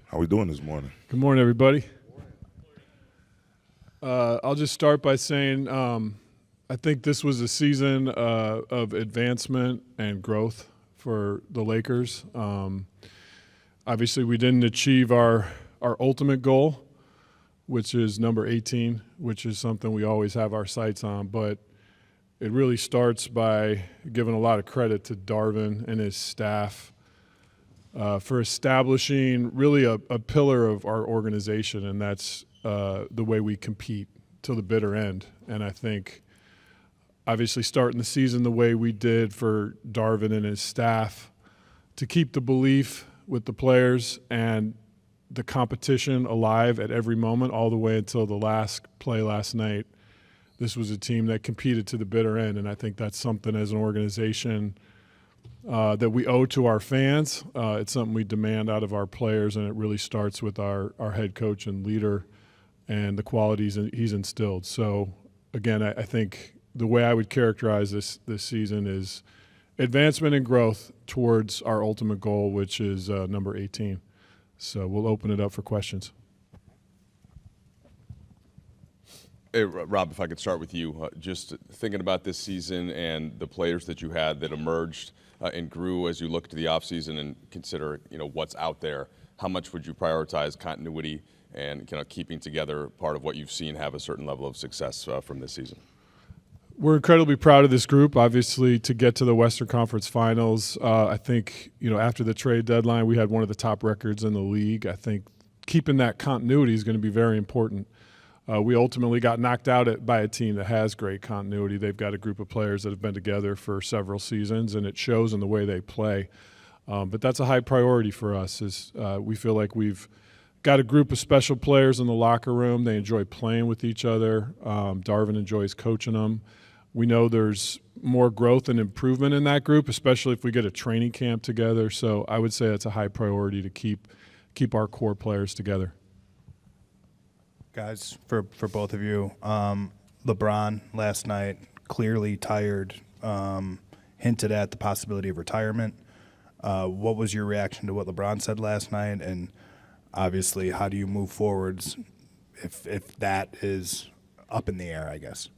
How we doing this morning? Good morning, everybody. I'll just start by saying I think this was a season of advancement and growth for the Lakers. Obviously, we didn't achieve our ultimate goal, which is number 18, which is something we always have our sights on. But it really starts by giving a lot of credit to Darvin and his staff for establishing really a pillar of our organization, and that's the way we compete to the bitter end. And I think obviously starting the season the way we did for Darvin and his staff to keep the belief with the players and the competition alive at every moment all the way until the last play last night. This was a team that competed to the bitter end, and I think that's something as an organization that we owe to our fans. It's something we demand out of our players, and it really starts with our head coach and leader and the qualities he's instilled. So, again, I think the way I would characterize this season is advancement and growth towards our ultimate goal, which is number 18. So we'll open it up for questions. Hey, Rob, if I could start with you, just thinking about this season and the players that you had that emerged and grew as you look to the offseason and consider, what's out there, how much would you prioritize continuity and keeping together part of what you've seen have a certain level of success from this season? We're incredibly proud of this group, obviously, to get to the Western Conference Finals. I think, after the trade deadline, we had one of the top records in the league. I think keeping that continuity is going to be very important. We ultimately got knocked out by a team that has great continuity. They've got a group of players that have been together for several seasons, and it shows in the way they play. But that's a high priority for us. We feel like we've got a group of special players in the locker room. They enjoy playing with each other. Darvin enjoys coaching them. We know there's more growth and improvement in that group, especially if we get a training camp together. So I would say it's a high priority to keep our core players together. Guys, for both of you, LeBron last night clearly tired, hinted at the possibility of retirement. What was your reaction to what LeBron said last night? And obviously, how do you move forwards if that is up in the air, I guess?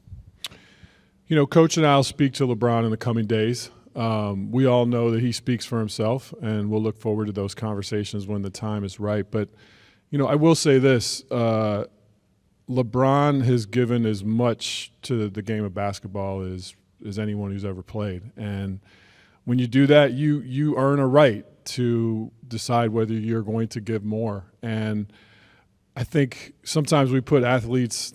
Coach and I will speak to LeBron in the coming days. We all know that he speaks for himself, and we'll look forward to those conversations when the time is right. But, I will say this. LeBron has given as much to the game of basketball as anyone who's ever played. And when you do that, you earn a right to decide whether you're going to give more. And I think sometimes we put athletes,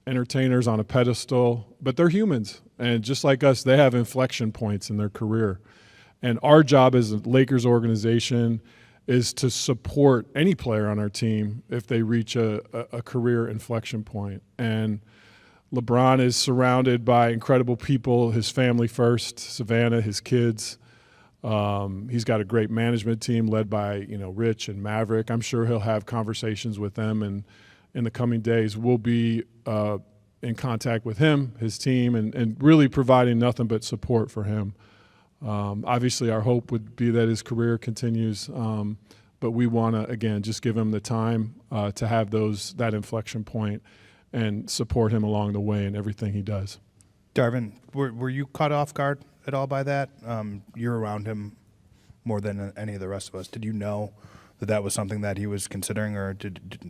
entertainers on a pedestal, but they're humans. And just like us, they have inflection points in their career. And our job as a Lakers organization is to support any player on our team if they reach a career inflection point. And LeBron is surrounded by incredible people, his family first, Savannah, his kids. He's got a great management team led by, Rich and Maverick. I'm sure he'll have conversations with them, and in the coming days we'll be in contact with him, his team, and really providing nothing but support for him. Obviously, our hope would be that his career continues, but we want to, again, just give him the time to have that inflection point and support him along the way in everything he does. Darvin, were you caught off guard at all by that? You're around him more than any of the rest of us. Did you know that was something that he was considering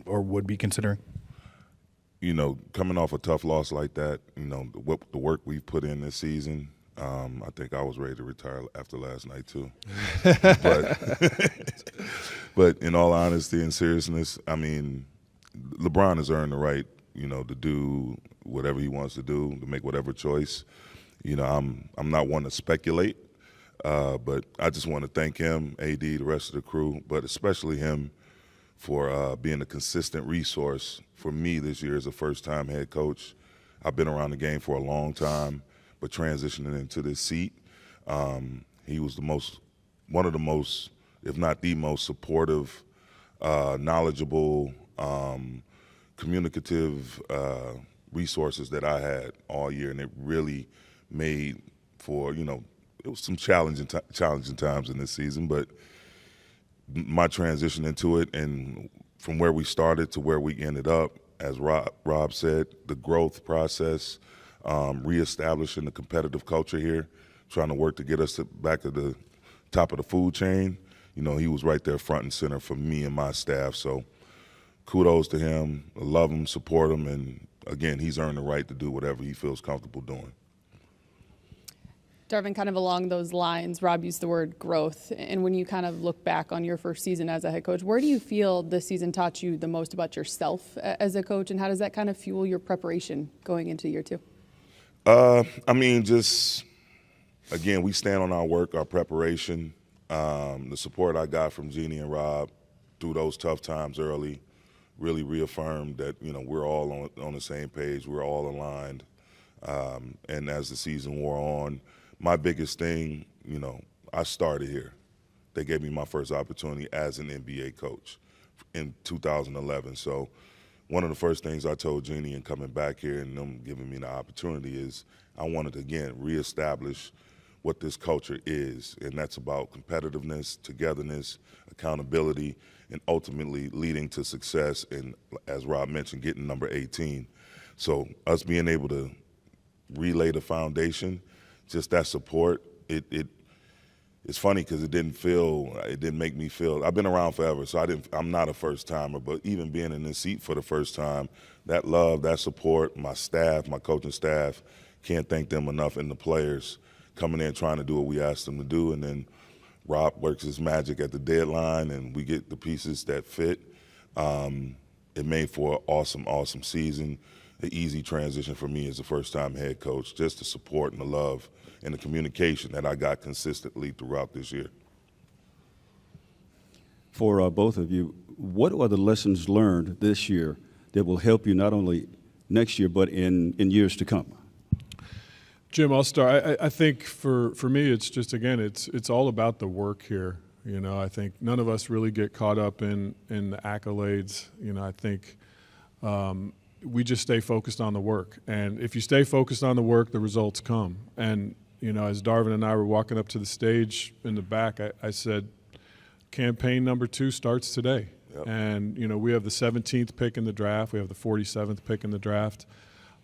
or would be considering? Coming off a tough loss like that, the work we've put in this season, I think I was ready to retire after last night too. But in all honesty and seriousness, I mean, LeBron has earned the right, to do whatever he wants to do, to make whatever choice. I'm not one to speculate, but I just want to thank him, AD, the rest of the crew, but especially him for being a consistent resource for me this year as a first-time head coach. I've been around the game for a long time, but transitioning into this seat, he was one of the most, if not the most supportive, knowledgeable, communicative resources that I had all year, and it really made for, it was some challenging times in this season, but my transition into it, and from where we started to where we ended up, as Rob said, the growth process, reestablishing the competitive culture here, trying to work to get us back to the top of the food chain. He was right there front and center for me and my staff. So kudos to him. I love him, support him, and again, he's earned the right to do whatever he feels comfortable doing. Darvin, kind of along those lines, Rob used the word growth. And when you kind of look back on your first season as a head coach, where do you feel this season taught you the most about yourself as a coach, and how does that kind of fuel your preparation going into year two? Just, again, we stand on our work, our preparation. The support I got from Jeannie and Rob through those tough times early really reaffirmed that, we're all on the same page, we're all aligned. And as the season wore on, my biggest thing, I started here. They gave me my first opportunity as an NBA coach in 2011. So one of the first things I told Jeannie in coming back here and them giving me the opportunity is I wanted to, again, reestablish what this culture is, and that's about competitiveness, togetherness, accountability, and ultimately leading to success and, as Rob mentioned, getting number 18. So us being able to relay the foundation, just that support, it's funny because it didn't make me feel, I've been around forever, so I'm not a first timer, but even being in this seat for the first time, that love, that support, my staff, my coaching staff, can't thank them enough, and the players coming in trying to do what we asked them to do, and then Rob works his magic at the deadline and we get the pieces that fit. It made for an awesome, awesome season. An easy transition for me as a first-time head coach, just the support and the love and the communication that I got consistently throughout this year. For both of you, what are the lessons learned this year that will help you not only next year but in years to come? Jim, I'll start. I think for me, it's just, again, it's all about the work here. I think none of us really get caught up in the accolades. I think we just stay focused on the work. And if you stay focused on the work, the results come. And, as Darvin and I were walking up to the stage in the back, I said, campaign number 2 starts today. Yep. And, we have the 17th pick in the draft. We have the 47th pick in the draft.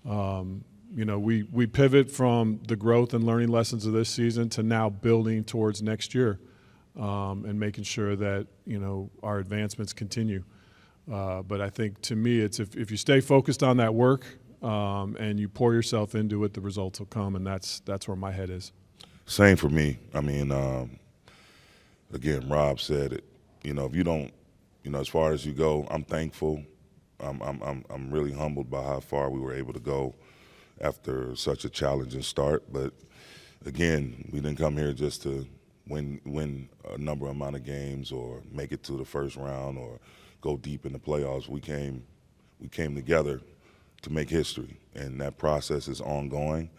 We pivot from the growth and learning lessons of this season to now building towards next year and making sure that, our advancements continue. But I think, to me, it's if you stay focused on that work and you pour yourself into it, the results will come, and that's where my head is. Same for me. Again, Rob said it. If you don't, as far as you go, I'm thankful. I'm really humbled by how far we were able to go after such a challenging start. But again, we didn't come here just to win a number amount of games or make it to the first round or go deep in the playoffs. We came together to make history, and that process is ongoing.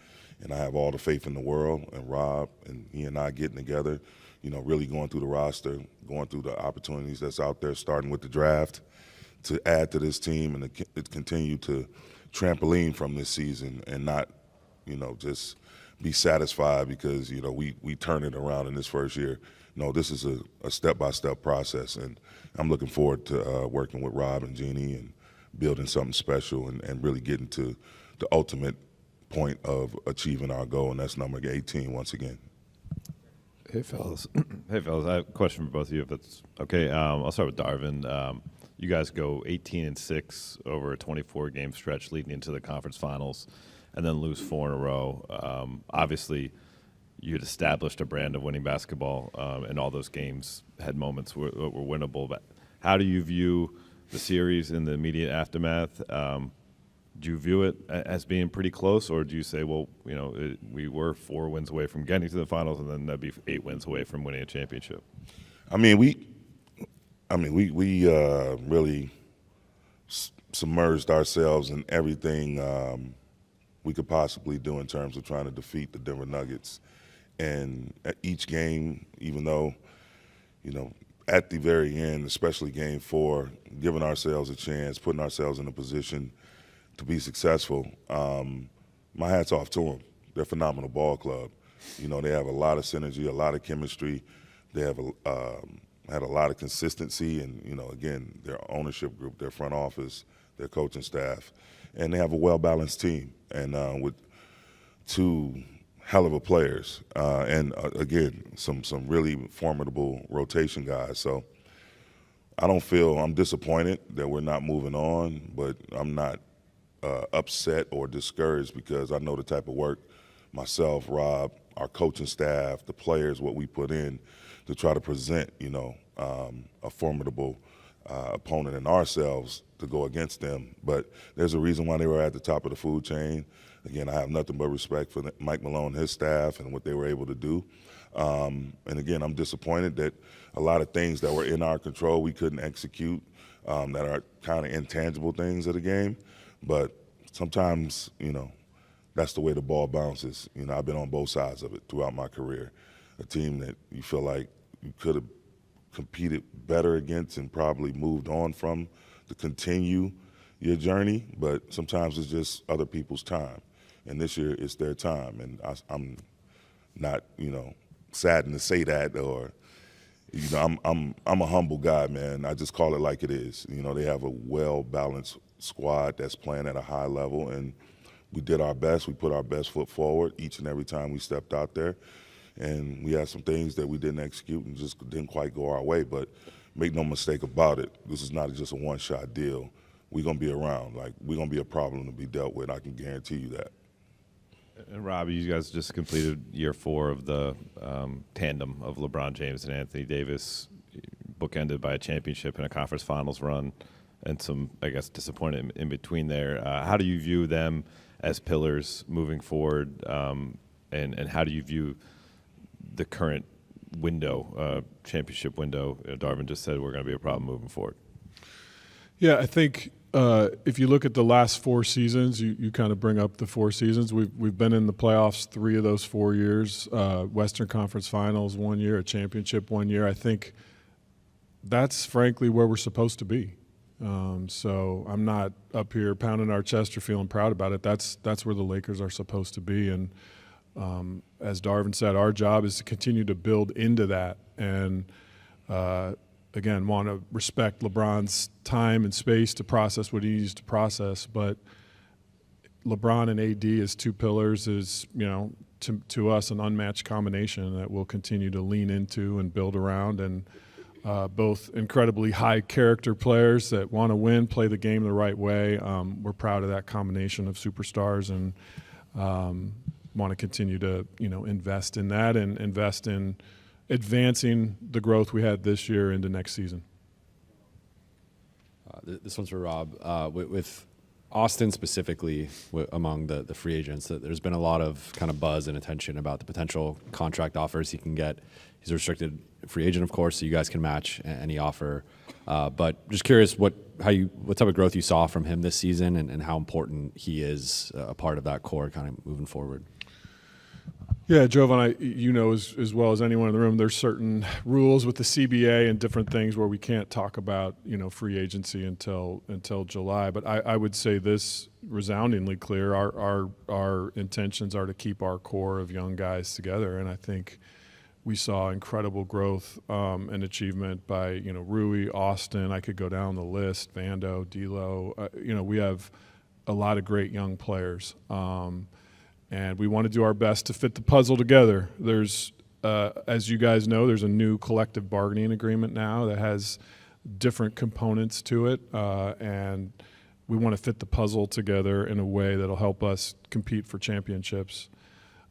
And I have all the faith in the world, and Rob and he and I getting together, really going through the roster, going through the opportunities that's out there, starting with the draft, to add to this team and to continue to trampoline from this season and not, just be satisfied because, we turn it around in this first year. No, this is a step-by-step process, and I'm looking forward to working with Rob and Jeannie and building something special and really getting to the ultimate point of achieving our goal, and that's number 18 once again. Hey, fellas. I have a question for both of you, if that's okay. I'll start with Darvin. You guys go 18-6 over a 24-game stretch leading into the conference finals and then lose 4 in a row. Obviously, you had established a brand of winning basketball, and all those games had moments were winnable. But how do you view the series in the immediate aftermath? Do you view it as being pretty close, or do you say, well, we were 4 wins away from getting to the finals, and then that'd be 8 wins away from winning a championship? We really submerged ourselves in everything we could possibly do in terms of trying to defeat the Denver Nuggets. And at each game, even though, at the very end, especially Game 4, giving ourselves a chance, putting ourselves in a position to be successful, my hat's off to them. They're a phenomenal ball club. They have a lot of synergy, a lot of chemistry. They have had a lot of consistency, and again, their ownership group, their front office, their coaching staff, and they have a well-balanced team, and with two hell of a players, and again, some really formidable rotation guys. So I'm disappointed that we're not moving on, but I'm not upset or discouraged because I know the type of work myself, Rob, our coaching staff, the players, what we put in to try to present, a formidable opponent in ourselves to go against them. But there's a reason why they were at the top of the food chain. Again, I have nothing but respect for Mike Malone, his staff, and what they were able to do. And again, I'm disappointed that a lot of things that were in our control we couldn't execute, that are kind of intangible things of the game. But sometimes, that's the way the ball bounces. I've been on both sides of it throughout my career. A team that you feel like you could have competed better against and probably moved on from to continue your journey, but sometimes it's just other people's time. And this year it's their time, and I'm not, saddened to say that, or, I'm a humble guy, man. I just call it like it is. They have a well-balanced squad that's playing at a high level, and we did our best. We put our best foot forward each and every time we stepped out there. And we had some things that we didn't execute and just didn't quite go our way. But make no mistake about it, this is not just a one-shot deal. We're going to be around. We're going to be a problem to be dealt with. I can guarantee you that. And Rob, you guys just completed year 4 of the tandem of LeBron James and Anthony Davis, bookended by a championship and a conference finals run and some, I guess, disappointment in between there. How do you view them as pillars moving forward, and how do you view the current window, championship window? Darvin just said we're going to be a problem moving forward. Yeah, I think if you look at the last 4 seasons, you kind of bring up the 4 seasons. We've been in the playoffs 3 of those 4 years, Western Conference Finals 1 year, a championship 1 year. I think that's frankly where we're supposed to be. So I'm not up here pounding our chest or feeling proud about it. That's where the Lakers are supposed to be. And as Darvin said, our job is to continue to build into that. And again, want to respect LeBron's time and space to process what he needs to process. But LeBron and AD as 2 pillars is, to us, an unmatched combination that we'll continue to lean into and build around. And both incredibly high character players that want to win, play the game the right way. We're proud of that combination of superstars, and want to continue to invest in that and invest in advancing the growth we had this year into next season. This one's for Rob. With Austin specifically, among the free agents, there's been a lot of kind of buzz and attention about the potential contract offers he can get. He's a restricted free agent, of course, so you guys can match any offer. But just curious what type of growth you saw from him this season, and how important he is a part of that core kind of moving forward. Yeah, Jovan, as well as anyone in the room, there's certain rules with the CBA and different things where we can't talk about free agency until July. But I would say this resoundingly clear: our intentions are to keep our core of young guys together, and I think we saw incredible growth and achievement by Rui, Austin. I could go down the list, Vando, D'Lo. We have a lot of great young players. And we want to do our best to fit the puzzle together. There's, as you guys know, there's a new collective bargaining agreement now that has different components to it, and we want to fit the puzzle together in a way that'll help us compete for championships.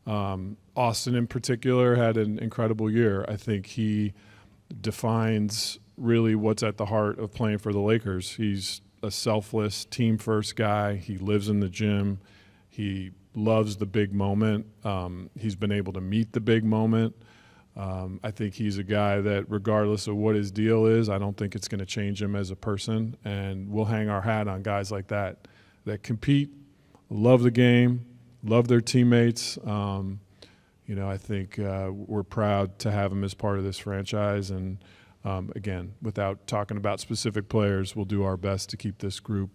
Austin in particular had an incredible year. I think he defines really what's at the heart of playing for the Lakers. He's a selfless, team-first guy. He lives in the gym. He loves the big moment. He's been able to meet the big moment. I think he's a guy that, regardless of what his deal is, I don't think it's going to change him as a person. And we'll hang our hat on guys like that compete, love the game, love their teammates. I think we're proud to have him as part of this franchise. And again, without talking about specific players, we'll do our best to keep this group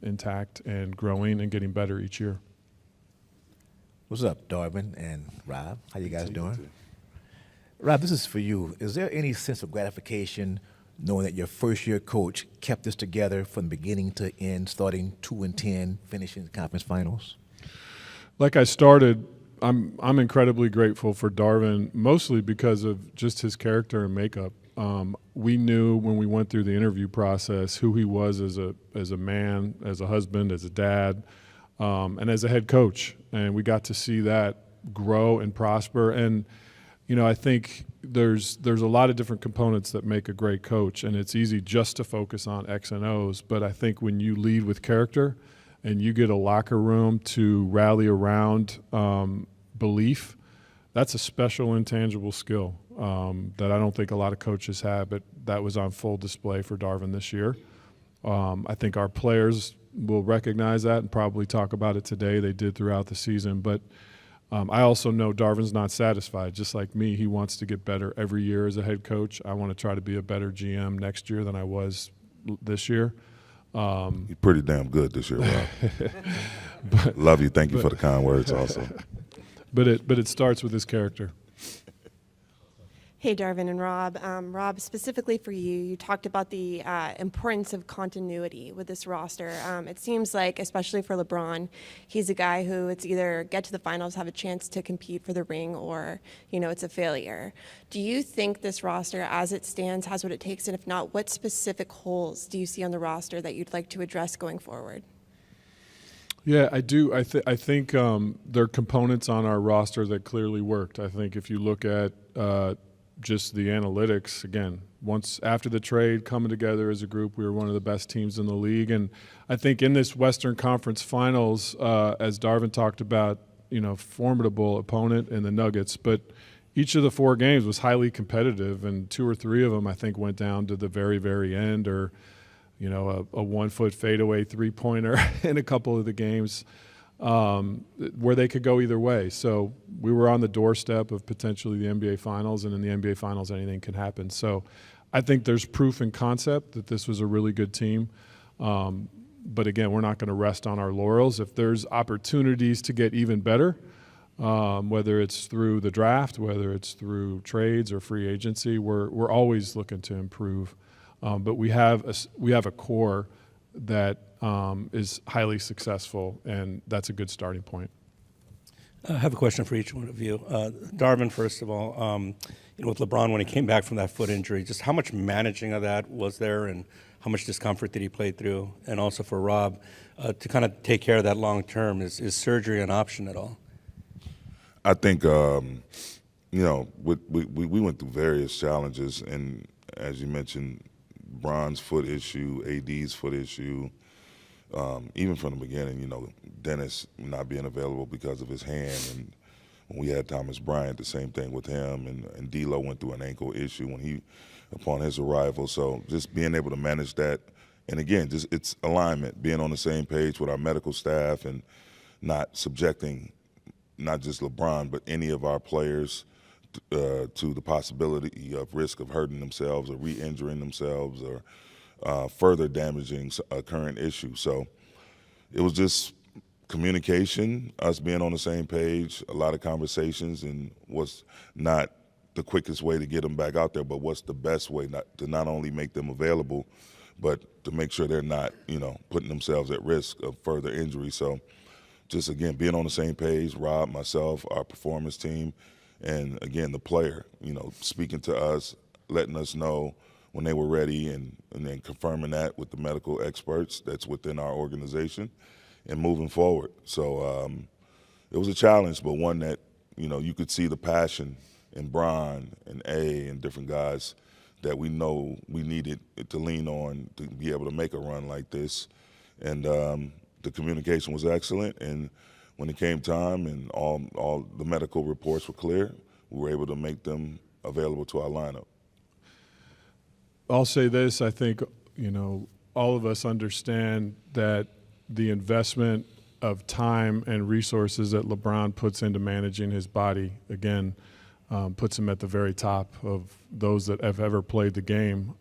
intact and growing and getting better each year. What's up, Darvin and Rob? How you guys doing? Rob, this is for you. Is there any sense of gratification knowing that your first-year coach kept this together from beginning to end, starting 2-10, finishing the conference finals? Like I started, I'm incredibly grateful for Darvin, mostly because of just his character and makeup. We knew when we went through the interview process who he was as a man, as a husband, as a dad, and as a head coach. And we got to see that grow and prosper. And I think there's a lot of different components that make a great coach, and it's easy just to focus on X and O's. But I think when you lead with character and you get a locker room to rally around belief, that's a special intangible skill that I don't think a lot of coaches have, but that was on full display for Darvin this year. I think our players will recognize that and probably talk about it today. They did throughout the season, but I also know Darvin's not satisfied. Just like me, he wants to get better every year as a head coach. I want to try to be a better GM next year than I was this year. You're pretty damn good this year, Rob. Love you. Thank you for the kind words also. But it starts with his character. Hey, Darvin and Rob. Rob, specifically for you, you talked about the importance of continuity with this roster. It seems like, especially for LeBron, he's a guy who it's either get to the finals, have a chance to compete for the ring, or, it's a failure. Do you think this roster, as it stands, has what it takes? And if not, what specific holes do you see on the roster that you'd like to address going forward? Yeah, I do. I think there are components on our roster that clearly worked. I think if you look at just the analytics, again, once after the trade, coming together as a group, we were one of the best teams in the league. And I think in this Western Conference Finals, as Darvin talked about, formidable opponent in the Nuggets, but each of the 4 games was highly competitive, and 2 or 3 of them, I think, went down to the very, very end, or a 1-foot fadeaway three-pointer in a couple of the games where they could go either way. So we were on the doorstep of potentially the NBA Finals, and in the NBA Finals, anything can happen. So I think there's proof in concept that this was a really good team. But again, we're not going to rest on our laurels. If there's opportunities to get even better, whether it's through the draft, whether it's through trades or free agency, we're always looking to improve. But we have a core that is highly successful, and that's a good starting point. I have a question for each one of you. Darvin, first of all, with LeBron when he came back from that foot injury, just how much managing of that was there, and how much discomfort did he play through? And also for Rob, to kind of take care of that long term, is surgery an option at all? I think, we went through various challenges, and as you mentioned, Bron's foot issue, AD's foot issue, even from the beginning, Dennis not being available because of his hand. And when we had Thomas Bryant, the same thing with him. And D'Lo went through an ankle issue upon his arrival. So just being able to manage that. And again, just it's alignment, being on the same page with our medical staff and not subjecting not just LeBron, but any of our players to the possibility of risk of hurting themselves or re-injuring themselves or further damaging a current issue. So it was just communication, us being on the same page, a lot of conversations, and what's not the quickest way to get them back out there, but what's the best way to not only make them available, but to make sure they're not, putting themselves at risk of further injury. So just, again, being on the same page, Rob, myself, our performance team, and, again, the player, speaking to us, letting us know when they were ready, and then confirming that with the medical experts that's within our organization and moving forward. So it was a challenge, but one that, you could see the passion in Bron and A and different guys that we know we needed to lean on to be able to make a run like this. And the communication was excellent, and when it came time and all the medical reports were clear, we were able to make them available to our lineup. I'll say this, I think, all of us understand that the investment of time and resources that LeBron puts into managing his body, again, puts him at the very top of those that have ever played the game.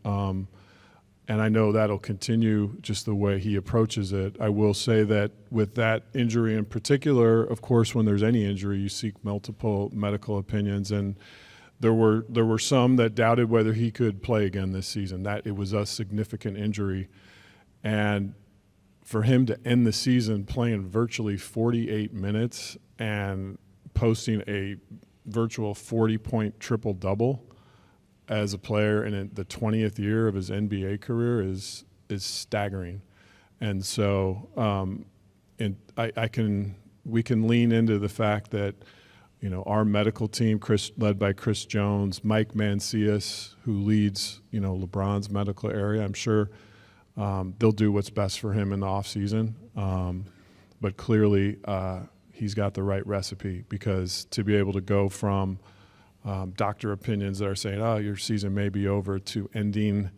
And I know that'll continue just the way he approaches it. I will say that with that injury in particular, of course, when there's any injury, you seek multiple medical opinions. And there were some that doubted whether he could play again this season. That it was a significant injury, and for him to end the season playing virtually 48 minutes and posting a virtual 40-point triple-double as a player in the 20th year of his NBA career is staggering. And so we can lean into the fact that, you know, our medical team, led by Chris Jones, Mike Mancias, who leads, you know, LeBron's medical area, I'm sure they'll do what's best for him in the offseason. But clearly he's got the right recipe, because to be able to go from doctor opinions that are saying, oh, your season may be over, to ending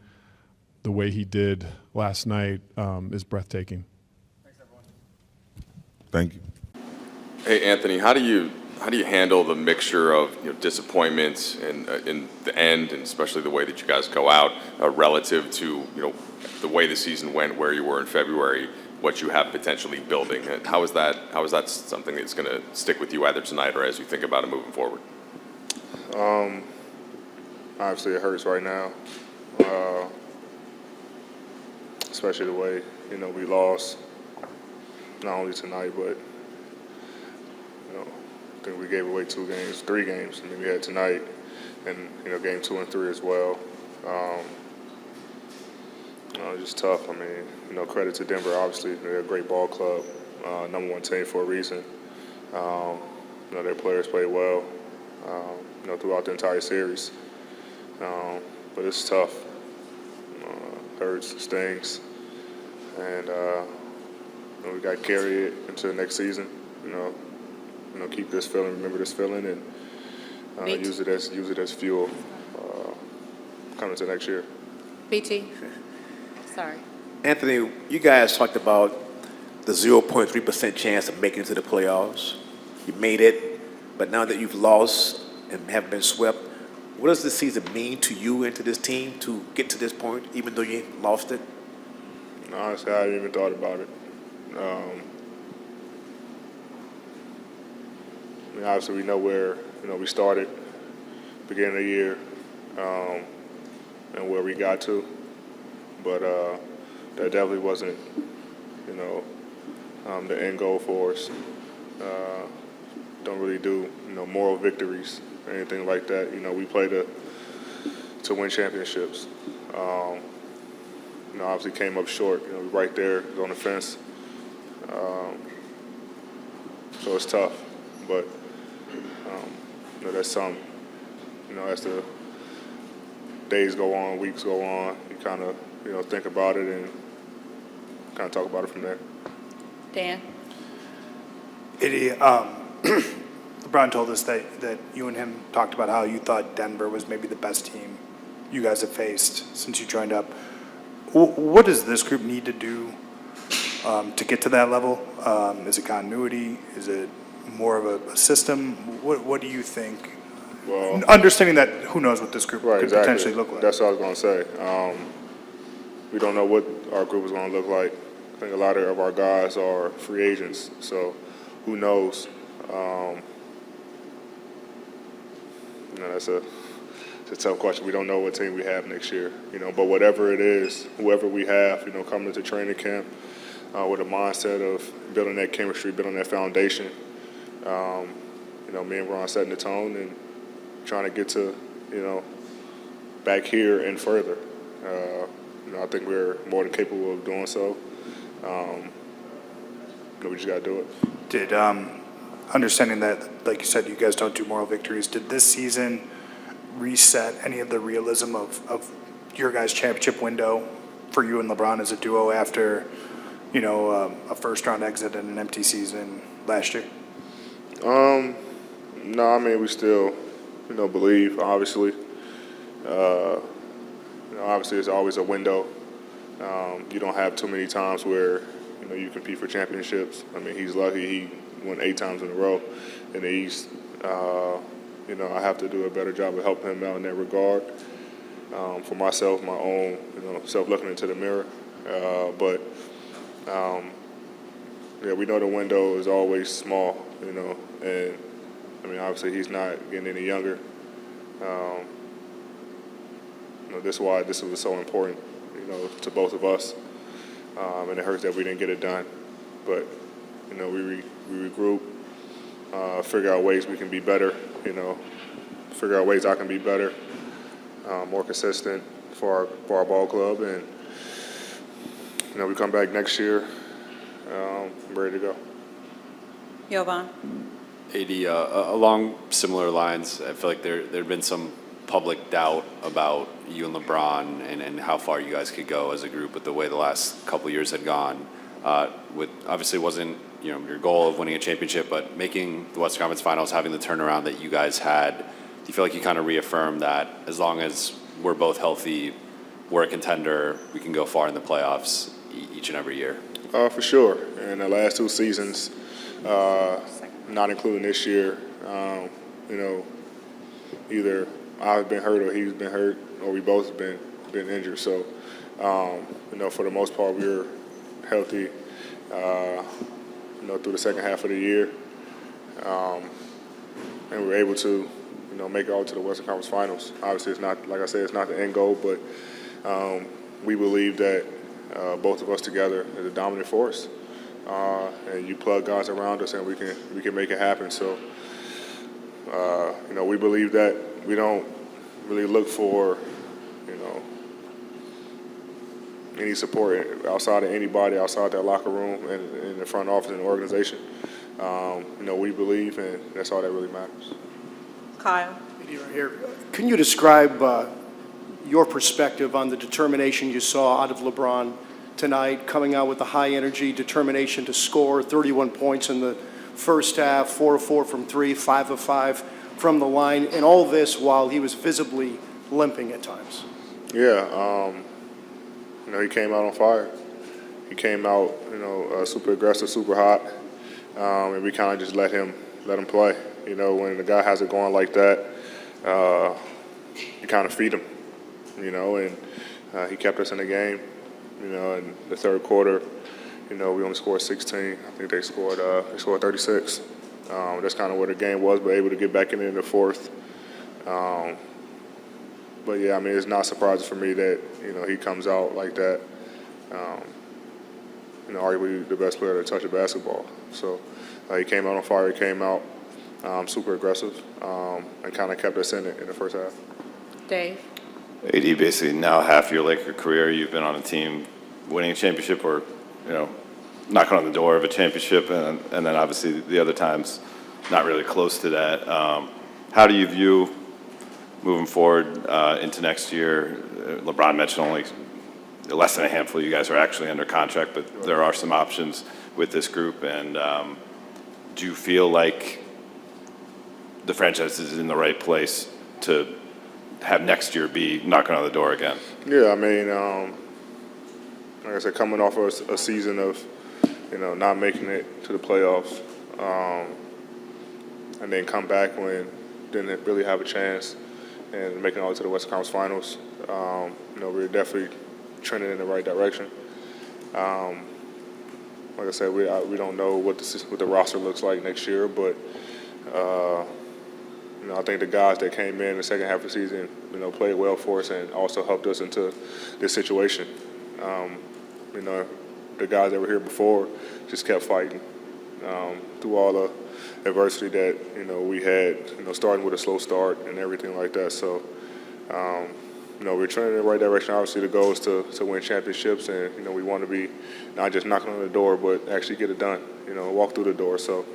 the way he did last night is breathtaking. Thank you. Hey, Anthony, how do you handle the mixture of, you know, disappointments in the end, and especially the way that you guys go out relative to, you know, the way the season went, where you were in February, what you have potentially building? How is that something that's going to stick with you either tonight or as you think about it moving forward? Obviously, it hurts right now, especially the way, you know, we lost, not only tonight, but, you know, I think we gave away 3 games. I mean, we had tonight and, you know, game 2 and 3 as well. It's just tough. I mean, you know, credit to Denver, obviously. They're a great ball club, #1 team for a reason. You know, their players played well, you know, throughout the entire series. But it's tough. Hurts, stings. And, you know, we got to carry it into the next season, you know, keep this feeling, remember this feeling, and use it as fuel coming to next year. BT. Sorry. Anthony, you guys talked about the 0.3% chance of making it to the playoffs. You made it, but now that you've lost and have been swept, what does this season mean to you and to this team to get to this point, even though you lost it? Honestly, I hadn't even thought about it. I mean, obviously, we know where, you know, we started beginning of the year and where we got to, but that definitely wasn't, you know, the end goal for us. Don't really do, you know, moral victories or anything like that. You know, we play to win championships. You know, obviously came up short. You know, we right there on the fence. So it's tough, but you know, that's something. You know, as the days go on, weeks go on, you kind of, you know, think about it and kind of talk about it from there. Dan. LeBron told us that you and him talked about how you thought Denver was maybe the best team you guys have faced since you joined up. What does this group need to do to get to that level? Is it continuity? Is it more of a system? What do you think? Well, understanding that who knows what this group could exactly. potentially look like. That's what I was going to say. We don't know what our group is going to look like. I think a lot of our guys are free agents, so who knows? You know, it's a tough question. We don't know what team we have next year, you know. But whatever it is, whoever we have, you know, coming into training camp with a mindset of building that chemistry, building that foundation. You know, me and Ron setting the tone and trying to get to, you know, back here and further. You know, I think we're more than capable of doing so. You know, we just got to do it. Did understanding that, like you said, you guys don't do moral victories. Did this season reset any of the realism of your guys' championship window for you and LeBron as a duo after, you know, a first-round exit and an empty season last year? No, I mean, we still, you know, believe, obviously. You know, obviously, it's always a window. You don't have too many times where, you know, you compete for championships. I mean, he's lucky he won 8 times in a row in the East. You know, I have to do a better job of helping him out in that regard. For myself, my own, you know, self-looking into the mirror. But yeah, we know the window is always small, you know, and I mean, obviously he's not getting any younger. This is why this was so important, to both of us. And it hurts that we didn't get it done. But, we regroup, figure out ways we can be better, figure out ways I can be better, more consistent for our ball club. And, we come back next year, ready to go. Jovan. AD, along similar lines, I feel like there'd been some public doubt about you and LeBron and how far you guys could go as a group with the way the last couple of years had gone. With obviously wasn't your goal of winning a championship, but making the Western Conference Finals, having the turnaround that you guys had. Do you feel like you kind of reaffirmed that as long as we're both healthy, we're a contender, we can go far in the playoffs each and every year? For sure. And the last two seasons, not including this year, either I've been hurt or he's been hurt or we both been injured. So, for the most part, we were healthy, through the second half of the year. And we were able to, make it all to the Western Conference Finals. Obviously, it's not, like I said, it's not the end goal, but we believe that both of us together is a dominant force. And you plug guys around us and we can make it happen. So, we believe that we don't really look for, any support outside of anybody, outside that locker room and in the front office and the organization. We believe, and that's all that really matters. Kyle. Right here. Can you describe your perspective on the determination you saw out of LeBron tonight, coming out with the high energy, determination to score 31 points in the first half, 4 of 4 from 3, 5 of 5 from the line, and all this while he was visibly limping at times? Yeah, he came out on fire. He came out, super aggressive, super hot, and we kind of just let him play. When the guy has it going like that, you kind of feed him, and he kept us in the game. In the third quarter, we only scored 16. I think they scored 36. That's kind of where the game was, but able to get back in the fourth. But yeah, it's not surprising for me that he comes out like that. Arguably the best player to touch a basketball. So he came out on fire. He came out super aggressive and kind of kept us in it in the first half. Dave. AD, basically now half your Laker career, you've been on a team winning a championship or, knocking on the door of a championship, and then obviously the other times not really close to that. How do you view moving forward into next year? LeBron mentioned only less than a handful of you guys are actually under contract, but there are some options with this group. And do you feel like the franchise is in the right place to have next year be knocking on the door again? Yeah, like I said, coming off of a season of, not making it to the playoffs, and then come back when didn't really have a chance and making it all to the Western Conference Finals. We're definitely trending in the right direction. Like I said, we don't know what the roster looks like next year, but I think the guys that came in the second half of the season, played well for us and also helped us into this situation. The guys that were here before just kept fighting through all the adversity that we had. Starting with a slow start and everything like that. So, we're trending in the right direction. Obviously, the goal is to win championships, and we want to be not just knocking on the door, but actually get it done. Walk through the door. So.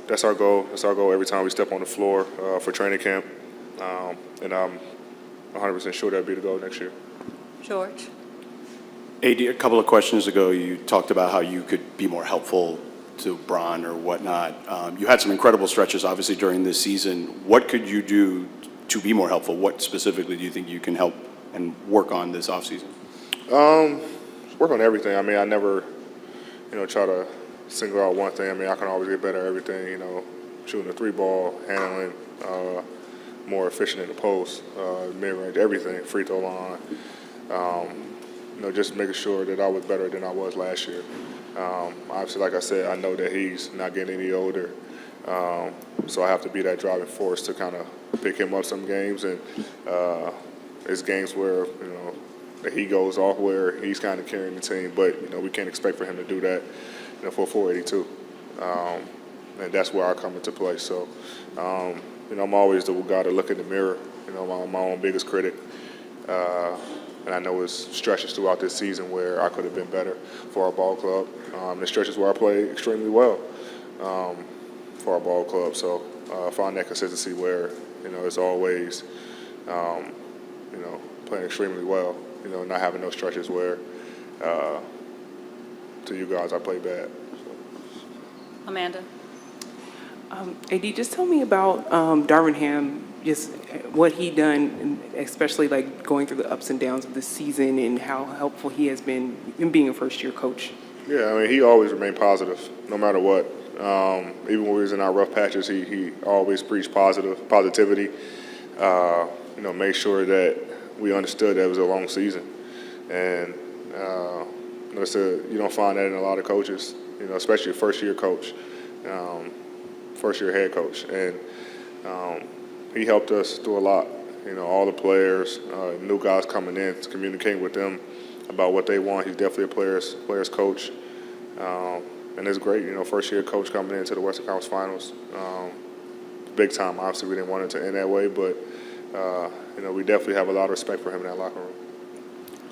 That's our goal. That's our goal every time we step on the floor for training camp. And I'm 100% sure that'll be the goal next year. George. AD, a couple of questions ago, you talked about how you could be more helpful to Bron or whatnot. You had some incredible stretches, obviously, during this season. What could you do to be more helpful? What specifically do you think you can help and work on this offseason? Work on everything. I never, try to single out one thing. I can always get better at everything, shooting the 3-ball, handling, more efficient in the post, mid-range, everything, free throw line. Just making sure that I was better than I was last year. Obviously, like I said, I know that he's not getting any older, so I have to be that driving force to kind of pick him up some games, and it's games where that he goes off where he's kind of carrying the team. But we can't expect for him to do that for 482, and that's where I come into play. So I'm always the guy to look in the mirror. I'm my own biggest critic. And I know it's stretches throughout this season where I could have been better for our ball club. There's stretches where I play extremely well for our ball club. So find that consistency where, it's always, playing extremely well, not having those stretches where to you guys I play bad. So. Amanda. AD, just tell me about Darvin Ham, just what he done, and especially like going through the ups and downs of the season and how helpful he has been in being a first-year coach. Yeah, he always remained positive, no matter what. Even when we was in our rough patches, he always preached positivity. Made sure that we understood that it was a long season, and you don't find that in a lot of coaches, especially a first-year coach. First-year head coach, and he helped us do a lot. All the players, new guys coming in, communicating with them about what they want. He's definitely a players coach, and it's great. First-year coach coming into the Western Conference Finals, big time. Obviously, we didn't want it to end that way, but we definitely have a lot of respect for him in that locker room.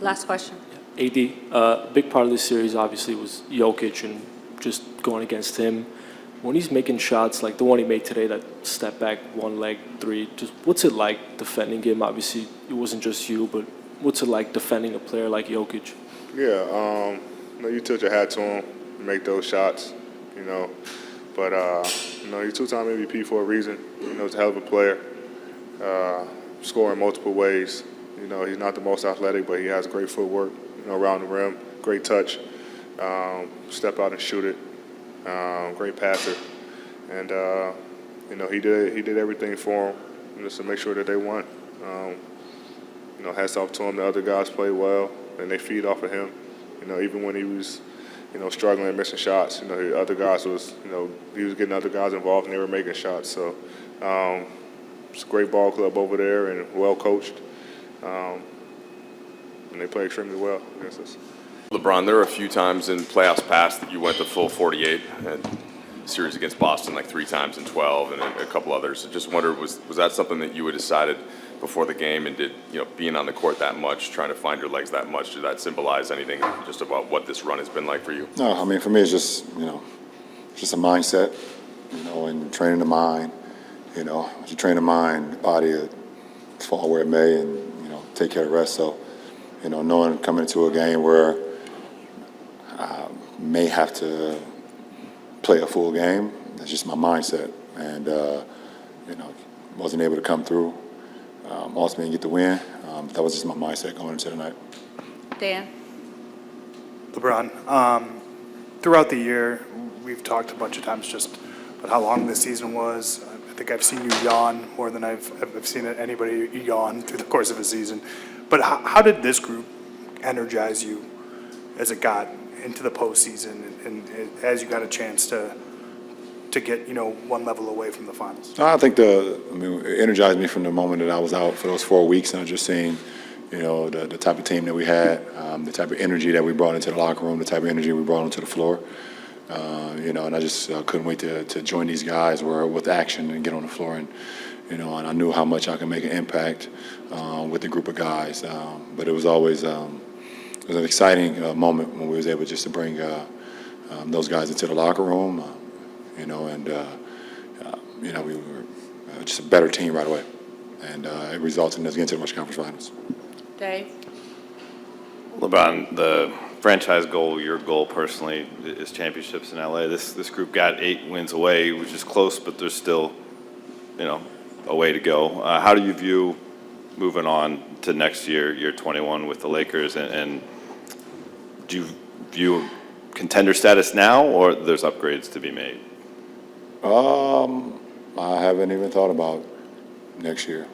Last question. AD, a big part of this series obviously was Jokic and just going against him. When he's making shots like the one he made today, that step back, one leg three, just what's it like defending him? Obviously, it wasn't just you, but what's it like defending a player like Jokic? Yeah, you tilt your hat to him, make those shots, But, he's two-time MVP for a reason. He's a hell of a player, scoring multiple ways. He's not the most athletic, but he has great footwork, around the rim, great touch, step out and shoot it. Great passer, and he did everything for him just to make sure that they won. Hats off to him. The other guys played well, and they feed off of him. Even when he was, struggling and missing shots, the other guys was, he was getting other guys involved, and they were making shots. So it's a great ball club over there and well coached, and they play extremely well against us. LeBron, there were a few times in playoffs past that you went the full 48, and series against Boston like 3 times in 12, and then a couple others. I just wondered, was that something that you had decided before the game, and did being on the court that much, trying to find your legs that much, did that symbolize anything just about what this run has been like for you? No, for me it's just just a mindset, and training the mind. As you train the mind, the body will fall where it may, and take care of the rest. So knowing coming into a game where I may have to play a full game, that's just my mindset. And, wasn't able to come through. Ultimately get the win. That was just my mindset going into tonight. Dan. LeBron, throughout the year, we've talked a bunch of times just about how long this season was. I think I've seen you yawn more than I've seen anybody yawn through the course of a season. But how did this group energize you as it got into the postseason and as you got a chance to get one level away from the finals? I think it energized me from the moment that I was out for those 4 weeks, and I was just seeing the type of team that we had, the type of energy that we brought into the locker room, the type of energy we brought onto the floor. And I just couldn't wait to join these guys with action and get on the floor, and and I knew how much I could make an impact with the group of guys. But it was always it was an exciting moment when we was able just to bring those guys into the locker room, and we were just a better team right away, and it resulted in us getting to the Western Conference Finals. Dave? LeBron, the franchise goal, your goal personally, is championships in LA. This group got 8 wins away, which is close, but there's still, a way to go. How do you view moving on to next year 21 with the Lakers, and do you view contender status now, or there's upgrades to be made? I haven't even thought about next year.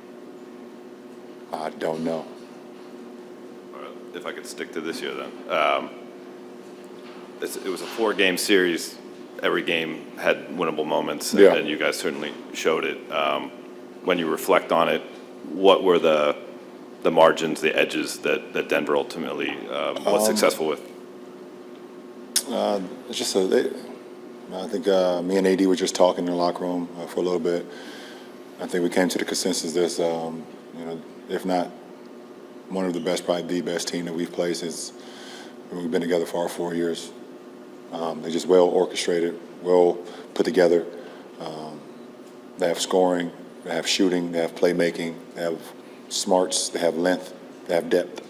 I don't know. If I could stick to this year then. It was a 4-game series. Every game had winnable moments, and you guys certainly showed it. when you reflect on it, what were the margins, the edges that Denver ultimately was successful with? It's just I think me and AD were just talking in the locker room for a little bit. I think we came to the consensus that, if not one of the best, probably the best team that we've played since we've been together for our 4 years. They're just well orchestrated, well put together. They have scoring, they have shooting, they have playmaking, they have smarts, they have length, they have depth.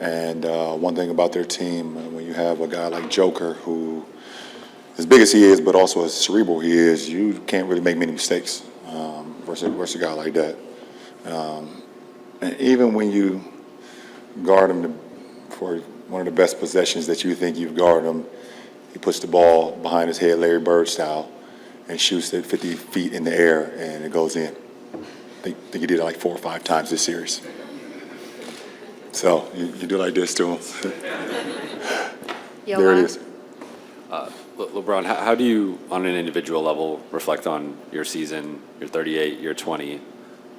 And one thing about their team, when you have a guy like Joker, who, as big as he is, but also as cerebral he is, you can't really make many mistakes versus a guy like that. And even when you guard him for one of the best possessions that you think you've guarded him, he puts the ball behind his head, Larry Bird style, and shoots it 50 feet in the air, and it goes in. I think he did it like 4 or 5 times this series. So you do like this to him. There it is. LeBron, how do you, on an individual level, reflect on your season, your 38, your 20?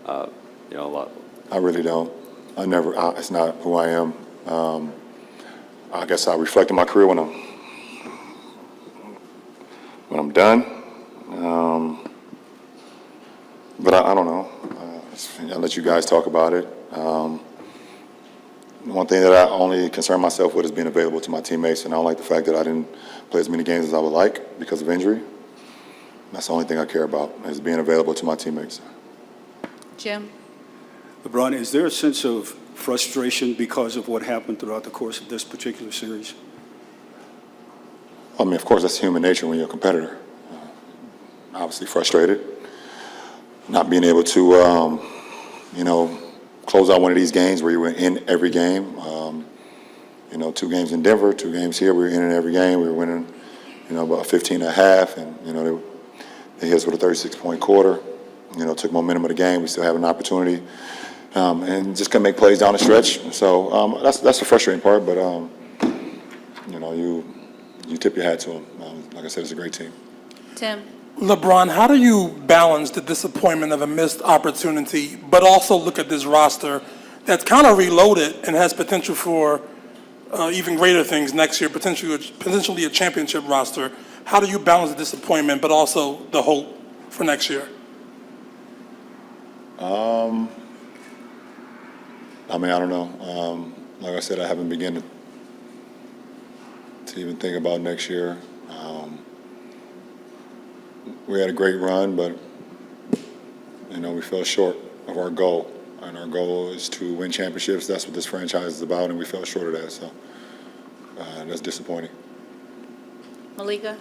A lot. I really don't. It's not who I am. I guess I reflect on my career when I'm done. But I don't know. I'll let you guys talk about it. One thing that I only concern myself with is being available to my teammates, and I don't like the fact that I didn't play as many games as I would like because of injury. That's the only thing I care about, is being available to my teammates. Jim? LeBron, is there a sense of frustration because of what happened throughout the course of this particular series? I mean, of course, that's human nature when you're a competitor. Obviously frustrated. Not being able to, close out one of these games where you were in every game. 2 games in Denver, 2 games here. We were in every game. We were winning, about 15 and a half. And, they hit us with a 36-point quarter. Took momentum of the game. We still have an opportunity. And just couldn't make plays down the stretch. So that's the frustrating part. But, you tip your hat to them. Like I said, it's a great team. Tim? LeBron, how do you balance the disappointment of a missed opportunity, but also look at this roster that's kind of reloaded and has potential for even greater things next year, potentially a championship roster? How do you balance the disappointment, but also the hope for next year? I don't know. Like I said, I haven't begun to even think about next year. We had a great run, but, we fell short of our goal. And our goal is to win championships. That's what this franchise is about, and we fell short of that. So that's disappointing. Malika?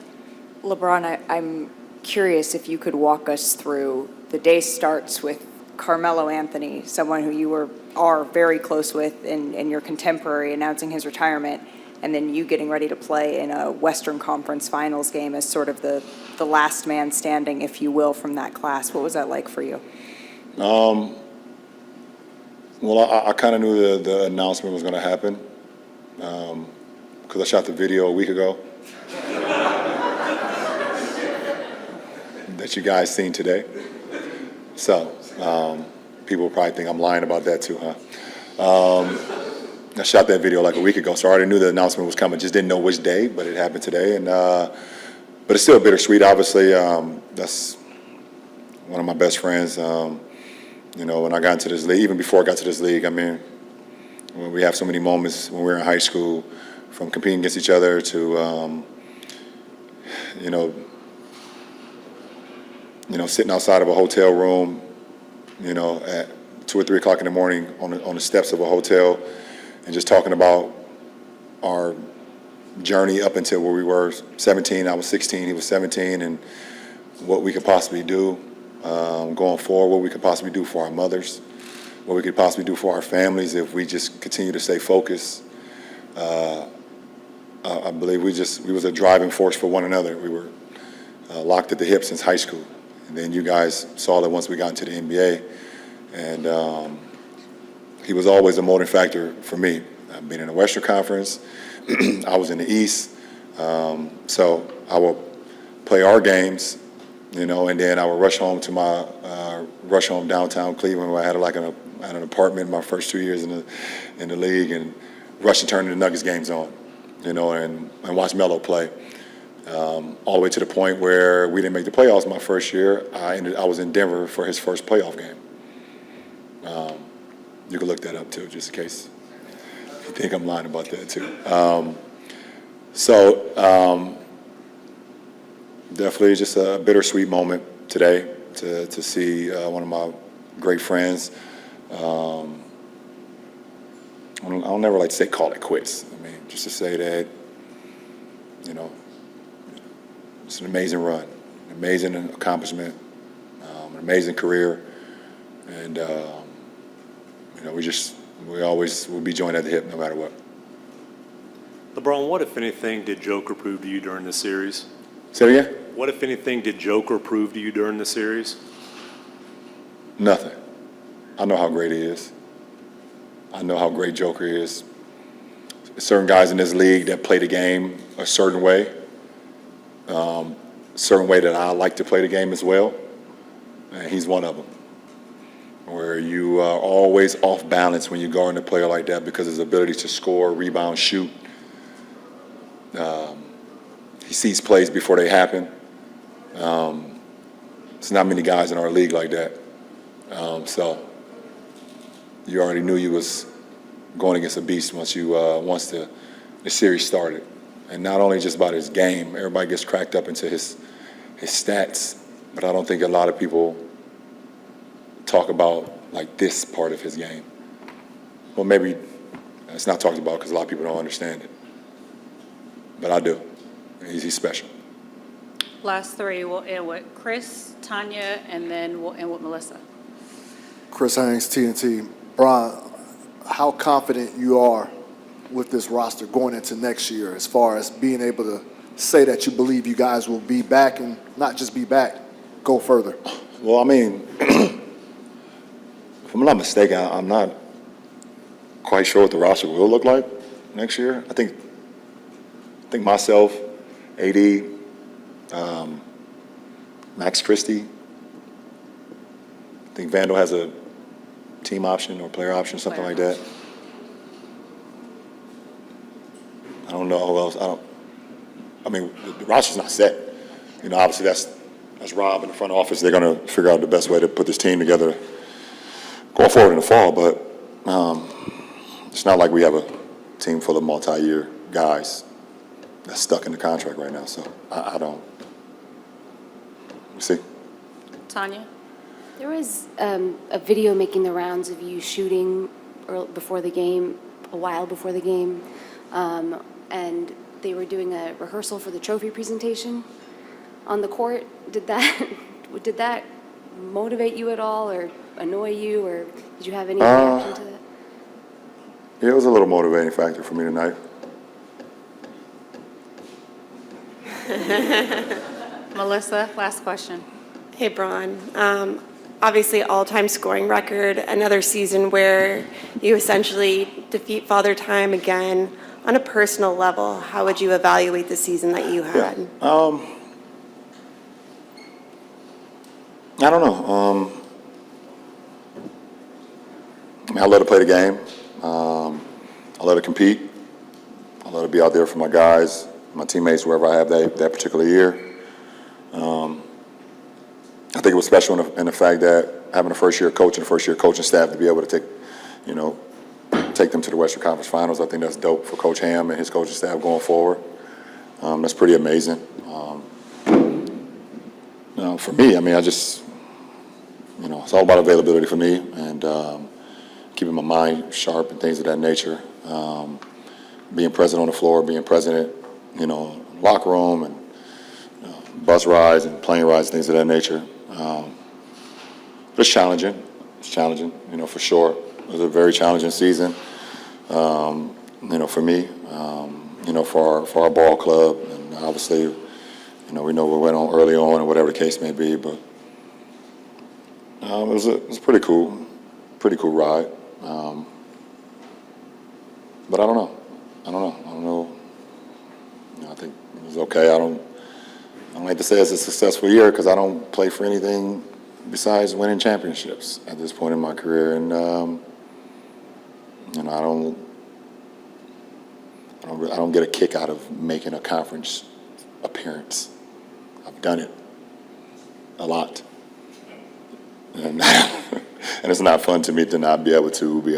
LeBron, I'm curious if you could walk us through, the day starts with Carmelo Anthony, someone who you are very close with and your contemporary, announcing his retirement, and then you getting ready to play in a Western Conference Finals game as sort of the last man standing, if you will, from that class. What was that like for you? Well, I kind of knew the announcement was going to happen because I shot the video a week ago that you guys seen today. So people will probably think I'm lying about that too, huh? I shot that video like a week ago, so I already knew the announcement was coming. Just didn't know which day, but it happened today. And but it's still bittersweet. Obviously, that's one of my best friends. When I got into this league, even before I got to this league, when we have so many moments when we were in high school, from competing against each other to, sitting outside of a hotel room, at 2 or 3 o'clock in the morning on the steps of a hotel, and just talking about our journey up until where we were 17. I was 16, he was 17, and what we could possibly do going forward, what we could possibly do for our mothers, what we could possibly do for our families if we just continue to stay focused. I believe we was a driving force for one another. We were locked at the hip since high school. And then you guys saw that once we got into the NBA. And he was always a motivating factor for me. Being in the Western Conference, I was in the East. So I will play our games you know, and then I would rush home to my rush home downtown Cleveland, where I had an apartment my first 2 years in the league, and rush and turn the Nuggets games on, you know, and watch Melo play. All the way to the point where we didn't make the playoffs my first year. I was in Denver for his first playoff game. You can look that up too, just in case you think I'm lying about that too. Definitely just a bittersweet moment today to see one of my great friends. I'll never like to say call it quits. I mean, just to say that, you know, it's an amazing run, an amazing accomplishment, an amazing career, and you know, we always will be joined at the hip no matter what. LeBron, what, if anything, did Joker prove to you during the series? Say it again? What, if anything, did Joker prove to you during the series? Nothing. I know how great he is. I know how great Joker is. Certain guys in this league that play the game a certain way that I like to play the game as well, and he's one of them. Where you are always off balance when you guard a player like that because of his ability to score, rebound, shoot. He sees plays before they happen. There's not many guys in our league like that. So you already knew you was going against a beast once the series started. And not only just about his game, everybody gets cracked up into his stats, but I don't think a lot of people talk about like this part of his game. Well, maybe it's not talked about because a lot of people don't understand it, but I do. He's special. Last three, we'll end with Chris, Tanya, and then we'll end with Melissa. Chris Haynes, TNT. Brian, how confident you are with this roster going into next year as far as being able to say that you believe you guys will be back and not just be back, go further? Well, I mean, if I'm not mistaken, I'm not quite sure what the roster will look like next year. I think myself, AD, Max Christie. I think Vandal has a team option or player option, something like that. I don't know who else. I mean, the roster's not set. You know, obviously that's Rob in the front office. They're going to figure out the best way to put this team together going forward in the fall. But it's not like we have a team full of multi-year guys that's stuck in the contract right now. So I don't. We'll see. Tanya? There was a video making the rounds of you shooting before the game, a while before the game, and they were doing a rehearsal for the trophy presentation on the court. Did that motivate you at all, or annoy you, or did you have any reaction to that? Yeah, it was a little motivating factor for me tonight. Melissa, last question. Hey, Bron. Obviously, all-time scoring record, another season where you essentially defeat Father Time again. On a personal level, how would you evaluate the season that you had? Yeah. I don't know. I mean, I love to play the game. I love to compete. I love to be out there for my guys, my teammates, wherever I have that particular year. I think it was special in the fact that having a first-year coach and a first-year coaching staff to be able to take them to the Western Conference Finals. I think that's dope for Coach Ham and his coaching staff going forward. That's pretty amazing. For me, I mean, it's all about availability for me and keeping my mind sharp and things of that nature. Being present on the floor, being present, locker room and bus rides and plane rides, things of that nature. But it's challenging. It's challenging, for sure. It was a very challenging season, for me, for our ball club. And obviously, we know what went on early on and whatever the case may be. But it was a pretty cool ride. But I don't know. I think it was okay. I don't like to say it's a successful year because I don't play for anything besides winning championships at this point in my career, and I don't get a kick out of making a conference appearance. I've done it a lot, and and it's not fun to me to not be able to be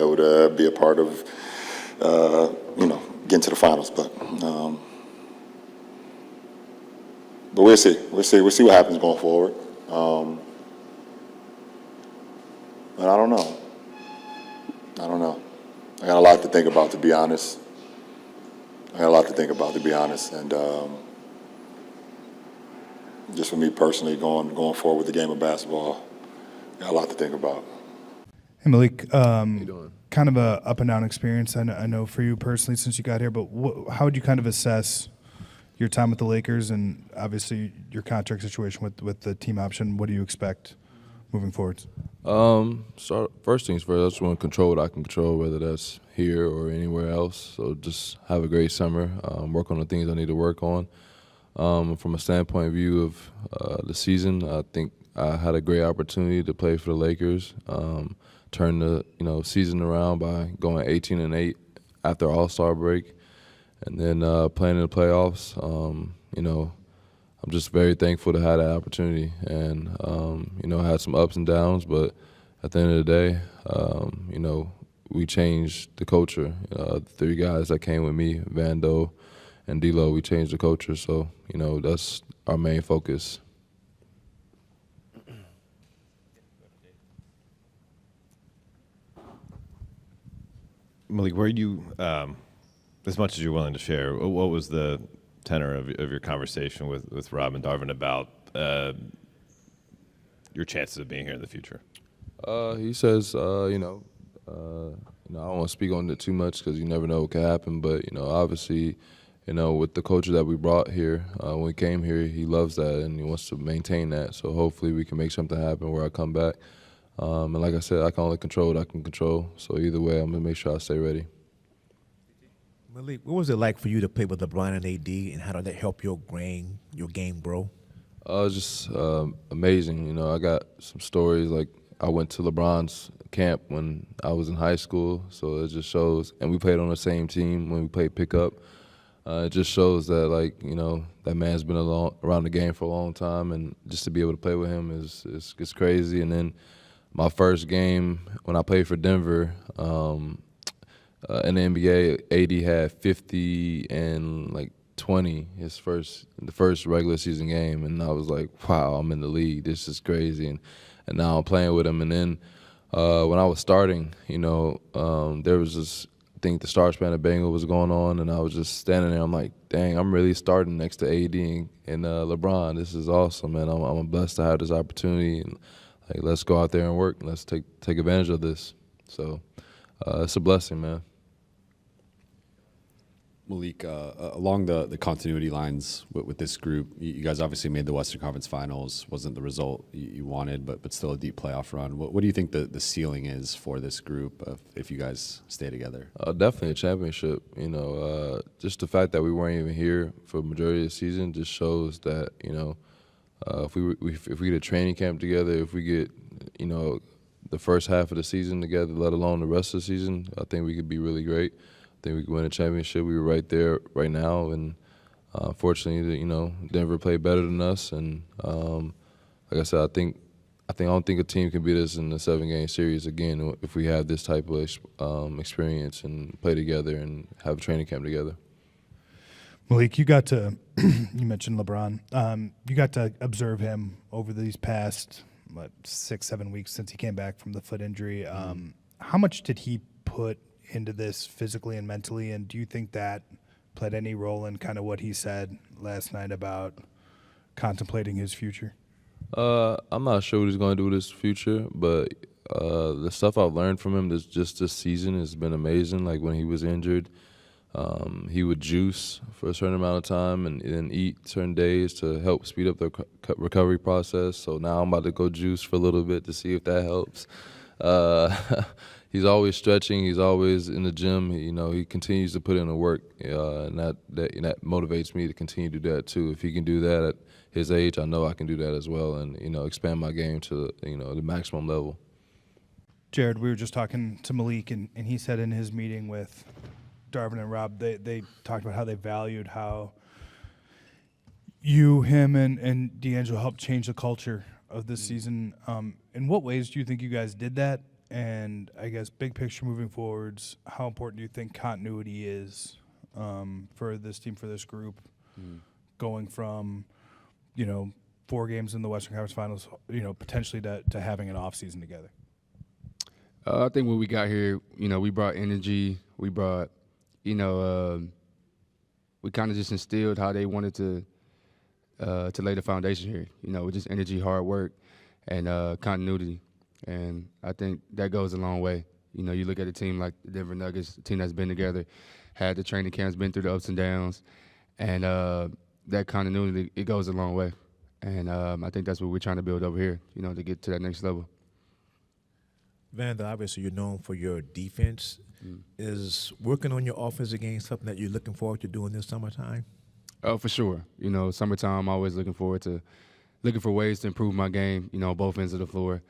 a part of getting to the finals, but we'll see what happens going forward. But I don't know. I got a lot to think about, to be honest. And just for me personally, going forward with the game of basketball, got a lot to think about. Hey, Malik, kind of a up and down experience, I know for you personally since you got here, but how would you kind of assess your time with the Lakers and obviously your contract situation with the team option? What do you expect moving forward? So first things first, I just want to control what I can control, whether that's here or anywhere else. So just have a great summer, work on the things I need to work on. From a standpoint of view of the season, I think I had a great opportunity to play for the Lakers, turn the season around by going 18-8 after All-Star break, and then playing in the playoffs. I'm just very thankful to have that opportunity, and I had some ups and downs, but at the end of the day, we changed the culture. The three guys that came with me, Vando and D'Lo, we changed the culture. So that's our main focus. Malik, were you, as much as you're willing to share, what was the tenor of your conversation with Rob and Darvin about your chances of being here in the future? He says, I don't want to speak on it too much because you never know what could happen. But obviously, with the culture that we brought here when we came here, he loves that and he wants to maintain that. So hopefully we can make something happen where I come back. And like I said, I can only control what I can control. So either way, I'm gonna make sure I stay ready. Malik, what was it like for you to play with LeBron and AD, and how did that help your game grow? Just amazing. I got some stories. Like I went to LeBron's camp when I was in high school, so it just shows. And we played on the same team when we played pickup. It just shows that that man's been around the game for a long time, and just to be able to play with him is crazy. And then my first game when I played for Denver. In the NBA, AD had 50 and 20 the first regular season game, and I was like, wow, I'm in the league. This is crazy, and now I'm playing with him. And then when I was starting, there was this, I think the Star Spangled Banner was going on, and I was just standing there. I'm like, dang, I'm really starting next to AD and LeBron. This is awesome, man. I'm blessed to have this opportunity, and let's go out there and work, and let's take advantage of this. So it's a blessing, man. Malik, along the continuity lines with this group, you guys obviously made the Western Conference Finals. Wasn't the result you wanted, but still a deep playoff run. What do you think the ceiling is for this group if you guys stay together? Definitely a championship. Just the fact that we weren't even here for the majority of the season just shows that if we get a training camp together, if we get the first half of the season together, let alone the rest of the season, I think we could be really great. I think we could win a championship. We were right there right now, and fortunately, Denver played better than us. And like I said, I don't think a team can beat us in the 7-game series again if we have this type of experience and play together and have a training camp together. Malik, you got to you mentioned LeBron. You got to observe him over these past 6-7 weeks since he came back from the foot injury. How much did he put into this physically and mentally, and do you think that played any role in kind of what he said last night about contemplating his future? I'm not sure what he's going to do with his future, but the stuff I've learned from him just this season has been amazing. Like when he was injured, he would juice for a certain amount of time and then eat certain days to help speed up the recovery process. So now I'm about to go juice for a little bit to see if that helps. he's always stretching. He's always in the gym. He continues to put in the work, and that motivates me to continue to do that too. If he can do that at his age, I know I can do that as well, and expand my game to the maximum level. Jared, we were just talking to Malik, and he said in his meeting with Darvin and Rob, they talked about how they valued how you, him, and D'Angelo helped change the culture of this season. In what ways do you think you guys did that? And I guess big picture moving forwards, how important do you think continuity is for this team, for this group, going from, 4 games in the Western Conference Finals, potentially to having an off season together? I think when we got here, we brought energy. We brought, we kind of just instilled how they wanted to lay the foundation here. With just energy, hard work, and continuity. And I think that goes a long way. You look at a team like the Denver Nuggets, a team that's been together, had the training camps, been through the ups and downs, and that continuity, it goes a long way. And I think that's what we're trying to build over here, to get to that next level. Vander, obviously you're known for your defense. Is working on your offensive game something that you're looking forward to doing this summertime? Oh, for sure. Summertime, I'm always looking for ways to improve my game, both ends of the floor.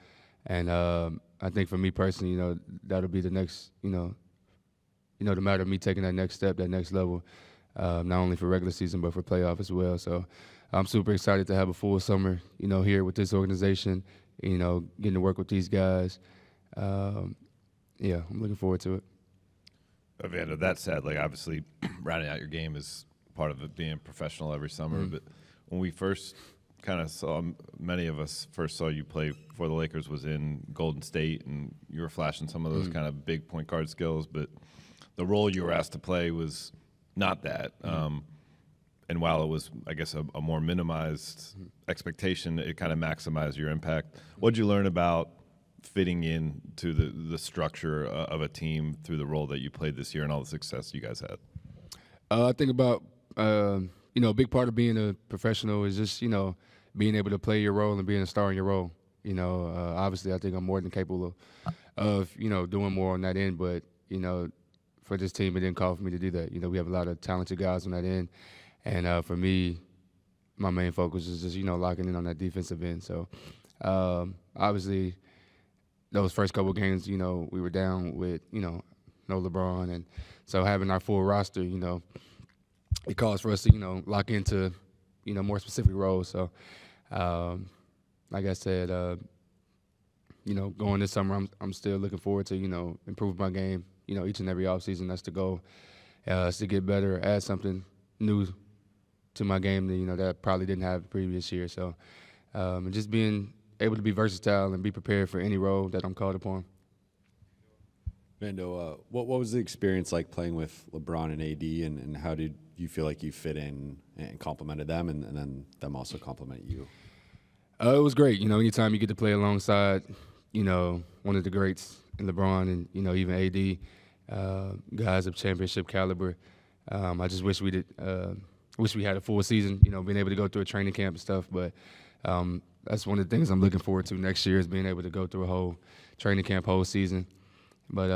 And I think for me personally, that'll be the next, the matter of me taking that next step, that next level, not only for regular season but for playoff as well. So I'm super excited to have a full summer, here with this organization, getting to work with these guys. I'm looking forward to it. Vander, that said, obviously rounding out your game is part of it being professional every summer. But when we first many of us first saw you play for the Lakers was in Golden State, and you were flashing some of those kind of big point guard skills, but the role you were asked to play was not that. And while it was, I guess, a more minimized expectation, it kind of maximized your impact. What did you learn about fitting in to the structure of a team through the role that you played this year and all the success you guys had? I think about, a big part of being a professional is just, being able to play your role and being a star in your role. Obviously I think I'm more than capable of doing more on that end, but, for this team, it didn't call for me to do that. We have a lot of talented guys on that end. And for me, my main focus is just, locking in on that defensive end. So obviously those first couple of games, we were down with, no LeBron. And so having our full roster, it calls for us to, lock into, more specific roles. So like I said, going this summer, I'm still looking forward to, improve my game, each and every offseason. That's the goal, is to get better, add something new to my game that, that I probably didn't have the previous year. So just being able to be versatile and be prepared for any role that I'm called upon. Vando, what was the experience like playing with LeBron and AD, and how did you feel like you fit in and complimented them, and then them also compliment you? It was great. Anytime you get to play alongside, one of the greats in LeBron and, even AD, guys of championship caliber. I just wish we had a full season, being able to go through a training camp and stuff. But that's one of the things I'm looking forward to next year, is being able to go through a whole training camp, whole season. But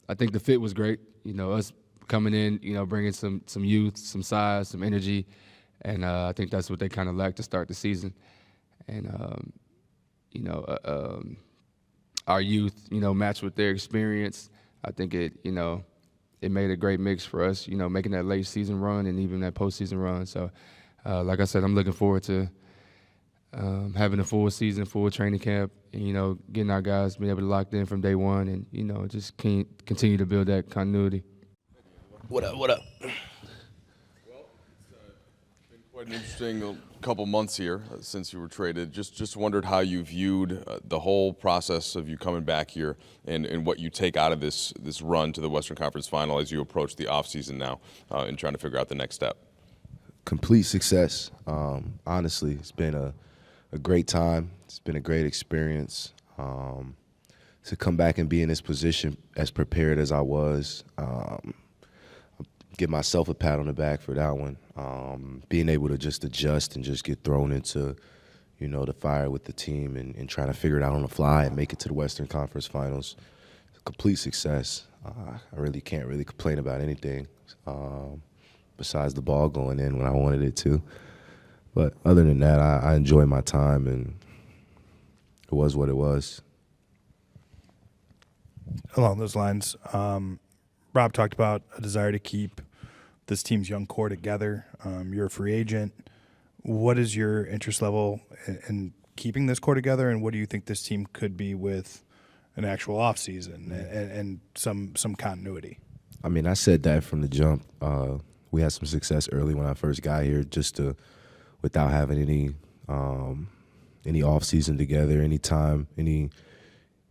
I think the fit was great. Us coming in, bringing some youth, some size, some energy. And I think that's what they kind of lacked to start the season. And, our youth, matched with their experience. I think it made a great mix for us, making that late season run and even that postseason run. So, like I said, I'm looking forward to having a full season, full training camp, and, getting our guys being able to lock in from day one and, just continue to build that continuity. What up? Well, it's been quite an interesting couple months here since you were traded. Just wondered how you viewed the whole process of you coming back here and what you take out of this run to the Western Conference Final as you approach the offseason now and trying to figure out the next step. Complete success. Honestly, it's been a great time. It's been a great experience. To come back and be in this position as prepared as I was, give myself a pat on the back for that one. Being able to just adjust and just get thrown into, the fire with the team and trying to figure it out on the fly and make it to the Western Conference Finals. complete success. I really can't really complain about anything besides the ball going in when I wanted it to. But other than that, I enjoyed my time, and it was what it was. Along those lines, Rob talked about a desire to keep this team's young core together. You're a free agent. What is your interest level in keeping this core together, and what do you think this team could be with an actual offseason and some continuity? I mean, I said that from the jump. We had some success early when I first got here, without having any off season together,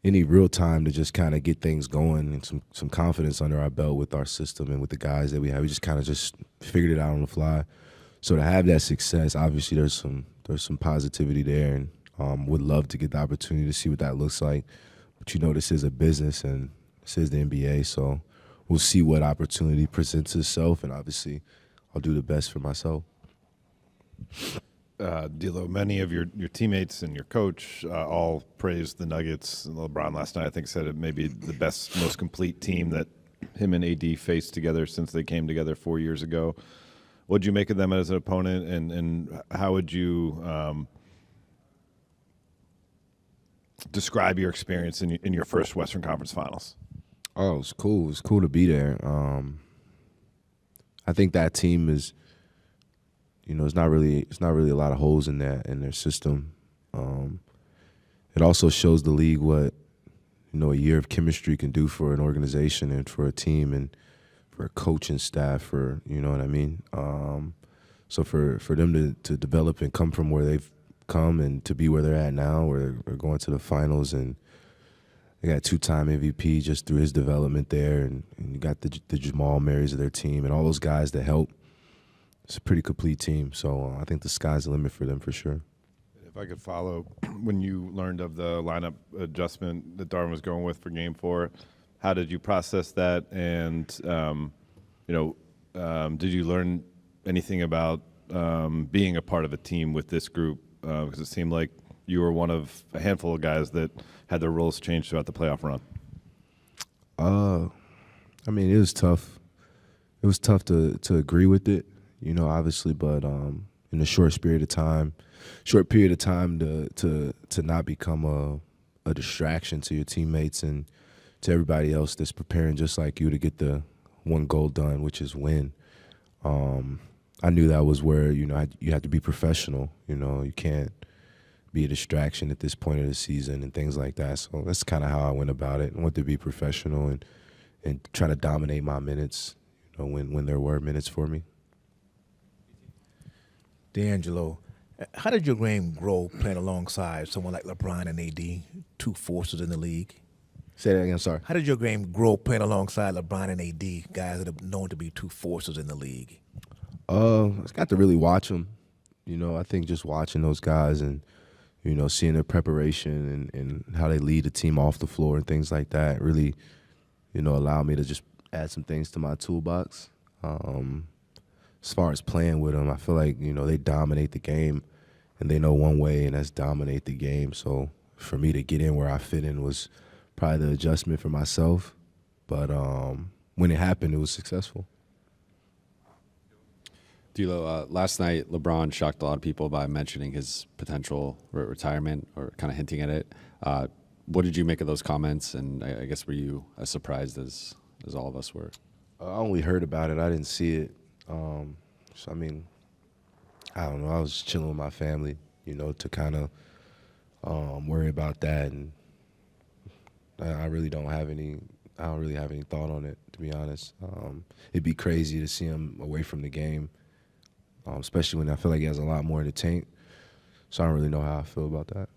any real time to just kind of get things going and some confidence under our belt with our system and with the guys that we have. We just kind of just figured it out on the fly. So to have that success, obviously there's some positivity there, and would love to get the opportunity to see what that looks like. But this is a business and this is the NBA, so we'll see what opportunity presents itself, and obviously I'll do the best for myself. D'Lo, many of your teammates and your coach all praised the Nuggets. And LeBron last night, I think, said it may be the best, most complete team that him and AD faced together since they came together 4 years ago. What did you make of them as an opponent, and how would you describe your experience in your first Western Conference Finals? Oh, it was cool. It was cool to be there. I think that team is, it's not really a lot of holes in their system. It also shows the league what a year of chemistry can do for an organization and for a team and for a coaching staff. For what I mean. So for them to develop and come from where they've come and to be where they're at now, where they're going to the finals, and they got 2-time MVP just through his development there, and you got the Jamal Marys of their team and all those guys that help. It's a pretty complete team, so I think the sky's the limit for them for sure. If I could follow, when you learned of the lineup adjustment that Darvin was going with for Game 4, how did you process that? And did you learn anything about being a part of a team with this group? Because it seemed like you were one of a handful of guys that had their roles changed throughout the playoff run. I mean, it was tough. It was tough to agree with it, obviously, but in a short period of time to not become a distraction to your teammates and to everybody else that's preparing just like you to get the one goal done, which is win. I knew that was where, you have to be professional. You can't be a distraction at this point of the season and things like that. So that's kind of how I went about it. I wanted to be professional and try to dominate my minutes, when there were minutes for me. D'Angelo, how did your game grow playing alongside someone like LeBron and AD, two forces in the league? Say that again, sorry. How did your game grow playing alongside LeBron and AD, guys that are known to be two forces in the league? I got to really watch them. I think just watching those guys and, seeing their preparation and how they lead the team off the floor and things like that really, allowed me to just add some things to my toolbox. As far as playing with them, I feel like, they dominate the game and they know one way, and that's dominate the game. So for me to get in where I fit in was probably the adjustment for myself. But when it happened, it was successful. D'Lo, last night LeBron shocked a lot of people by mentioning his potential retirement or kind of hinting at it. What did you make of those comments? And I guess were you as surprised as all of us were? I only heard about it. I didn't see it. So, I mean, I don't know. I was chilling with my family, to kind of worry about that. And I really don't have any thought on it, to be honest. It'd be crazy to see him away from the game, especially when I feel like he has a lot more in the tank. So I don't really know how I feel about that.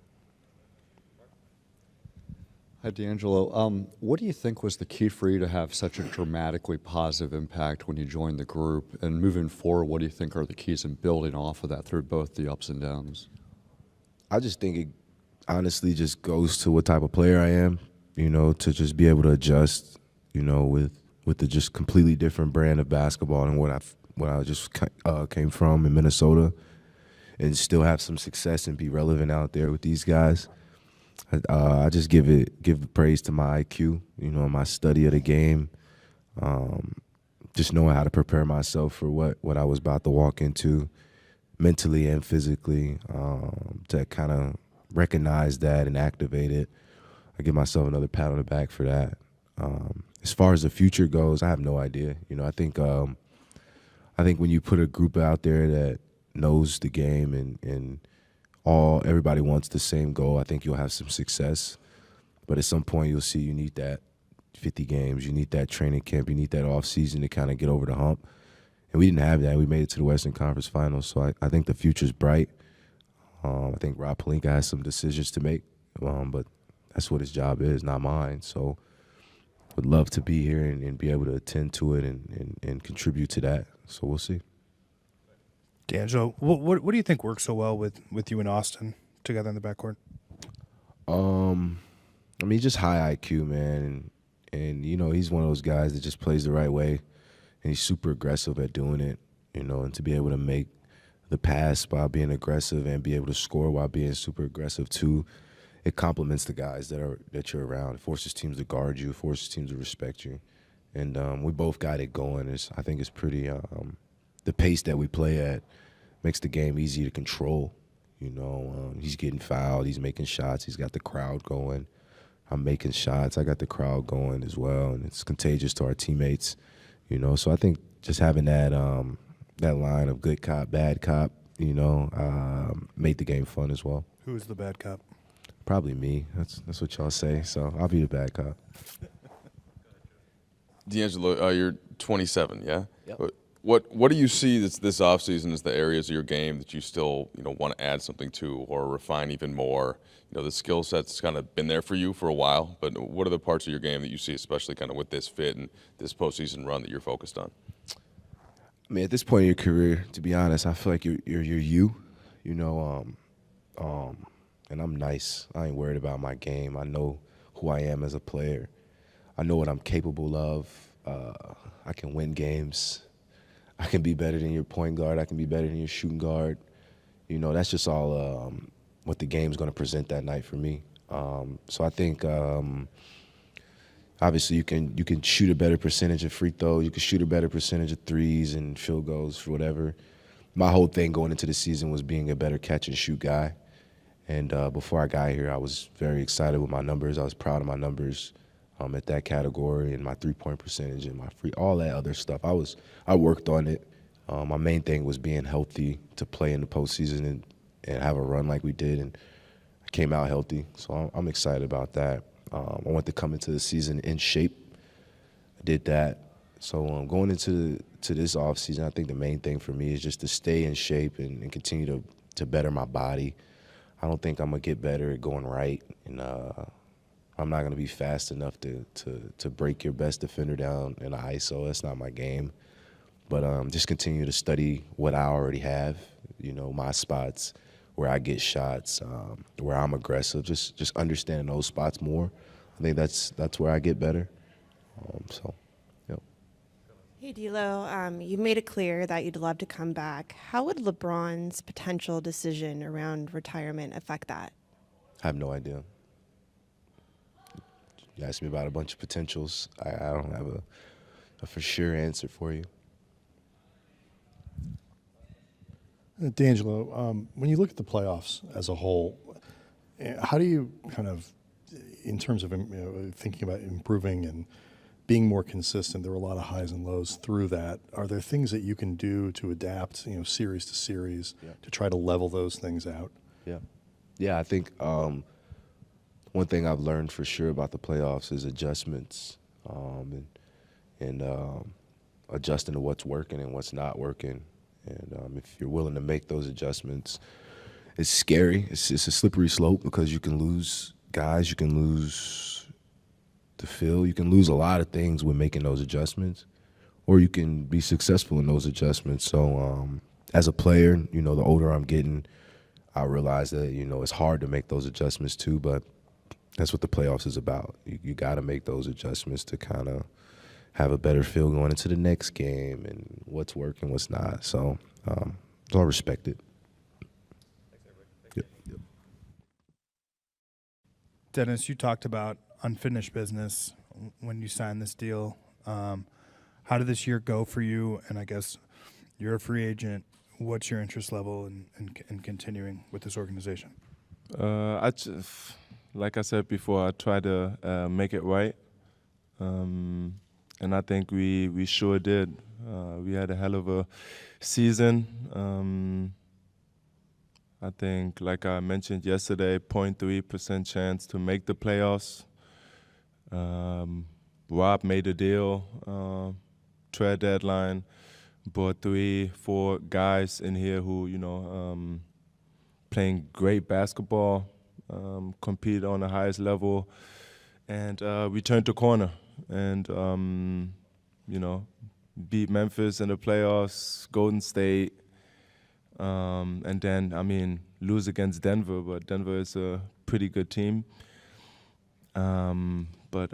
Hi, D'Angelo. What do you think was the key for you to have such a dramatically positive impact when you joined the group? And moving forward, what do you think are the keys in building off of that through both the ups and downs? I just think it honestly just goes to what type of player I am, to just be able to adjust, with the just completely different brand of basketball and what I just came from in Minnesota, and still have some success and be relevant out there with these guys. I just give praise to my IQ, my study of the game, just knowing how to prepare myself for what I was about to walk into, mentally and physically, to kind of recognize that and activate it. I give myself another pat on the back for that. As far as the future goes, I have no idea. I think when you put a group out there that knows the game and everybody wants the same goal, I think you'll have some success. But at some point, you'll see you need that 50 games, you need that training camp, you need that off season to kind of get over the hump. And we didn't have that. We made it to the Western Conference Finals, so I think the future's bright. I think Rob Pelinka has some decisions to make, but that's what his job is, not mine. So would love to be here and be able to attend to it and contribute to that. So we'll see. D'Angelo, what do you think works so well with you and Austin together in the backcourt? I mean, just high IQ, man, and he's one of those guys that just plays the right way, and he's super aggressive at doing it, and to be able to make the pass while being aggressive and be able to score while being super aggressive too, it complements the guys that you're around. It forces teams to guard you, forces teams to respect you, and we both got it going. I think it's pretty. The pace that we play at makes the game easy to control. He's getting fouled, he's making shots, he's got the crowd going. I'm making shots, I got the crowd going as well, and it's contagious to our teammates. So I think just having that line of good cop, bad cop, made the game fun as well. Who's the bad cop? Probably me. That's what y'all say. So I'll be the bad cop. D'Angelo, you're 27, yeah? Yep. What do you see this offseason as the areas of your game that you still want to add something to or refine even more? The skill set's kind of been there for you for a while, but what are the parts of your game that you see, especially kind of with this fit and this postseason run, that you're focused on? I mean, at this point in your career, to be honest, I feel like you're you, and I'm nice. I ain't worried about my game. I know who I am as a player. I know what I'm capable of. I can win games. I can be better than your point guard. I can be better than your shooting guard. That's just all what the game's going to present that night for me. So I think obviously you can shoot a better percentage of free throws. You can shoot a better percentage of threes and field goals for whatever. My whole thing going into the season was being a better catch and shoot guy. And before I got here, I was very excited with my numbers. I was proud of my numbers at that category and my three-point percentage and my free, all that other stuff. I worked on it. My main thing was being healthy to play in the postseason and have a run like we did. And I came out healthy, so I'm excited about that. I want to come into the season in shape. I did that. So going into this offseason, I think the main thing for me is just to stay in shape and continue to better my body. I don't think I'm going to get better at going right, and I'm not going to be fast enough to break your best defender down in the ISO. That's not my game. But just continue to study what I already have, my spots, where I get shots, where I'm aggressive, just understanding those spots more. I think that's where I get better. Yep. Hey, D'Lo, you made it clear that you'd love to come back. How would LeBron's potential decision around retirement affect that? I have no idea. You asked me about a bunch of potentials. I don't have a for sure answer for you. D'Angelo, when you look at the playoffs as a whole, how do you kind of, in terms of thinking about improving and being more consistent, there were a lot of highs and lows through that. Are there things that you can do to adapt, series to series, to try to level those things out? Yeah, I think one thing I've learned for sure about the playoffs is adjustments and adjusting to what's working and what's not working. And if you're willing to make those adjustments, it's scary. It's a slippery slope because you can lose guys, you can lose the feel, you can lose a lot of things with making those adjustments, or you can be successful in those adjustments. So as a player, the older I'm getting, I realize that, it's hard to make those adjustments too, but that's what the playoffs is about. You got to make those adjustments to kind of have a better feel going into the next game and what's working, what's not. So I respect it. Dennis, you talked about unfinished business when you signed this deal. How did this year go for you? And I guess you're a free agent. What's your interest level in continuing with this organization? Like I said before, I try to make it right. And I think we sure did. We had a hell of a season. I think, like I mentioned yesterday, 0.3% chance to make the playoffs. Rob made a deal, trade deadline, brought 3-4 guys in here who, playing great basketball, compete on the highest level, and we turned the corner and, beat Memphis in the playoffs, Golden State, and then, lose against Denver, but Denver is a pretty good team. But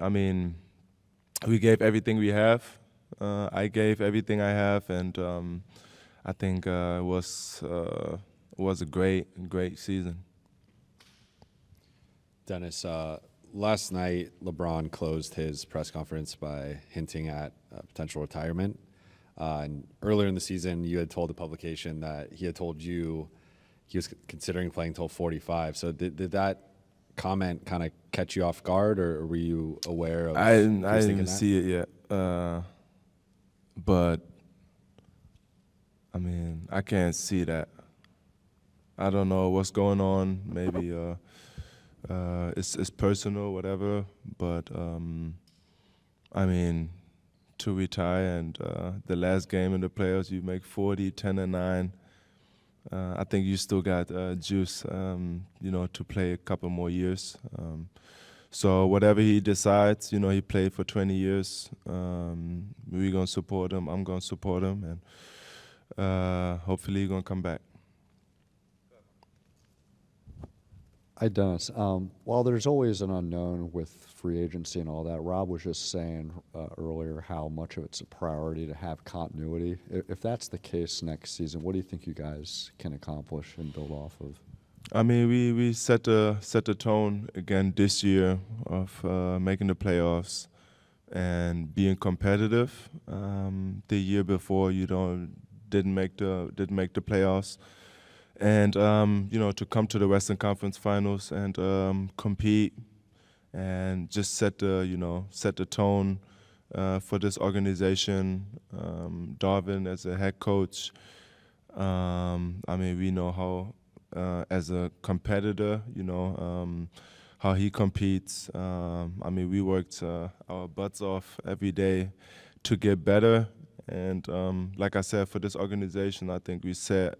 we gave everything we have. I gave everything I have, and I think it was a great season. Dennis, last night LeBron closed his press conference by hinting at potential retirement. And earlier in the season, you had told the publication that he had told you he was considering playing till 45. So did that comment kind of catch you off guard, or were you aware of? I didn't even see it yet, but I can't see that. I don't know what's going on. Maybe it's personal, whatever. But to retire and the last game in the playoffs, you make 40, 10-9. I think you still got juice, to play a couple more years. So whatever he decides, he played for 20 years. We're going to support him. I'm going to support him. And hopefully he's going to come back. Hi, Dennis. While there's always an unknown with free agency and all that, Rob was just saying earlier how much of it's a priority to have continuity. If that's the case next season, what do you think you guys can accomplish and build off of? We set the tone again this year of making the playoffs and being competitive. The year before, didn't make the playoffs. And, to come to the Western Conference Finals and compete and just set the tone for this organization. Darvin as a head coach, we know how, as a competitor, how he competes. We worked our butts off every day to get better. And like I said, for this organization, I think we set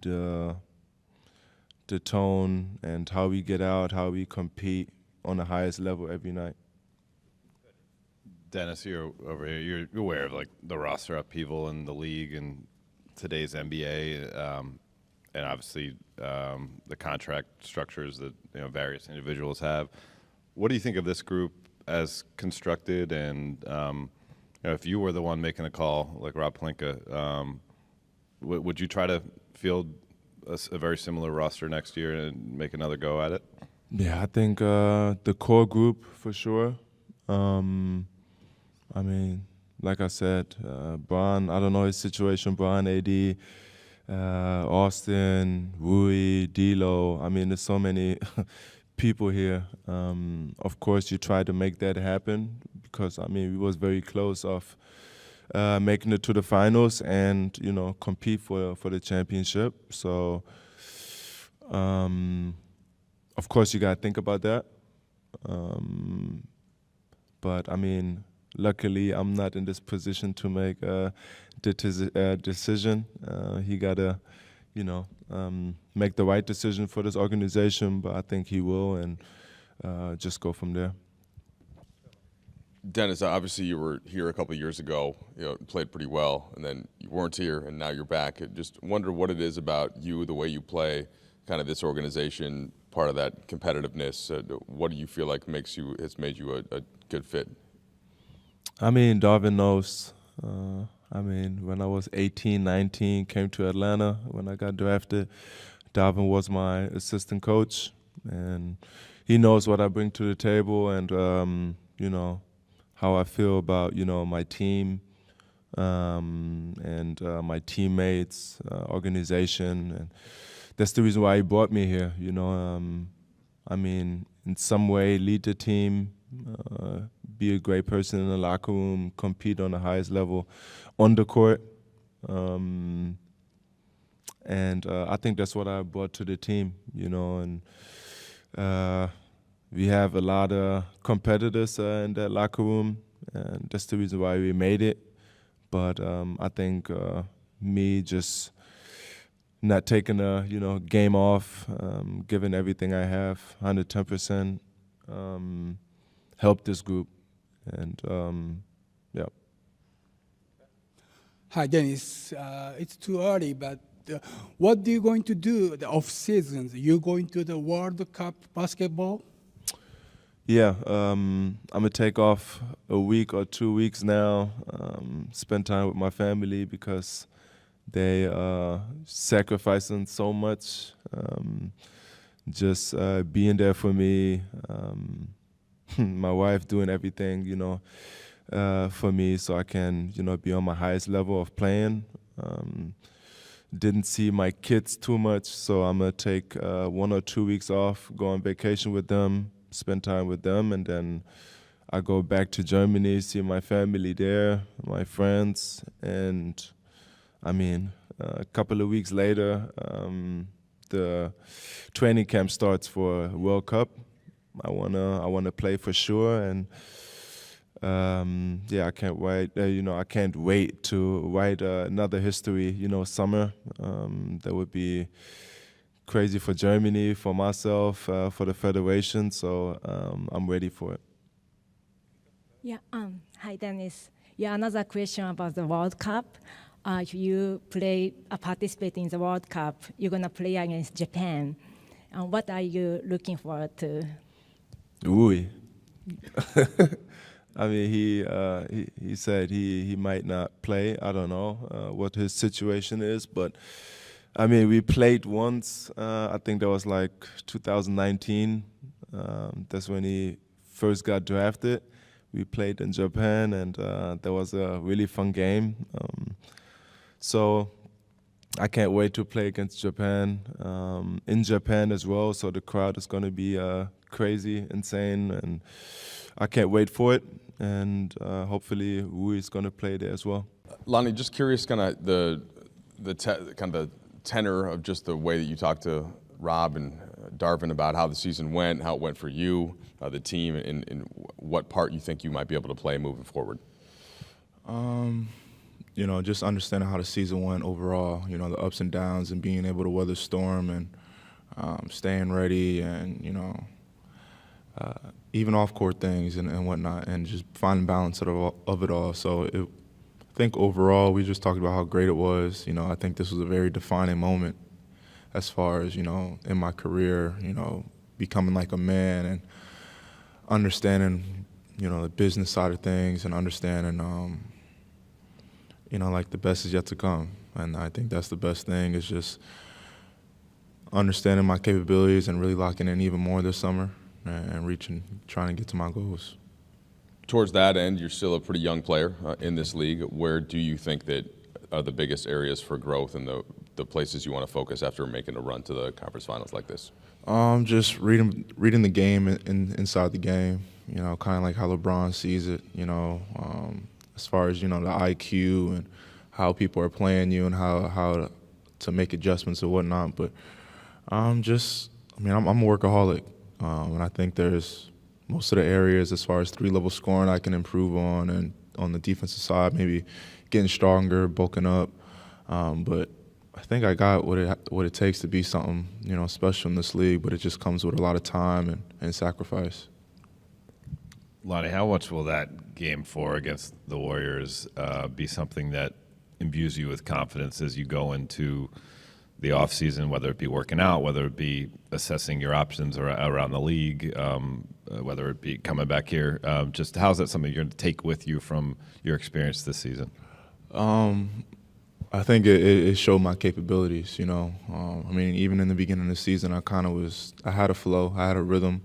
the tone and how we get out, how we compete on the highest level every night. Dennis, you're over here. You're aware of the roster upheaval in the league and today's NBA, and obviously the contract structures that various individuals have. What do you think of this group as constructed? And if you were the one making the call, like Rob Pelinka, would you try to field a very similar roster next year and make another go at it? Yeah, I think the core group for sure. Like I said, Bron, I don't know his situation, Bron, AD, Austin, Rui, D'Lo. There's so many people here. Of course, you try to make that happen because, we was very close of making it to the finals and, compete for the championship. So, of course, you got to think about that. But, luckily, I'm not in this position to make a decision. He got to, make the right decision for this organization, but I think he will, and just go from there. Dennis, obviously you were here a couple of years ago, played pretty well, and then you weren't here, and now you're back. I just wonder what it is about you, the way you play, kind of this organization, part of that competitiveness. What do you feel like has made you a good fit? Darvin knows. When I was 18, 19, came to Atlanta when I got drafted, Darvin was my assistant coach, and he knows what I bring to the table, and you know, how I feel about, you know, my team, and my teammates, organization, and that's the reason why he brought me here. You know, I mean, in some way, lead the team, be a great person in the locker room, compete on the highest level on the court. And I think that's what I brought to the team, you know, and we have a lot of competitors in that locker room, and that's the reason why we made it. But I think me just not taking a, you know, game off, giving everything I have, 110%, helped this group, and yeah. Hi, Dennis. It's too early, but what are you going to do the off seasons? You going to the World Cup basketball? Yeah, I'm gonna take off a week or 2 weeks now, spend time with my family because they sacrificing so much, just being there for me, my wife doing everything, you know, for me so I can, you know, be on my highest level of playing. Didn't see my kids too much, so I'm gonna take 1 or 2 weeks off, go on vacation with them, spend time with them, and then I go back to Germany, see my family there, my friends, and I mean, a couple of weeks later, the training camp starts for World Cup. I wanna play for sure, and yeah, I can't wait. You know, I can't wait to write another history. You know, summer. That would be crazy for Germany, for myself, for the federation. So I'm ready for it. Yeah. Hi, Dennis. Yeah. Another question about the World Cup. If you participate in the World Cup, you're gonna play against Japan. What are you looking forward to? Ooh. I mean, he said he might not play. I don't know what his situation is, but I mean, we played once. I think that was like 2019. That's when he first got drafted. We played in Japan, and that was a really fun game. So I can't wait to play against Japan, in Japan as well. So the crowd is going to be crazy, insane, and I can't wait for it. And hopefully Rui is going to play there as well. Lonnie, just curious, kind of the tenor of just the way that you talked to Rob and Darvin about how the season went, how it went for you, the team, and what part you think you might be able to play moving forward. You know, just understanding how the season went overall, you know, the ups and downs, and being able to weather storm, and staying ready, and, you know, even off-court things and whatnot, and just finding balance of it all. So I think overall we just talked about how great it was. You know, I think this was a very defining moment as far as, you know, in my career, you know, becoming like a man and understanding, you know, the business side of things, and understanding, you know, like the best is yet to come. And I think that's the best thing, is just understanding my capabilities and really locking in even more this summer, and trying to get to my goals. Towards that end, you're still a pretty young player in this league. Where do you think that are the biggest areas for growth and the places you want to focus after making a run to the conference finals like this? Just reading the game inside the game, you know, kind of like how LeBron sees it, you know, as far as, you know, the IQ and how people are playing you and how to make adjustments and whatnot. But I'm a workaholic. And I think there's most of the areas as far as three-level scoring I can improve on, and on the defensive side, maybe getting stronger, bulking up. But I think I got what it takes to be something, you know, special in this league. But it just comes with a lot of time and sacrifice. Lonnie, how much will that game 4 against the Warriors be something that imbues you with confidence as you go into the offseason, whether it be working out, whether it be assessing your options around the league, whether it be coming back here? Just how's that something you're going to take with you from your experience this season? I think it showed my capabilities, you know. I mean, even in the beginning of the season, I had a flow, I had a rhythm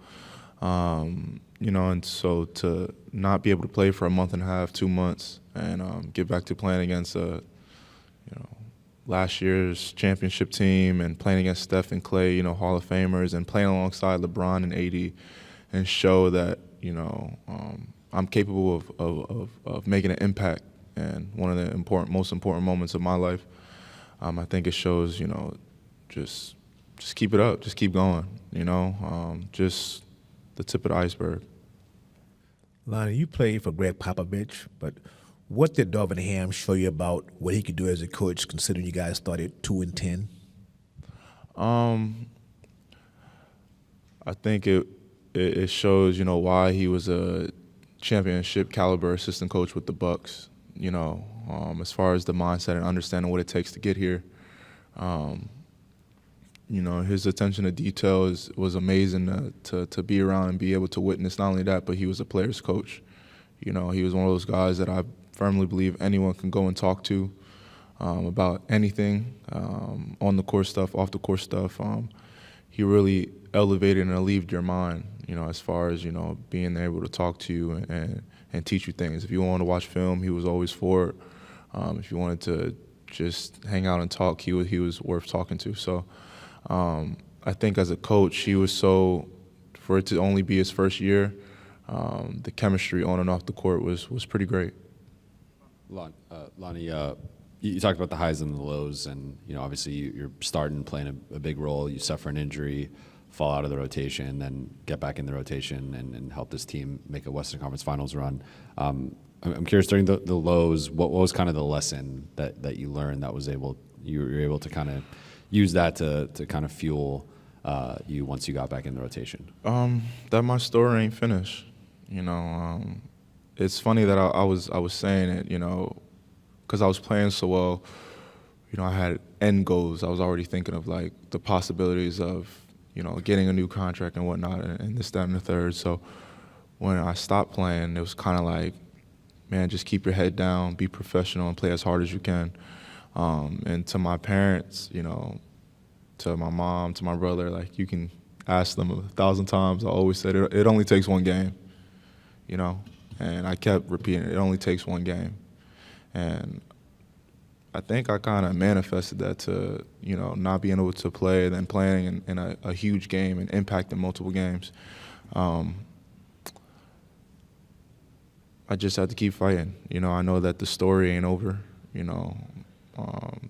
And so to not be able to play for a month and a half, 2 months, and get back to playing against last year's championship team and playing against Steph and Clay, Hall of Famers, and playing alongside LeBron and AD, and show that I'm capable of making an impact. And one of the most important moments of my life, I think it shows, just keep it up, just keep going, just the tip of the iceberg. Lonnie, you played for Greg Popovich, but what did Darvin Ham show you about what he could do as a coach, considering you guys started 2-10? I think it shows, why he was a championship caliber assistant coach with the Bucks. As far as the mindset and understanding what it takes to get here. His attention to detail was amazing to be around and be able to witness. Not only that, but he was a player's coach. He was one of those guys that I firmly believe anyone can go and talk to about anything, on the court stuff, off the court stuff. He really elevated and relieved your mind, as far as, being able to talk to you and teach you things. If you wanted to watch film, he was always for it. If you wanted to just hang out and talk, he was worth talking to. So I think as a coach, he was for it to only be his first year, the chemistry on and off the court was pretty great. Lonnie, you talked about the highs and the lows, and obviously you're starting playing a big role. You suffer an injury, fall out of the rotation, then get back in the rotation and help this team make a Western Conference Finals run. I'm curious, during the lows, what was kind of the lesson that you learned that you were able to kind of use that to kind of fuel you once you got back in the rotation? That my story ain't finished. It's funny that I was saying it, because I was playing so well. I had end goals. I was already thinking of like the possibilities of, getting a new contract and whatnot, and this, that, and the third. So when I stopped playing, it was kind of like, man, just keep your head down, be professional, and play as hard as you can. And to my parents, to my mom, to my brother, like, you can ask them 1,000 times. I always said it only takes one game, and I kept repeating it only takes one game. And I think I kind of manifested that to, not being able to play and then playing in a huge game and impacting multiple games. I just had to keep fighting. I know that the story ain't over,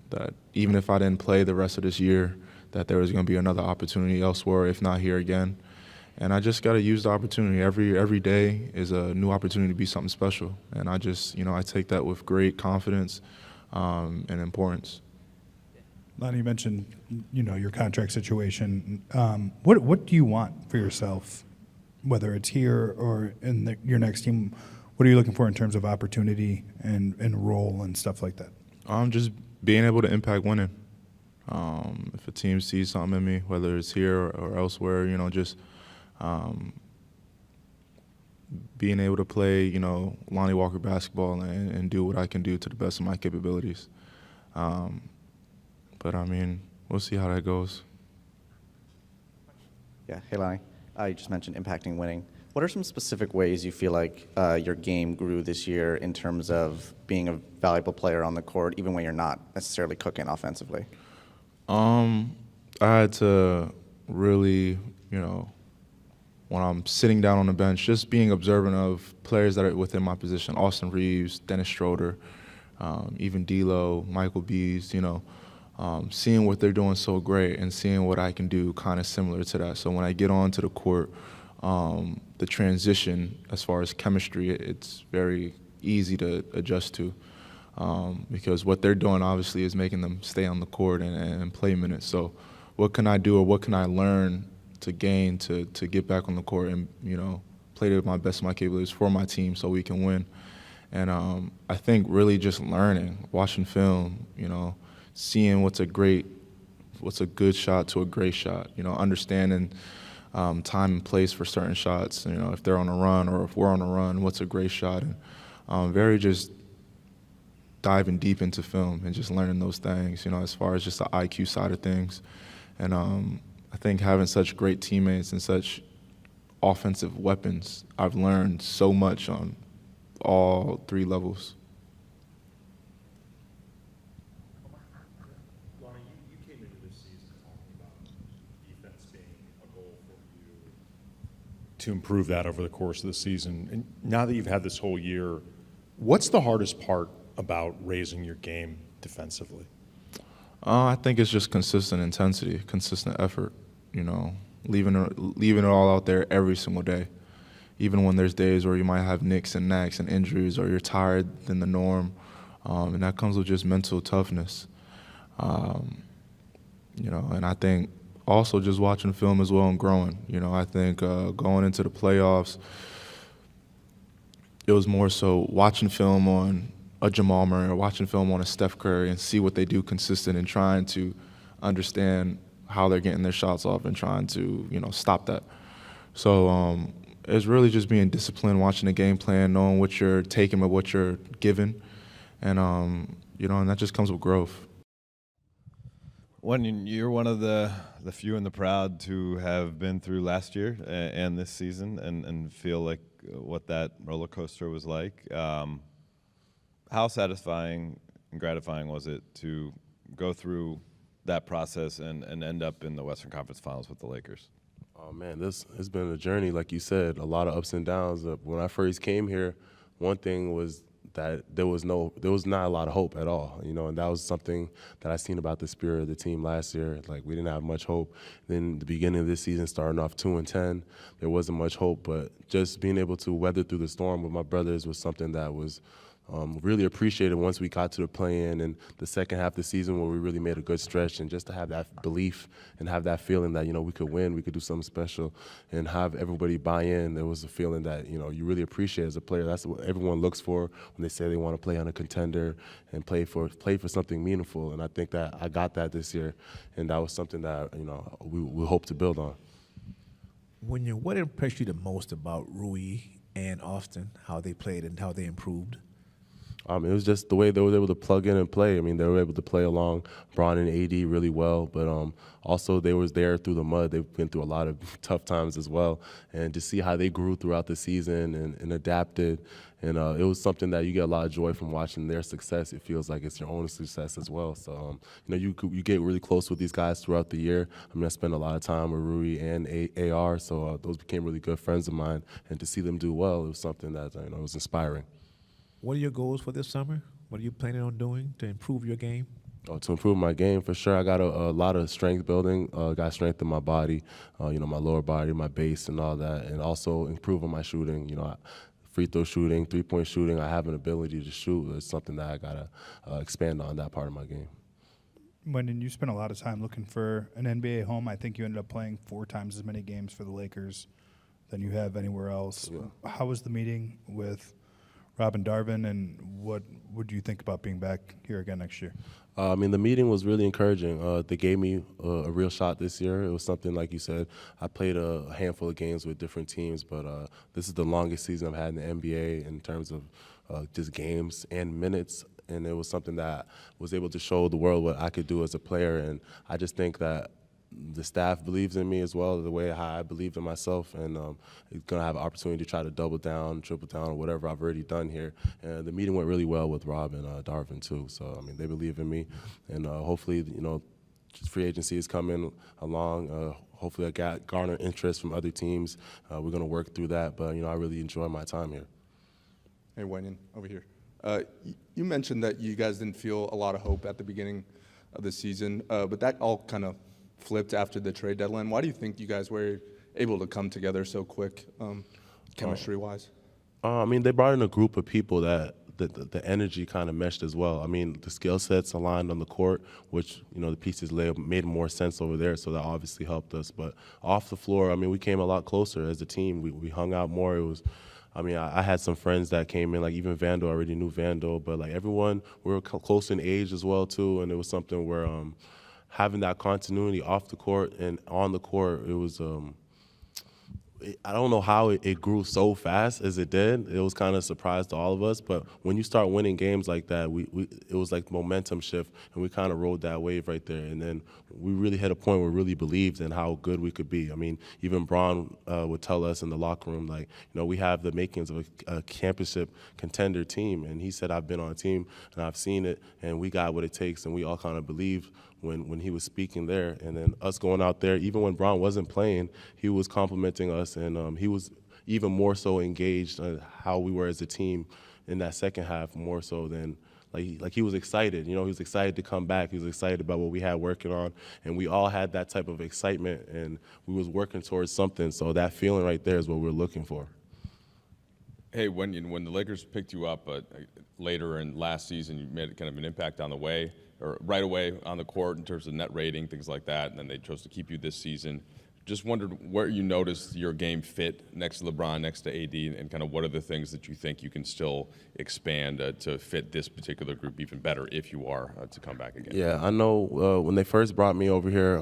that even if I didn't play the rest of this year, that there was going to be another opportunity elsewhere, if not here again. And I just got to use the opportunity. Every day is a new opportunity to be something special. And I just, I take that with great confidence and importance. Lonnie, you mentioned, your contract situation. What do you want for yourself, whether it's here or in your next team? What are you looking for in terms of opportunity and role and stuff like that? Just being able to impact winning. If a team sees something in me, whether it's here or elsewhere, just being able to play, Lonnie Walker basketball and do what I can do to the best of my capabilities. But we'll see how that goes. Yeah, hey Lonnie, you just mentioned impacting winning. What are some specific ways you feel like your game grew this year in terms of being a valuable player on the court, even when you're not necessarily cooking offensively? I had to really, when I'm sitting down on the bench, just being observant of players that are within my position, Austin Reeves, Dennis Schroeder, even D'Lo, Michael Bees, seeing what they're doing so great and seeing what I can do kind of similar to that. So when I get onto the court, the transition as far as chemistry, it's very easy to adjust to, because what they're doing obviously is making them stay on the court and play minutes. So what can I do, or what can I learn to gain to get back on the court and play to my best of my capabilities for my team so we can win? And I think really just learning, watching film, seeing what's a good shot to a great shot, understanding time and place for certain shots, if they're on a run or if we're on a run, what's a great shot, and very just diving deep into film and just learning those things, as far as just the IQ side of things. And I think having such great teammates and such offensive weapons. I've learned so much on all 3 levels. Lonnie, you came into this season talking about defense being a goal for you to improve that over the course of the season. And now that you've had this whole year, what's the hardest part about raising your game defensively? I think it's just consistent intensity, consistent effort, you know, leaving it all out there every single day. Even when there's days where you might have nicks and knacks and injuries or you're tired than the norm. And that comes with just mental toughness. You know, and I think also just watching film as well and growing. You know, I think going into the playoffs, it was more so watching film on a Jamal Murray or watching film on a Steph Curry and see what they do consistent and trying to understand how they're getting their shots off and trying to, you know, stop that. So it's really just being disciplined, watching the game plan, knowing what you're taking but what you're given. And, you know, and that just comes with growth. You're one of the few and the proud to have been through last year and this season and feel like what that roller coaster was like. How satisfying and gratifying was it to go through that process and end up in the Western Conference Finals with the Lakers? Oh man, this has been a journey, like you said, a lot of ups and downs. When I first came here, one thing was that there was not a lot of hope at all, you know, and that was something that I seen about the spirit of the team last year. Like, we didn't have much hope. Then the beginning of this season, starting off 2-10, there wasn't much hope, but just being able to weather through the storm with my brothers was something that was really appreciated once we got to the play-in and the second half of the season where we really made a good stretch, and just to have that belief and have that feeling that, you know, we could win, we could do something special, and have everybody buy in. There was a feeling that, you know, you really appreciate as a player. That's what everyone looks for when they say they want to play on a contender and play for something meaningful. And I think that I got that this year, and that was something that, you know, we hope to build on. What impressed you the most about Rui and Austin, how they played and how they improved? It was just the way they were able to plug in and play. I mean, they were able to play along Bron and AD really well, but also they was there through the mud. They've been through a lot of tough times as well, and to see how they grew throughout the season and adapted, and it was something that you get a lot of joy from watching their success. It feels like it's your own success as well. So, you know, you get really close with these guys throughout the year. I mean, I spent a lot of time with Rui and AR, so those became really good friends of mine, and to see them do well, it was something that, you know, was inspiring. What are your goals for this summer? What are you planning on doing to improve your game? To improve my game, for sure. I got a lot of strength building. Got strength in my body, you know, my lower body, my base, and all that, and also improving my shooting. You know, free throw shooting, 3-point shooting. I have an ability to shoot. It's something that I gotta expand on, that part of my game. When you spent a lot of time looking for an NBA home, I think you ended up playing 4 times as many games for the Lakers than you have anywhere else. Yeah. How was the meeting with Rob and Darvin, and what would you think about being back here again next year? I mean, the meeting was really encouraging. They gave me a real shot this year. It was something, like you said, I played a handful of games with different teams, but this is the longest season I've had in the NBA in terms of just games and minutes, and it was something that I was able to show the world what I could do as a player, and I just think that the staff believes in me as well, the way how I believed in myself, and it's going to have an opportunity to try to double down, triple down, or whatever I've already done here. And the meeting went really well with Rob and Darvin too. So, I mean, they believe in me, and hopefully, you know, just free agency is coming along. Hopefully I got garner interest from other teams. We're going to work through that, but, you know, I really enjoy my time here. Hey, Wenyan, over here. You mentioned that you guys didn't feel a lot of hope at the beginning of the season, but that all kind of flipped after the trade deadline. Why do you think you guys were able to come together so quick, chemistry-wise? I mean, they brought in a group of people that the energy kind of meshed as well. I mean, the skill sets aligned on the court, which, you know, the pieces made more sense over there, so that obviously helped us. But off the floor, I mean, we came a lot closer as a team. We hung out more. It was, I mean, I had some friends that came in, like even Vandal, I already knew Vandal, but like everyone, we were close in age as well too, and it was something where having that continuity off the court and on the court, it was I don't know how it grew so fast as it did. It was kind of a surprise to all of us. But when you start winning games like that, it was like momentum shift, and we kind of rode that wave right there. And then we really hit a point where we really believed in how good we could be. I mean, even Braun would tell us in the locker room, like, we have the makings of a championship contender team. And he said, I've been on a team and I've seen it, and we got what it takes. And we all kind of believed when he was speaking there. And then us going out there, even when Braun wasn't playing, he was complimenting us, and he was even more so engaged on how we were as a team in that second half, more so than like he was excited. He was excited to come back. He was excited about what we had working on, and we all had that type of excitement, and we was working towards something. So that feeling right there is what we're looking for. Hey, when the Lakers picked you up later in last season, you made kind of an impact on the way, or right away on the court in terms of net rating, things like that, and then they chose to keep you this season. Just wondered where you noticed your game fit next to LeBron, next to AD, and kind of what are the things that you think you can still expand to fit this particular group even better if you are to come back again? Yeah, I know when they first brought me over here,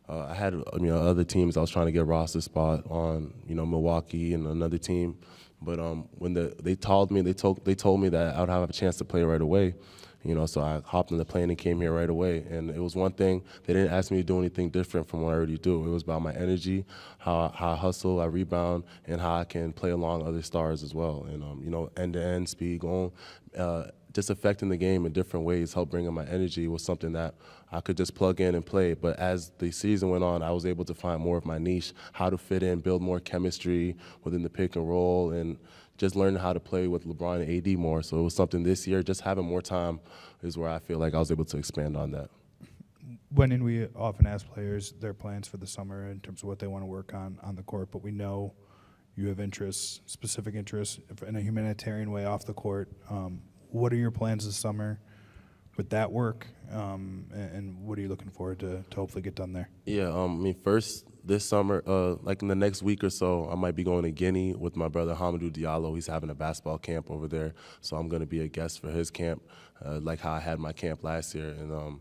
I had other teams I was trying to get a roster spot on, Milwaukee and another team. But when they told me that I would have a chance to play right away. So I hopped in the plane and came here right away. And it was one thing, they didn't ask me to do anything different from what I already do. It was about my energy, how I hustle, I rebound, and how I can play along other stars as well. And, end-to-end speed, going, just affecting the game in different ways, help bring in my energy was something that I could just plug in and play. But as the season went on, I was able to find more of my niche, how to fit in, build more chemistry within the pick and roll, and just learning how to play with LeBron and AD more. So it was something this year, just having more time is where I feel like I was able to expand on that. When we often ask players their plans for the summer in terms of what they want to work on the court, but we know you have interests, specific interests in a humanitarian way off the court. What are your plans this summer with that work, and what are you looking forward to hopefully get done there? Yeah, first this summer, like in the next week or so, I might be going to Guinea with my brother Hamidou Diallo. He's having a basketball camp over there, so I'm going to be a guest for his camp, like how I had my camp last year. And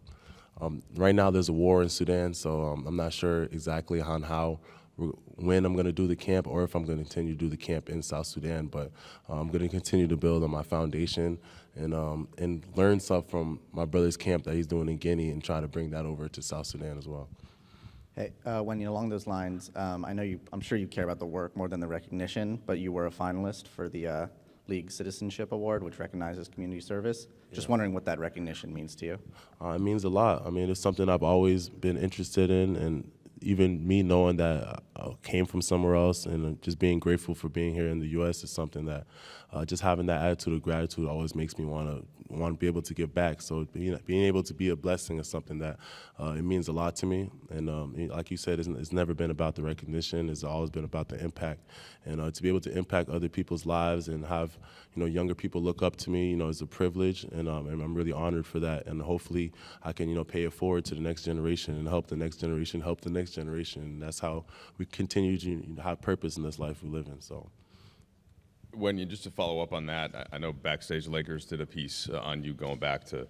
right now there's a war in Sudan, so I'm not sure exactly on when I'm going to do the camp or if I'm going to continue to do the camp in South Sudan. But I'm going to continue to build on my foundation and learn stuff from my brother's camp that he's doing in Guinea and try to bring that over to South Sudan as well. Hey, Wendy, along those lines, I'm sure you care about the work more than the recognition, but you were a finalist for the League Citizenship Award, which recognizes community service. Just wondering what that recognition means to you. It means a lot. It's something I've always been interested in, and even me knowing that I came from somewhere else and just being grateful for being here in the U.S. is something that just having that attitude of gratitude always makes me want to be able to give back. So being able to be a blessing is something that it means a lot to me. And like you said, it's never been about the recognition. It's always been about the impact. And to be able to impact other people's lives and have younger people look up to me, is a privilege. And I'm really honored for that. And hopefully I can pay it forward to the next generation and help the next generation help the next generation. And that's how we continue to have purpose in this life we live in. So. Just to follow up on that, I know Backstage Lakers did a piece on you going back to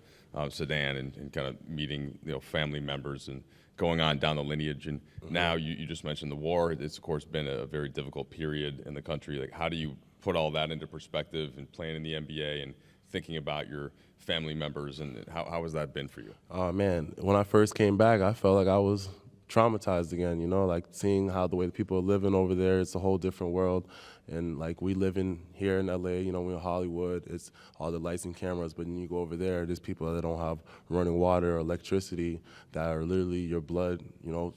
Sudan and kind of meeting family members and going on down the lineage. And now you just mentioned the war. It's, of course, been a very difficult period in the country. Like, how do you put all that into perspective and playing in the NBA and thinking about your family members, and how has that been for you? Oh, man, when I first came back, I felt like I was traumatized again, like seeing how the way the people are living over there, it's a whole different world. And like we live in here in LA, we're in Hollywood, it's all the lights and cameras, but then you go over there, there's people that don't have running water or electricity that are literally your blood,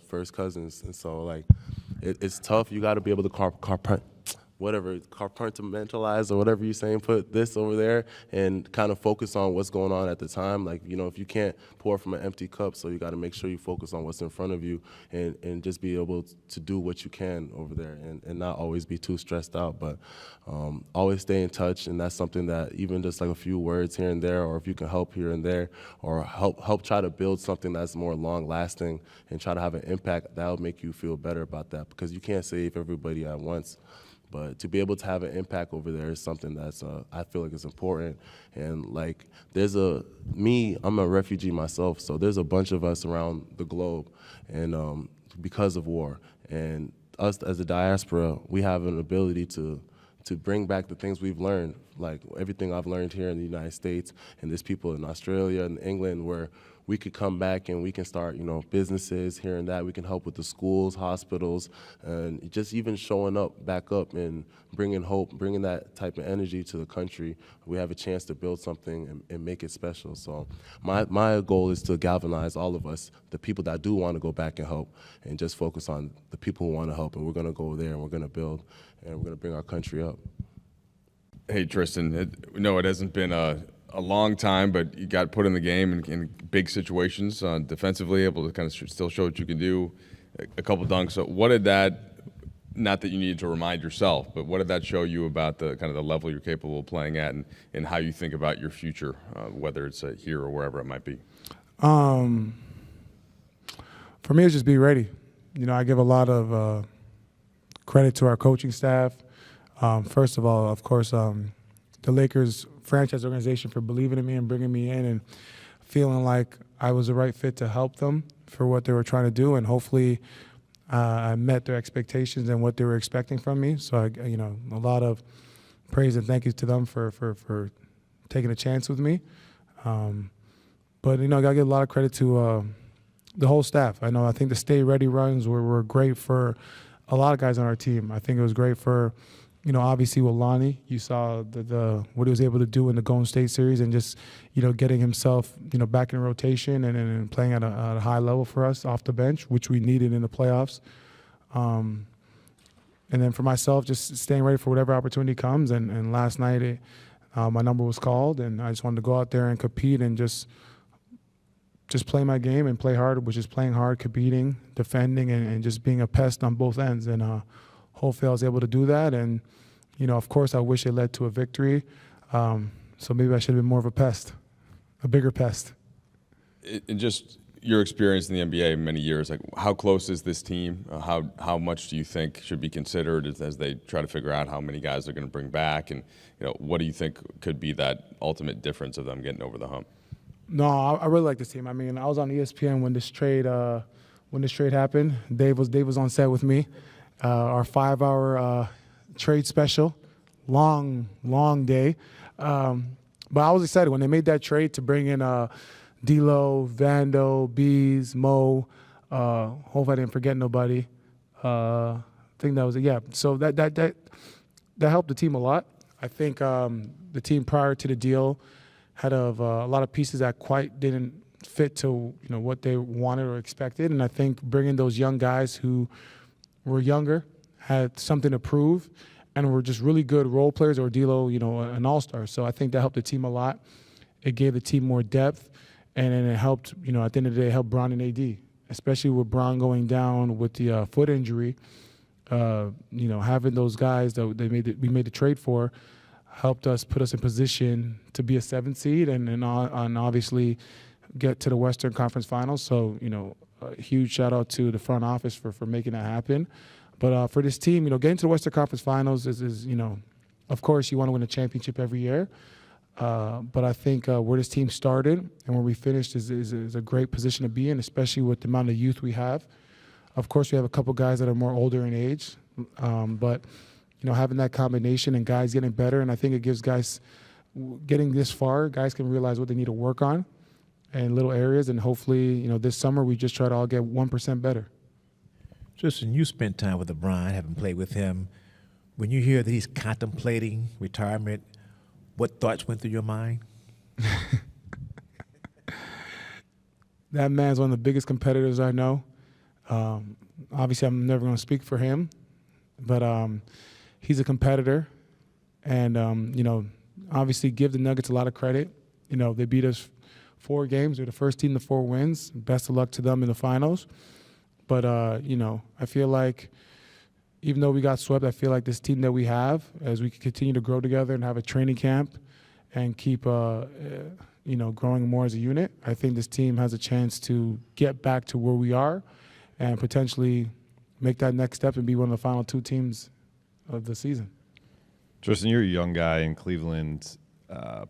first cousins. And so like, it's tough. You got to be able to compartmentalize or whatever you're saying, put this over there and kind of focus on what's going on at the time. Like, if you can't pour from an empty cup, so you got to make sure you focus on what's in front of you and just be able to do what you can over there and not always be too stressed out, but always stay in touch. And that's something that even just like a few words here and there, or if you can help here and there, or help try to build something that's more long lasting and try to have an impact, that'll make you feel better about that, because you can't save everybody at once. But to be able to have an impact over there is something that's I feel like is important. And like I'm a refugee myself, so there's a bunch of us around the globe, and because of war. And us as a diaspora, we have an ability to bring back the things we've learned, like everything I've learned here in the United States, and there's people in Australia and England where we could come back and we can start, businesses here and that. We can help with the schools, hospitals, and just even showing up, back up, and bringing hope, bringing that type of energy to the country. We have a chance to build something and make it special. So my goal is to galvanize all of us, the people that do want to go back and help, and just focus on the people who want to help. And we're going to go there and we're going to build and we're going to bring our country up. Hey, Tristan, it hasn't been a long time, but you got put in the game in big situations, defensively, able to kind of still show what you can do, a couple dunks. So what did that, not that you needed to remind yourself, but what did that show you about the kind of the level you're capable of playing at and how you think about your future, whether it's here or wherever it might be? For me, it's just be ready. I give a lot of credit to our coaching staff. First of all, of course, the Lakers franchise organization for believing in me and bringing me in and feeling like I was the right fit to help them for what they were trying to do, and hopefully I met their expectations and what they were expecting from me. So a lot of praise and thank you to them for taking a chance with me. But I gotta give a lot of credit to the whole staff. I think the Stay Ready runs were great for a lot of guys on our team. I think it was great for obviously with Lonnie, you saw what he was able to do in the Golden State series and just, getting himself, back in rotation and playing at a high level for us off the bench, which we needed in the playoffs. And then for myself, just staying ready for whatever opportunity comes. And last night, my number was called, and I just wanted to go out there and compete and just play my game and play hard, which is playing hard, competing, defending, and just being a pest on both ends. And hopefully I was able to do that. And, of course, I wish it led to a victory. So maybe I should have been more of a pest, a bigger pest. And just your experience in the NBA many years, like how close is this team? How much do you think should be considered as they try to figure out how many guys they're going to bring back? And, what do you think could be that ultimate difference of them getting over the hump? No, I really like this team. I was on ESPN when this trade happened. Dave was on set with me. Our 5-hour trade special, long day. But I was excited when they made that trade to bring in D'Lo, Vando, Bees, Mo. Hope I didn't forget nobody. I think that was it. Yeah. So that helped the team a lot. I think the team prior to the deal had a lot of pieces that quite didn't fit to what they wanted or expected, and I think bringing those young guys who were younger, had something to prove, and were just really good role players, or D'Lo, an all-star. So I think that helped the team a lot. It gave the team more depth, and then it helped, at the end of the day, help Bron and AD, especially with Bron going down with the foot injury. Having those guys that we made the trade for helped us put us in position to be a 7th seed and obviously get to the Western Conference Finals. So, a huge shout out to the front office for making that happen. But for this team, getting to the Western Conference Finals is of course you want to win a championship every year. But I think where this team started and where we finished is a great position to be in, especially with the amount of youth we have. Of course, we have a couple guys that are more older in age, but having that combination and guys getting better, and I think it gives guys getting this far, guys can realize what they need to work on in little areas, and hopefully, this summer we just try to all get 1% better. Tristan, you spent time with LeBron, having played with him. When you hear that he's contemplating retirement, what thoughts went through your mind? That man's one of the biggest competitors I know. Obviously, I'm never going to speak for him, but he's a competitor, and obviously give the Nuggets a lot of credit. They beat us 4 games. They're the first team to 4 wins. Best of luck to them in the finals. But I feel like even though we got swept, I feel like this team that we have, as we continue to grow together and have a training camp and keep growing more as a unit, I think this team has a chance to get back to where we are and potentially make that next step and be one of the final 2 teams of the season. Tristan, you're a young guy in Cleveland,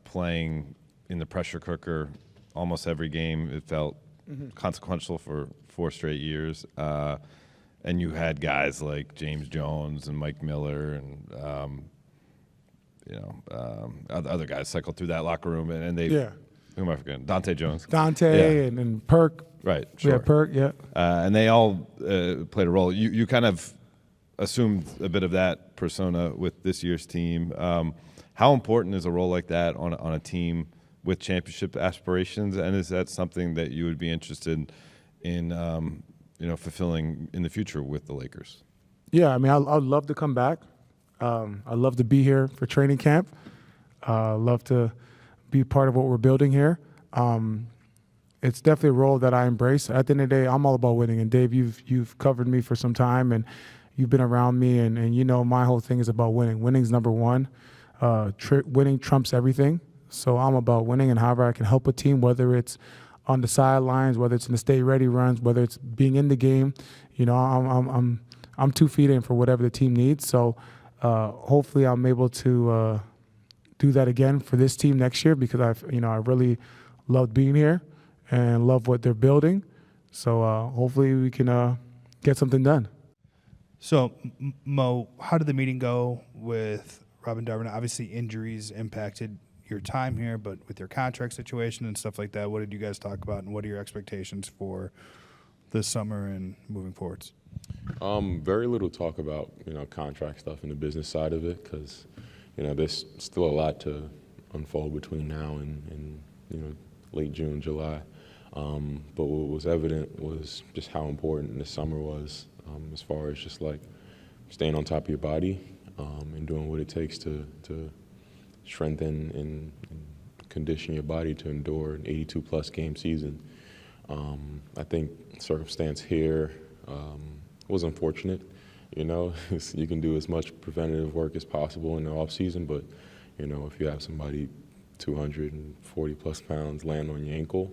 playing in the pressure cooker almost every game. It felt consequential for 4 straight years. And and you had guys like James Jones and Mike Miller and other guys cycle through that locker room, and they who am I forgetting? Dante Jones, and Perk. Right, sure. Yeah, Perk. Yeah. And they all played a role. You kind of assumed a bit of that persona with this year's team. How important is a role like that on a team with championship aspirations, and is that something that you would be interested in fulfilling in the future with the Lakers? Yeah, I mean, I'd love to come back. I'd love to be here for training camp. Love to be part of what we're building here. It's definitely a role that I embrace. At the end of the day, I'm all about winning. And Dave, you've covered me for some time, and you've been around me, and you know my whole thing is about winning. Winning's number one. Winning trumps everything. So I'm about winning, and however I can help a team, whether it's on the sidelines, whether it's in the stay ready runs, whether it's being in the game, I'm 2 feet in for whatever the team needs. So hopefully I'm able to do that again for this team next year, because I really loved being here and love what they're building. So hopefully we can get something done. So, Mo, how did the meeting go with Rob and Darvin? Obviously, injuries impacted your time here, but with your contract situation and stuff like that, what did you guys talk about, and what are your expectations for this summer and moving forwards? Very little talk about contract stuff and the business side of it, because there's still a lot to unfold between now and late June, July. But what was evident was just how important this summer was, as far as just like staying on top of your body and doing what it takes to strengthen and condition your body to endure an 82-plus game season. I think circumstance here was unfortunate. You can do as much preventative work as possible in the off season, but if you have somebody 240-plus pounds land on your ankle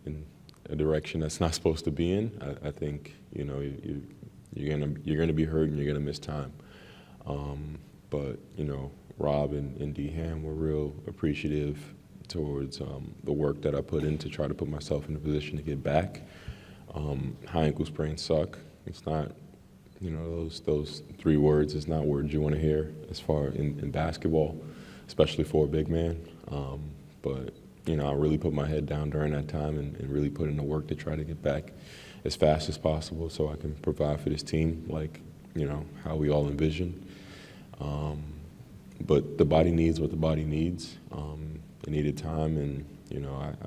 in a direction that's not supposed to be in, I think you're gonna be hurt and you're gonna miss time. But Rob and D-Ham were real appreciative towards the work that I put in to try to put myself in a position to get back. High ankle sprains suck. It's not, those 3 words is not words you want to hear as far in basketball, especially for a big man. But I really put my head down during that time and really put in the work to try to get back as fast as possible so I can provide for this team like, how we all envisioned. But the body needs what the body needs. It needed time, and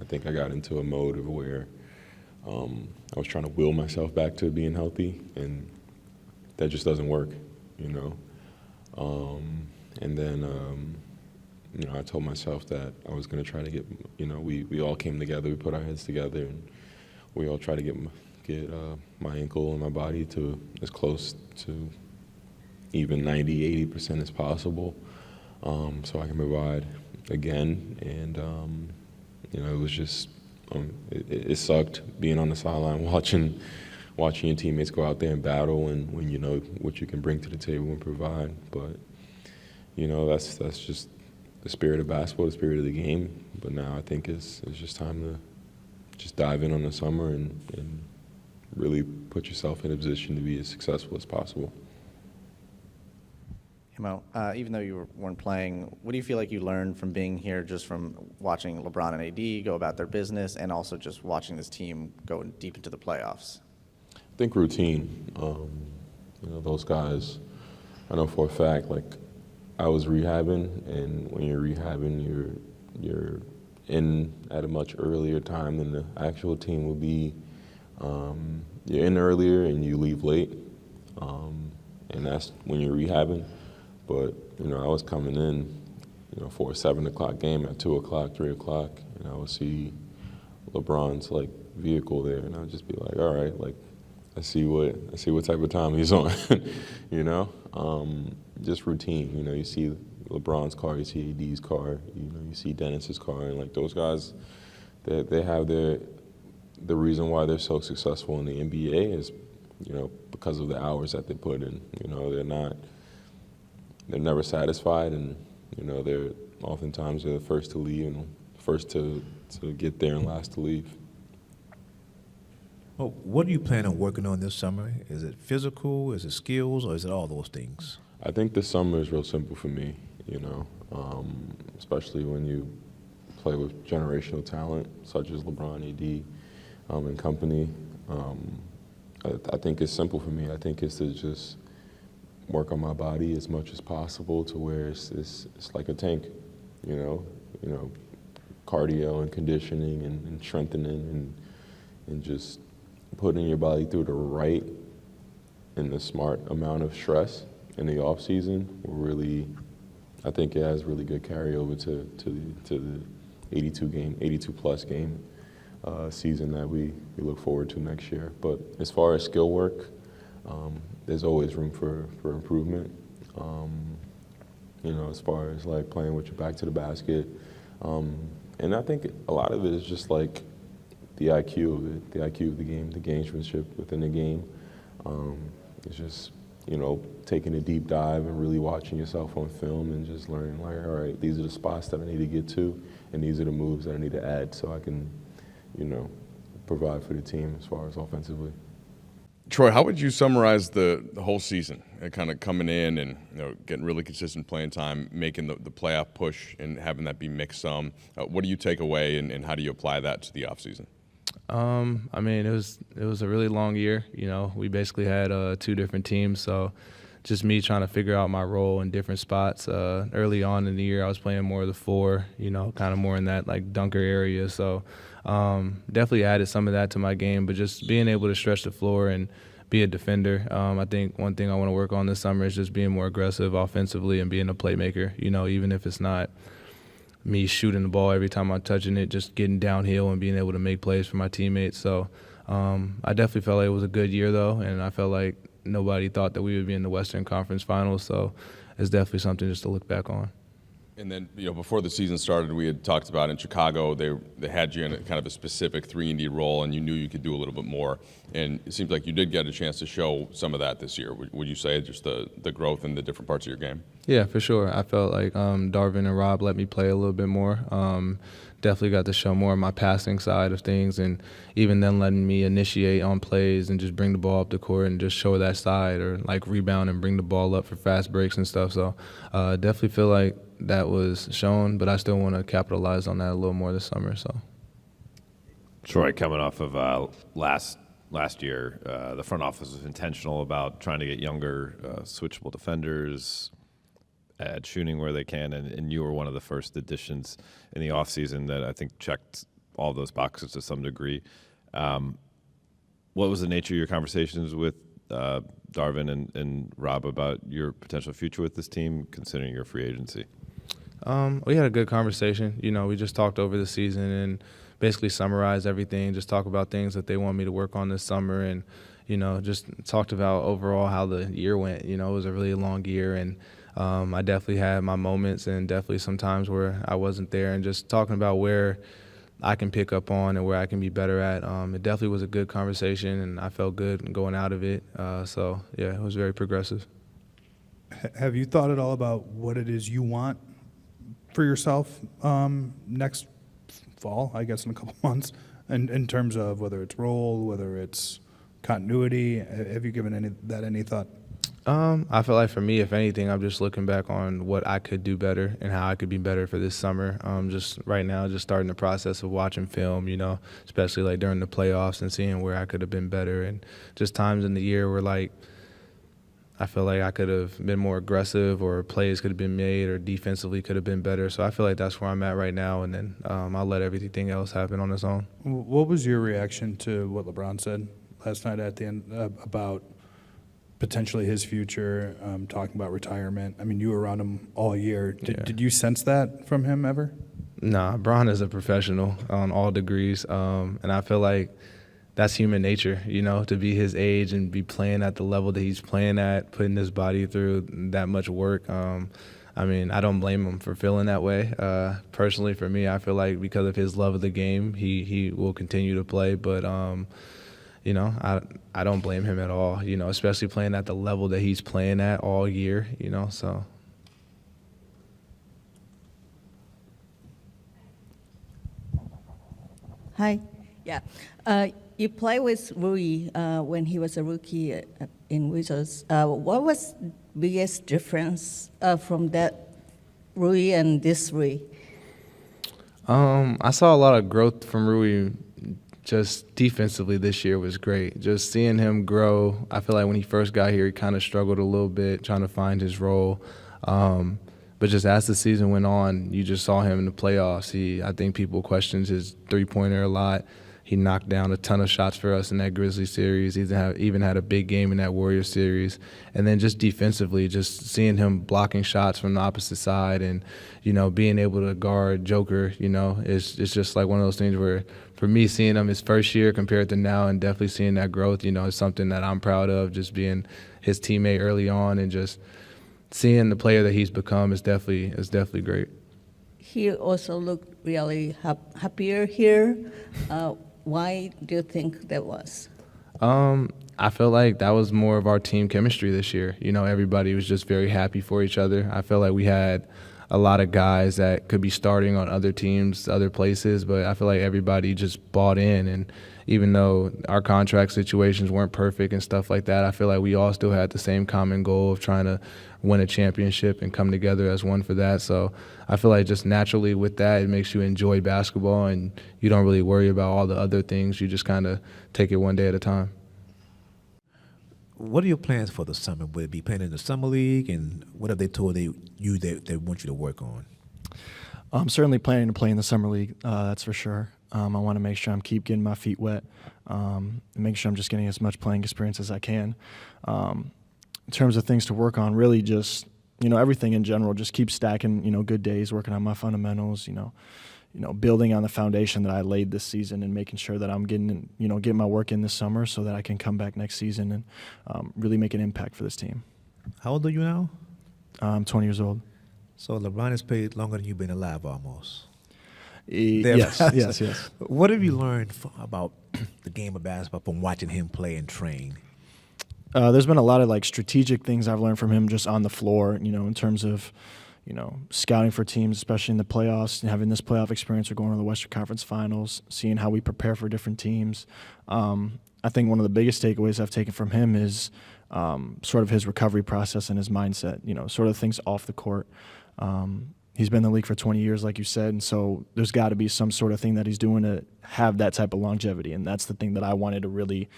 I think I got into a mode of where I was trying to will myself back to being healthy, and that just doesn't work, And then I told myself that I was going to try to get, we all came together, we put our heads together, and we all tried to get my ankle and my body to as close to even 90-80% as possible, so I can provide again. And it was just it sucked being on the sideline watching your teammates go out there and battle, and when you know what you can bring to the table and provide. But that's just the spirit of basketball, the spirit of the game. But now I think it's just time to just dive in on the summer and really put yourself in a position to be as successful as possible. Mo, even though you weren't playing, what do you feel like you learned from being here, just from watching LeBron and AD go about their business, and also just watching this team go deep into the playoffs? I think routine. Those guys, I know for a fact, like I was rehabbing, and when you're rehabbing, you're in at a much earlier time than the actual team will be. You're in earlier and you leave late, and that's when you're rehabbing. But I was coming in, for a 7 o'clock game at 2 o'clock, 3 o'clock, and I would see LeBron's vehicle there, and I'd just be like, all right, I see what type of time he's on, just routine. You see LeBron's car, you see AD's car, you see Dennis's car, and those guys, they have the reason why they're so successful in the NBA is, because of the hours that they put in. They're never satisfied, and they're oftentimes the first to leave and first to get there and last to leave. Well, what do you plan on working on this summer? Is it physical? Is it skills? Or is it all those things? I think this summer is real simple for me, especially when you play with generational talent such as LeBron, AD, and company. I think it's simple for me. I think it's to just work on my body as much as possible to where it's like a tank, cardio and conditioning and strengthening and just putting your body through the right and the smart amount of stress in the off season will really, I think it has really good carryover to the 82 plus game season that we look forward to next year. But as far as skill work, there's always room for improvement. As far as like playing with your back to the basket, and I think a lot of it is just like the IQ of it, the IQ of the game, the gamesmanship within the game. It's just, taking a deep dive and really watching yourself on film and just learning, like, all right, these are the spots that I need to get to, and these are the moves that I need to add so I can, provide for the team as far as offensively. Troy, how would you summarize the whole season? Kind of coming in and getting really consistent playing time, making the playoff push, and having that be mixed some. What do you take away, and how do you apply that to the offseason? It was a really long year. We basically had 2 different teams, so just me trying to figure out my role in different spots. Early on in the year, I was playing more of the 4, kind of more in that like dunker area. So definitely added some of that to my game, but just being able to stretch the floor and be a defender. I think one thing I want to work on this summer is just being more aggressive offensively and being a playmaker. Even if it's not me shooting the ball every time I'm touching it, just getting downhill and being able to make plays for my teammates. So I definitely felt like it was a good year, though, and I felt like nobody thought that we would be in the Western Conference Finals. So it's definitely something just to look back on. And then, before the season started, we had talked about in Chicago, they had you in kind of a specific 3-and-D role, and you knew you could do a little bit more. And it seems like you did get a chance to show some of that this year. Would you say just the growth in the different parts of your game? Yeah, for sure. I felt like Darvin and Rob let me play a little bit more. Definitely got to show more of my passing side of things, and even then letting me initiate on plays and just bring the ball up the court and just show that side, or like rebound and bring the ball up for fast breaks and stuff. So definitely feel like that was shown, but I still want to capitalize on that a little more this summer. So, Troy, coming off of last year, the front office was intentional about trying to get younger, switchable defenders, add shooting where they can, and you were one of the first additions in the offseason that I think checked all those boxes to some degree. What was the nature of your conversations with Darvin and Rob about your potential future with this team, considering your free agency? We had a good conversation. We just talked over the season and basically summarized everything, just talk about things that they want me to work on this summer, and, just talked about overall how the year went. It was a really long year, and I definitely had my moments and definitely some times where I wasn't there, and just talking about where I can pick up on and where I can be better at. It definitely was a good conversation, and I felt good going out of it. So, yeah, it was very progressive. Have you thought at all about what it is you want for yourself next fall, I guess in a couple months, in terms of whether it's role, whether it's continuity? Have you given any thought? I feel like for me, if anything, I'm just looking back on what I could do better and how I could be better for this summer. Just right now, just starting the process of watching film, especially like during the playoffs and seeing where I could have been better, and just times in the year where like I feel like I could have been more aggressive, or plays could have been made, or defensively could have been better. So I feel like that's where I'm at right now, and then I'll let everything else happen on its own. What was your reaction to what LeBron said last night at the end about potentially his future, talking about retirement? I mean, you were around him all year. Did you sense that from him ever? Nah, Bron is a professional on all degrees, and I feel like that's human nature, to be his age and be playing at the level that he's playing at, putting his body through that much work. I don't blame him for feeling that way. Personally, for me, I feel like because of his love of the game, he will continue to play. But, I don't blame him at all, especially playing at the level that he's playing at all year, so. Hi. Yeah. You play with Rui when he was a rookie in Wizards. What was biggest difference from that Rui and this Rui? I saw a lot of growth from Rui. Just defensively this year was great. Just seeing him grow. I feel like when he first got here, he kind of struggled a little bit trying to find his role. But just as the season went on, you just saw him in the playoffs. I think people questioned his three-pointer a lot. He knocked down a ton of shots for us in that Grizzlies series. He even had a big game in that Warriors series. And then just defensively, just seeing him blocking shots from the opposite side and, being able to guard Joker, it's just like one of those things where, for me, seeing him his first year compared to now and definitely seeing that growth, is something that I'm proud of, just being his teammate early on and just seeing the player that he's become is definitely great. He also looked really happier here. Why do you think that was? I feel like that was more of our team chemistry this year. Everybody was just very happy for each other. I feel like we had a lot of guys that could be starting on other teams, other places, but I feel like everybody just bought in. And even though our contract situations weren't perfect and stuff like that, I feel like we all still had the same common goal of trying to win a championship and come together as one for that. So I feel like just naturally with that, it makes you enjoy basketball and you don't really worry about all the other things. You just kind of take it one day at a time. What are your plans for the summer? Will it be playing in the summer league, and what have they told you they want you to work on? I'm certainly planning to play in the summer league. That's for sure. I want to make sure I'm keep getting my feet wet, and make sure I'm just getting as much playing experience as I can. In terms of things to work on, really just everything in general. Just keep stacking good days, working on my fundamentals. Building on the foundation that I laid this season and making sure that I'm getting my work in this summer so that I can come back next season and really make an impact for this team. How old are you now? I'm 20 years old. So LeBron has played longer than you've been alive, almost. Yes. What have you learned about the game of basketball from watching him play and train? There's been a lot of strategic things I've learned from him just on the floor, in terms of scouting for teams, especially in the playoffs, and having this playoff experience of going to the Western Conference Finals, seeing how we prepare for different teams. I think one of the biggest takeaways I've taken from him is sort of his recovery process and his mindset, sort of things off the court. He's been in the league for 20 years, like you said, and so there's got to be some sort of thing that he's doing to have that type of longevity, and that's the thing that I wanted to really,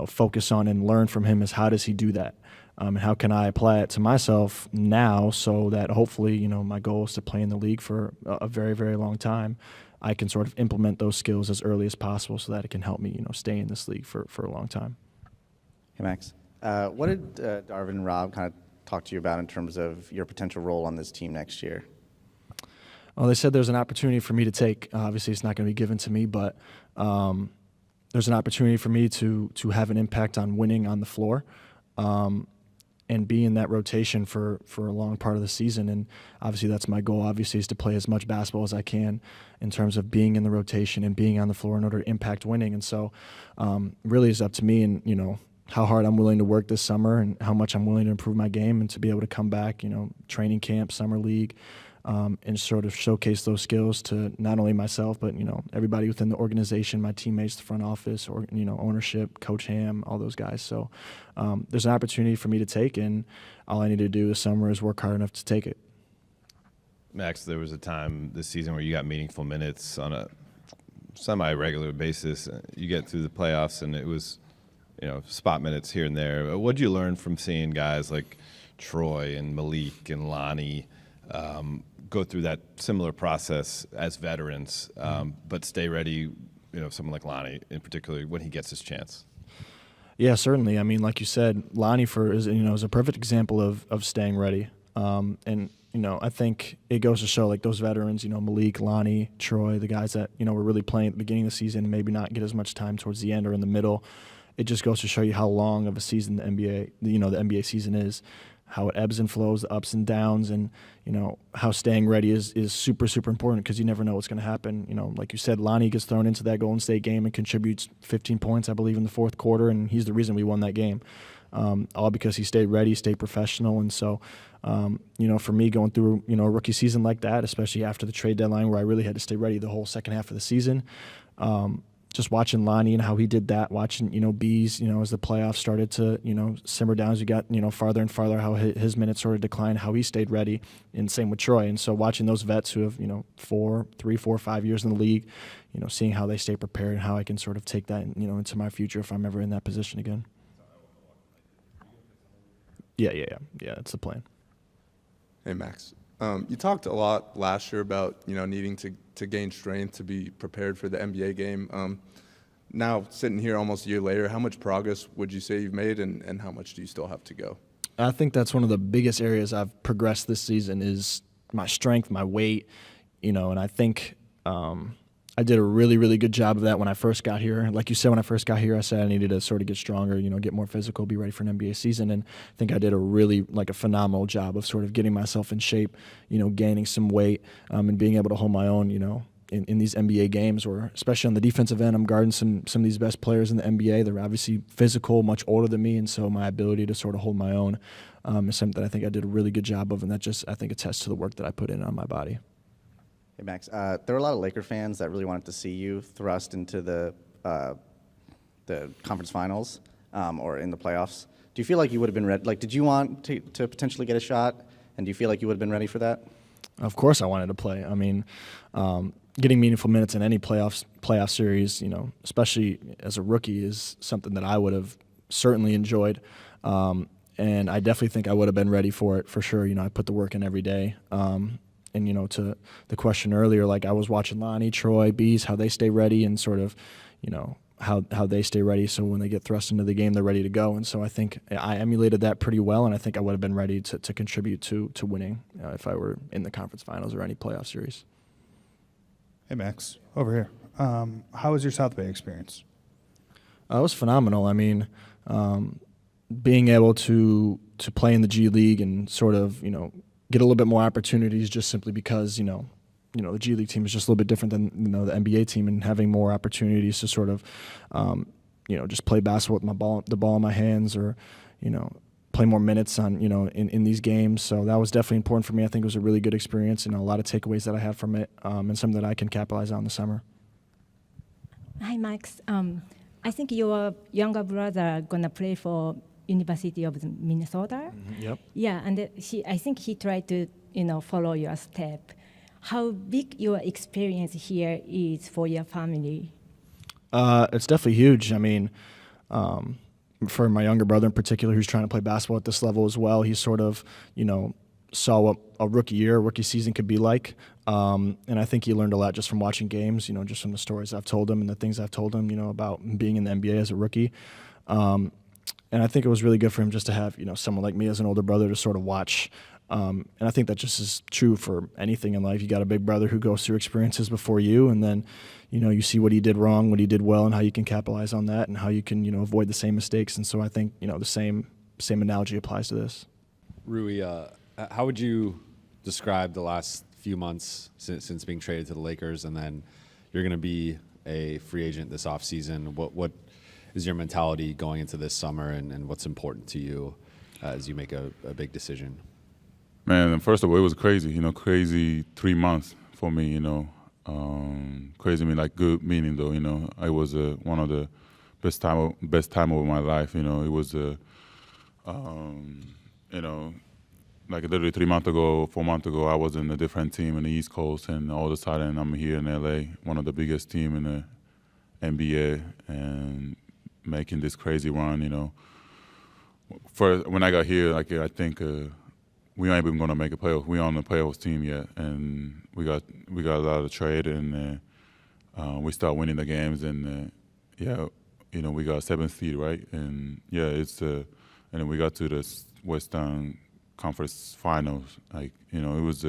focus on and learn from him is how does he do that? And how can I apply it to myself now so that hopefully, my goal is to play in the league for a very, very long time. I can sort of implement those skills as early as possible so that it can help me, stay in this league for a long time. Hey, Max. What did Darvin and Rob kind of talk to you about in terms of your potential role on this team next year? Well, they said there's an opportunity for me to take. Obviously, it's not going to be given to me, but there's an opportunity for me to have an impact on winning on the floor. And be in that rotation for a long part of the season. And obviously that's my goal, obviously, is to play as much basketball as I can in terms of being in the rotation and being on the floor in order to impact winning. And so really it's up to me and, how hard I'm willing to work this summer and how much I'm willing to improve my game and to be able to come back, training camp, summer league, and sort of showcase those skills to not only myself, but, everybody within the organization, my teammates, the front office, or, ownership, Coach Ham, all those guys. So there's an opportunity for me to take, and all I need to do this summer is work hard enough to take it. Max, there was a time this season where you got meaningful minutes on a semi-regular basis. You get through the playoffs, and it was, spot minutes here and there. What did you learn from seeing guys like Troy and Malik and Lonnie go through that similar process as veterans, but stay ready, someone like Lonnie in particular, when he gets his chance? Yeah, certainly. I mean, like you said, Lonnie is a perfect example of staying ready. And, I think it goes to show those veterans, Malik, Lonnie, Troy, the guys that, were really playing at the beginning of the season and maybe not get as much time towards the end or in the middle. It just goes to show you how long of a season the NBA season is, how it ebbs and flows, the ups and downs, and how staying ready is super, super important because you never know what's going to happen. Like you said, Lonnie gets thrown into that Golden State game and contributes 15 points, I believe, in the fourth quarter, and he's the reason we won that game. All because he stayed ready, stayed professional, and so for me going through a rookie season like that, especially after the trade deadline where I really had to stay ready the whole second half of the season. just watching Lonnie and how he did that, watching, Bees, as the playoffs started to, simmer down as we got, farther and farther, how his minutes sort of declined, how he stayed ready, and same with Troy. And so watching those vets who have, 3, 4, 5 years in the league, seeing how they stay prepared and how I can sort of take that, into my future if I'm ever in that position again. Yeah, that's the plan. Hey, Max. You talked a lot last year about, needing to gain strength to be prepared for the NBA game. Now, sitting here almost a year later, how much progress would you say you've made, and how much do you still have to go? I think that's one of the biggest areas I've progressed this season is my strength, my weight, and I think I did a really, really good job of that when I first got here. Like you said, when I first got here, I said I needed to sort of get stronger, get more physical, be ready for an NBA season. And I think I did a phenomenal job of sort of getting myself in shape, gaining some weight, and being able to hold my own, in these NBA games, or especially on the defensive end, I'm guarding some of these best players in the NBA. They're obviously physical, much older than me, and so my ability to sort of hold my own is something that I think I did a really good job of, and that just, I think, attests to the work that I put in on my body. Hey, Max. There were a lot of Laker fans that really wanted to see you thrust into the conference finals or in the playoffs. Do you feel like you would have been ready? Like, did you want to potentially get a shot, and do you feel like you would have been ready for that? Of course I wanted to play. I mean, getting meaningful minutes in any playoff series, especially as a rookie, is something that I would have certainly enjoyed. And I definitely think I would have been ready for it for sure. I put the work in every day. And, to the question earlier, like I was watching Lonnie, Troy, Bees, how they stay ready and sort of, how they stay ready. So when they get thrust into the game, they're ready to go. And so I think I emulated that pretty well, and I think I would have been ready to contribute to winning if I were in the conference finals or any playoff series. Hey, Max, over here. How was your South Bay experience? It was phenomenal. I mean, being able to play in the G League and sort of, get a little bit more opportunities just simply because, the G League team is just a little bit different than, the NBA team, and having more opportunities to sort of, just play basketball with the ball in my hands, or, play more minutes on, in these games. So that was definitely important for me. I think it was a really good experience and a lot of takeaways that I had from it, and something that I can capitalize on this summer. Hi, Max. I think your younger brother gonna play for University of Minnesota. Mm-hmm. Yep. Yeah, and I think he tried to, follow your step. How big your experience here is for your family? It's definitely huge. I mean, for my younger brother in particular, who's trying to play basketball at this level as well, he sort of, saw what a rookie season could be like. And I think he learned a lot just from watching games, just from the stories I've told him and the things I've told him, about being in the NBA as a rookie. And I think it was really good for him just to have, someone like me as an older brother to sort of watch. And I think that just is true for anything in life. You got a big brother who goes through experiences before you, and then, you see what he did wrong, what he did well, and how you can capitalize on that, and how you can, avoid the same mistakes. And so I think, the same analogy applies to this. Rui, how would you describe the last few months since being traded to the Lakers, and then you're going to be a free agent this offseason? What is your mentality going into this summer, and what's important to you as you make a big decision? Man, first of all, it was crazy, crazy 3 months for me, crazy mean like good meaning though, I was one of the best time of my life, it was like literally 3 months ago, 4 months ago, I was in a different team in the East Coast, and all of a sudden I'm here in LA, one of the biggest team in the NBA, and making this crazy run, First, when I got here, like I think we ain't even gonna make a playoff. We aren't on the playoffs team yet, and we got a lot of trade, and we start winning the games, and we got 7th seed, right? And it's and then we got to the Western Conference Finals. Like it was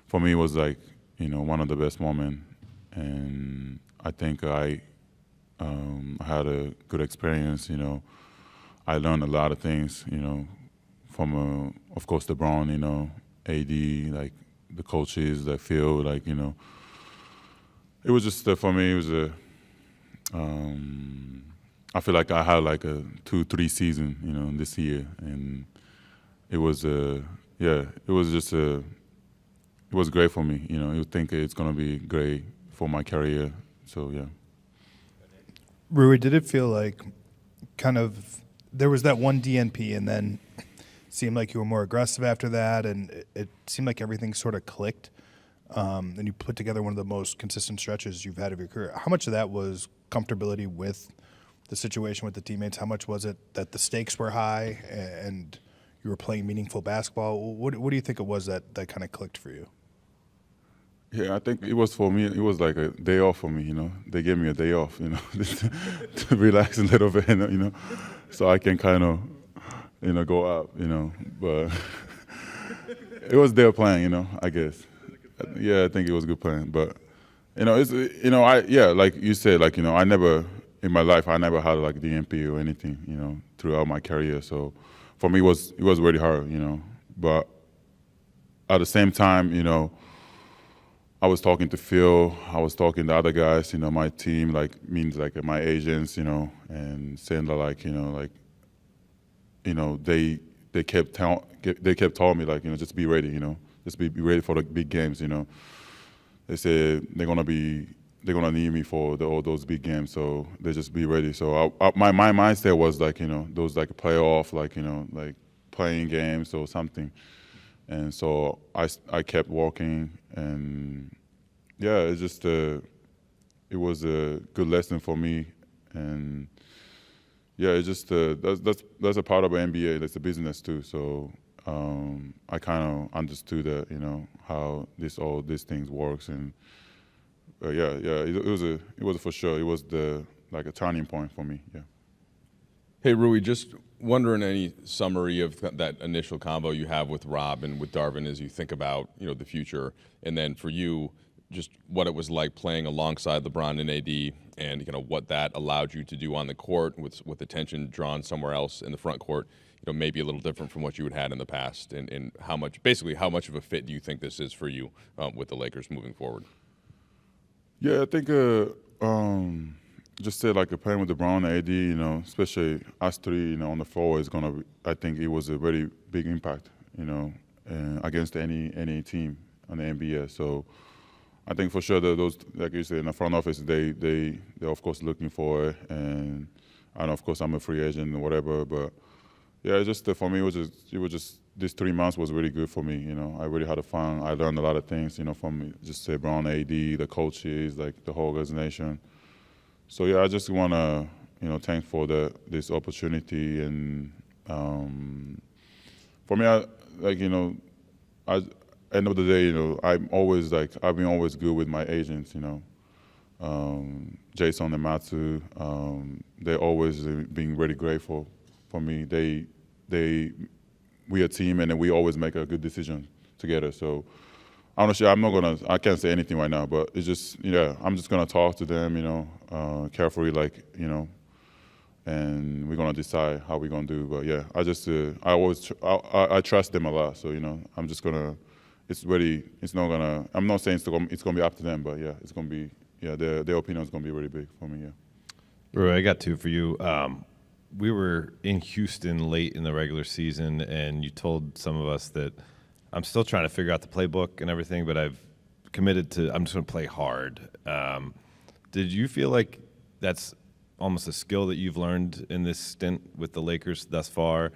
for me, it was like one of the best moments, and I think I had a good experience. I learned a lot of things. From of course LeBron, AD, like the coaches, the field, like it was just for me. It was I feel like I had like a 2-3 season, this year, and it was it was just it was great for me. You think it's gonna be great for my career. So yeah. Rui, did it feel like kind of there was that one DNP and then seemed like you were more aggressive after that, and it seemed like everything sort of clicked, and you put together one of the most consistent stretches you've had of your career. How much of that was comfortability with the situation with the teammates? How much was it that the stakes were high and you were playing meaningful basketball? What do you think it was that kind of clicked for you? Yeah, I think it was for me. It was like a day off for me. You know, they gave me a day off. You know, to relax a little bit. You know, so I can kind of, you know, go out. You know, but it was their plan. You know, I guess. Yeah, I think it was a good plan. But you know, it's like you said, like, you know, I never in my life I never had like DNP or anything. You know, throughout my career. So for me, it was really hard. You know, but at the same time, you know, I was talking to Phil, I was talking to other guys, you know, my team, like my agents, you know, and saying that, like, they kept telling me, like, you know, just be ready, you know, just be ready for the big games, you know. They said they're gonna need me for all those big games, so they just be ready. So my mindset was like, you know, those like playoff, like, you know, like playing games or something. And so I kept walking, and yeah, it's just it was a good lesson for me, and yeah, it's just that's a part of the NBA. That's a business too. So I kind of understood that, you know, how all these things works, and it was for sure. It was like a turning point for me. Yeah. Hey, Rui, just wondering any summary of that initial combo you have with Rob and with Darvin as you think about, you know, the future, and then for you, just what it was like playing alongside LeBron and AD, and, you know, what that allowed you to do on the court with attention drawn somewhere else in the front court, you know, maybe a little different from what you had in the past, and how much of a fit do you think this is for you with the Lakers moving forward? Yeah, I think just say like playing with LeBron and AD, you know, especially us three, you know, on the floor is gonna. I think it was a very big impact, you know, against any team on the NBA. So I think for sure that those, like you said, in the front office, they're of course looking for it, and of course I'm a free agent and whatever. But yeah, just for me, it was just these 3 months was really good for me. You know, I really had fun. I learned a lot of things, you know, from just say LeBron, AD, the coaches, like the whole organization. So yeah, I just want to, you know, thank for this opportunity, and for me, end of the day, you know, I've been always good with my agents, you know, Jason and Matsu, they always being really grateful for me. We a team, and then we always make a good decision together. So honestly, I can't say anything right now, but it's just, yeah, I'm just gonna talk to them, you know, carefully, like, you know, and we're gonna decide how we're gonna do. But yeah, I trust them a lot. So, you know, I'm just gonna. I'm not saying it's gonna be up to them, but yeah, it's gonna be. Yeah, their opinion is gonna be really big for me. Yeah. Rui, I got two for you. We were in Houston late in the regular season, and you told some of us that I'm still trying to figure out the playbook and everything, but I've committed to. I'm just gonna play hard. Did you feel like that's almost a skill that you've learned in this stint with the Lakers thus far,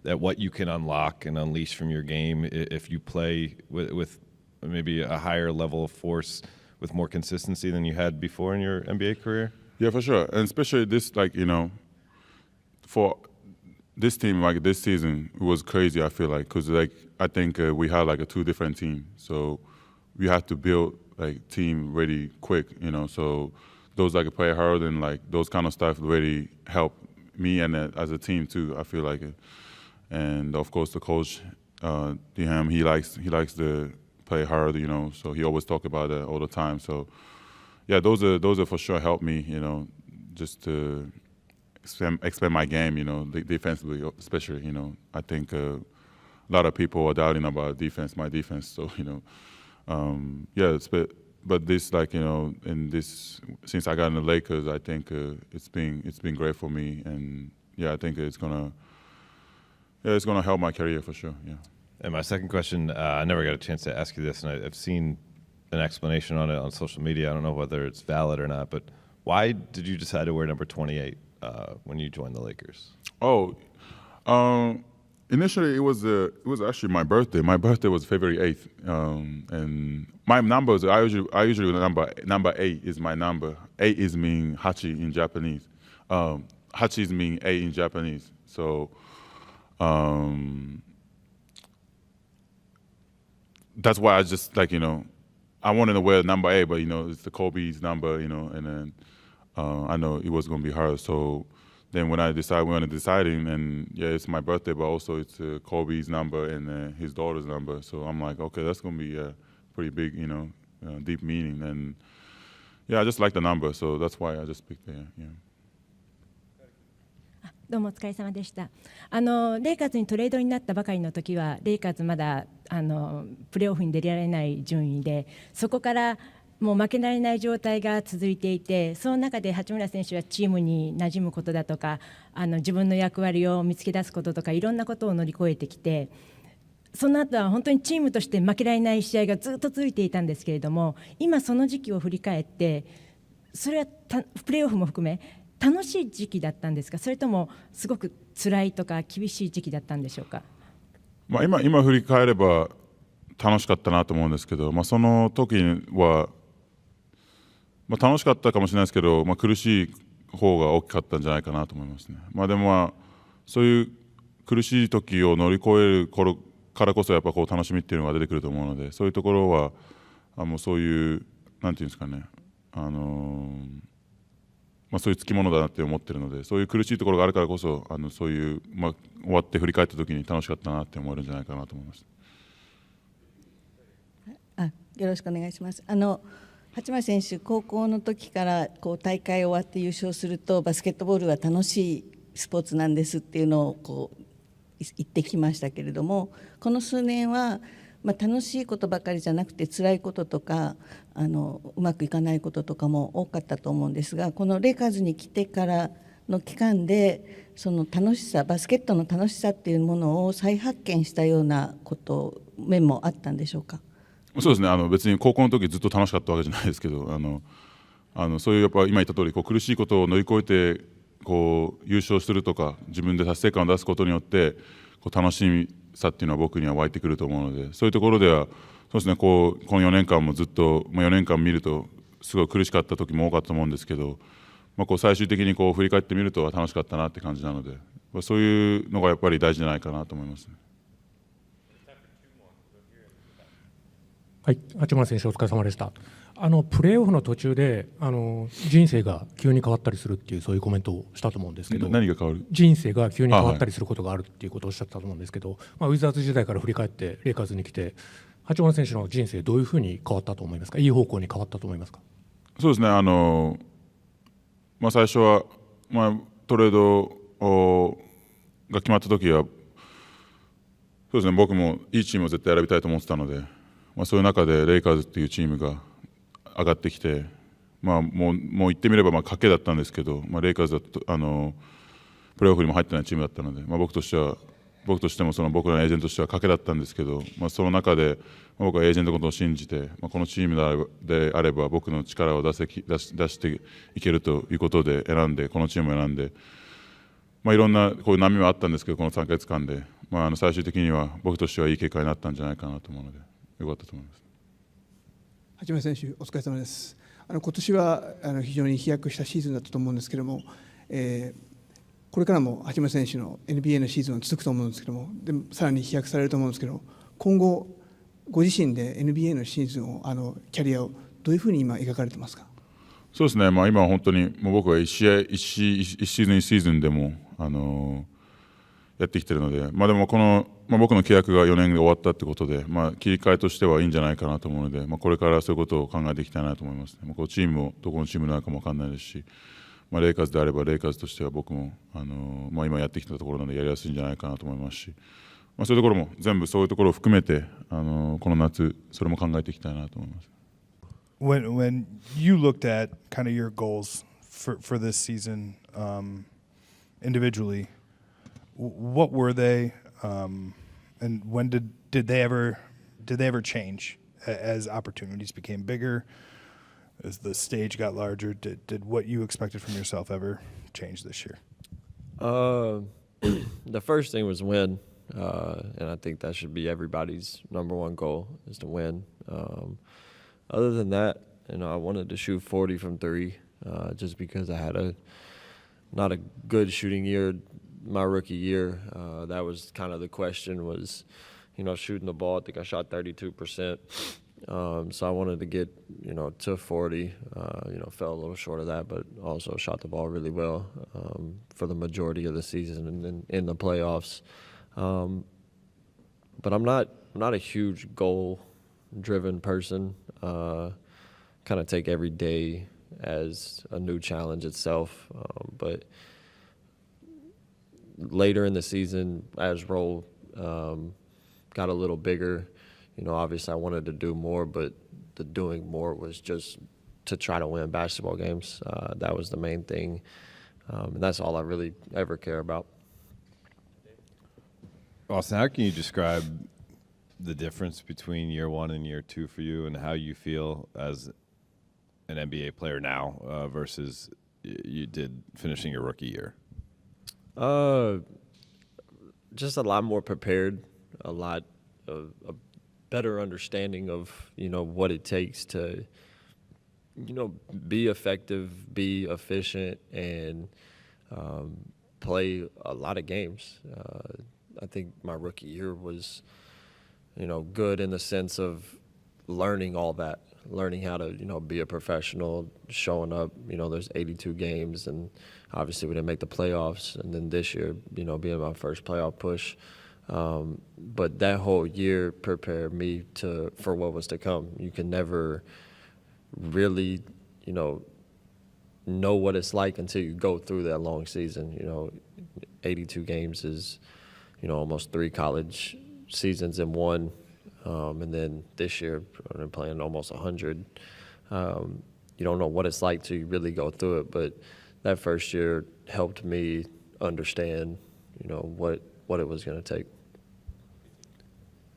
that what you can unlock and unleash from your game if you play with maybe a higher level of force with more consistency than you had before in your NBA career? Yeah, for sure. And especially this, like, you know, for this team, like this season, it was crazy, I feel like, because, like, I think we had, like, two different teams. So we had to build, like, team really quick, you know. So those, like, play hard and, like, those kind of stuff really helped me and as a team, too, I feel like it. And of course, the coach, DM, he likes to play hard, you know. So he always talk about that all the time. So yeah, those are for sure helped me, you know, just to expand my game, you know, defensively especially. You know, I think a lot of people are doubting about my defense. So, you know, yeah, but this, like, you know, since I got in the Lakers, I think it's been great for me, and yeah, I think it's gonna help my career for sure. Yeah. And my second question, I never got a chance to ask you this, and I've seen an explanation on it on social media. I don't know whether it's valid or not, but Why did you decide to wear number 28 when you joined the Lakers? Oh, initially it was actually my birthday. My birthday was February 8th, and my numbers. I usually number 8 is my number. 8 is mean hachi in Japanese. Hachi is mean 8 in Japanese. So that's why I just I wanted to wear number 8, but it's the Kobe's number, and then I know it was gonna be hard. So then when we were deciding, and yeah, it's my birthday, but also it's Kobe's number and his daughter's number. So I'm like, okay, that's gonna be a pretty big, deep meaning. And yeah, I just like the number, so that's why I just picked it. Yeah. どうもお疲れ様でした。レイカーズにトレードになったばかりの時は、レイカーズまだプレーオフに出られない順位で、そこからもう負けられない状態が続いていて、その中で八村選手はチームに馴染むことだとか、自分の役割を見つけ出すこととか、いろんなことを乗り越えてきて、その後は本当にチームとして負けられない試合がずっと続いていたんですけれども、今その時期を振り返って、それはプレーオフも含め楽しい時期だったんですか、それともすごく辛いとか厳しい時期だったんでしょうか。今振り返れば楽しかったなと思うんですけど、その時は、楽しかったかもしれないですけど、苦しい方が大きかったんじゃないかなと思いますね。でもそういう苦しい時を乗り越える頃からこそやっぱ楽しみっていうのが出てくると思うので、そういうところはもうそういうなんていうんですかね、そういうつきものだなって思ってるので、そういう苦しいところがあるからこそそういう、終わって振り返った時に楽しかったなって思えるんじゃないかなと思います。よろしくお願いします。八村選手、高校の時から大会終わって優勝するとバスケットボールは楽しいスポーツなんですっていうのを言ってきましたけれども、この数年は、楽しいことばかりじゃなくて辛いこととかうまくいかないこととかも多かったと思うんですが、このレイカーズに来てからの期間でその楽しさ、バスケットの楽しさっていうものを再発見したような面もあったんでしょうか。そうですね、別に高校の時ずっと楽しかったわけじゃないですけど、そういうやっぱ今言った通り苦しいことを乗り越えて優勝するとか自分で達成感を出すことによって楽しみさっていうのは僕には湧いてくると思うので、そういうところではそうですね、この4年間もずっと、4年間見るとすごい苦しかった時も多かったと思うんですけど、最終的に振り返ってみると楽しかったなって感じなので、そういうのがやっぱり大事じゃないかなと思いますね。はい、八村選手お疲れ様でした。プレーオフの途中で人生が急に変わったりするっていうそういうコメントをしたと思うんですけど、何が変わる？人生が急に変わったりすることがあるっていうことをおっしゃったと思うんですけど、ウィザーズ時代から振り返ってレイカーズに来て八村選手の人生どういうふうに変わったと思いますか？いい方向に変わったと思いますか？そうですね、最初は、トレードが決まった時はそうですね、僕もいいチームを絶対選びたいと思ってたので、そういう中でレイカーズっていうチームが上がってきて、もう言ってみれば賭けだったんですけど、レイカーズはプレーオフにも入ってないチームだったので、僕としても僕らのエージェントとしては賭けだったんですけど、その中で僕はエージェントのことを信じて、このチームであれば僕の力を出していけるということで選んで、このチームを選んで、いろんなこういう波はあったんですけど、この3ヶ月間で、最終的には僕としてはいい結果になったんじゃないかなと思うので、よかったと思います。八村選手、お疲れ様です。今年は非常に飛躍したシーズンだったと思うんですけども、これからも八村選手の NBA のシーズンは続くと思うんですけども、でもさらに飛躍されると思うんですけど、今後ご自身で NBA のシーズンをキャリアをどういうふうに今描かれてますか？そうですね、今は本当に僕は1シーズン1シーズンでもやってきているので、でも僕の契約が4年で終わったということで、切り替えとしてはいいんじゃないかなと思うので、これからそういうことを考えていきたいなと思いますね。このチームもどこのチームになるかも分からないですし、レイカーズであればレイカーズとしては僕も今やってきたところなのでやりやすいんじゃないかなと思いますし、そういうところも全部そういうところを含めてこの夏それも考えていきたいなと思います。When you looked at kind of your goals for this season individually, what were they, and when did they ever change as opportunities became bigger? as the stage got larger, did what you expected from yourself ever change this year? The first thing was win, and I think that should be everybody's number one goal is to win. Other than that, I wanted to shoot 40 from three, just because I had not a good shooting year my rookie year. That was kind of the question was, shooting the ball. I think I shot 32%. So I wanted to get, to 40. Fell a little short of that, but also shot the ball really well for the majority of the season and then in the playoffs. But I'm not a huge goal-driven person. Kind of take every day as a new challenge itself. But later in the season, as role got a little bigger, obviously I wanted to do more, but the doing more was just to try to win basketball games. That was the main thing, and that's all I really ever care about. Austin, how can you describe the difference between year one and year two for you, and how you feel as an NBA player now versus you did finishing your rookie year? Just a lot more prepared, a lot of a better understanding of, what it takes to, be effective, be efficient, and play a lot of games. I think my rookie year was, good in the sense of learning all that, learning how to, be a professional, showing up. There's 82 games, and obviously we didn't make the playoffs. And then this year, being my first playoff push. But that whole year prepared me for what was to come. You can never really, know what it's like until you go through that long season. 82 games is, almost 3 college seasons in one. And then this year, I'm playing almost 100. You don't know what it's like till you really go through it. But that first year helped me understand, what it was going to take.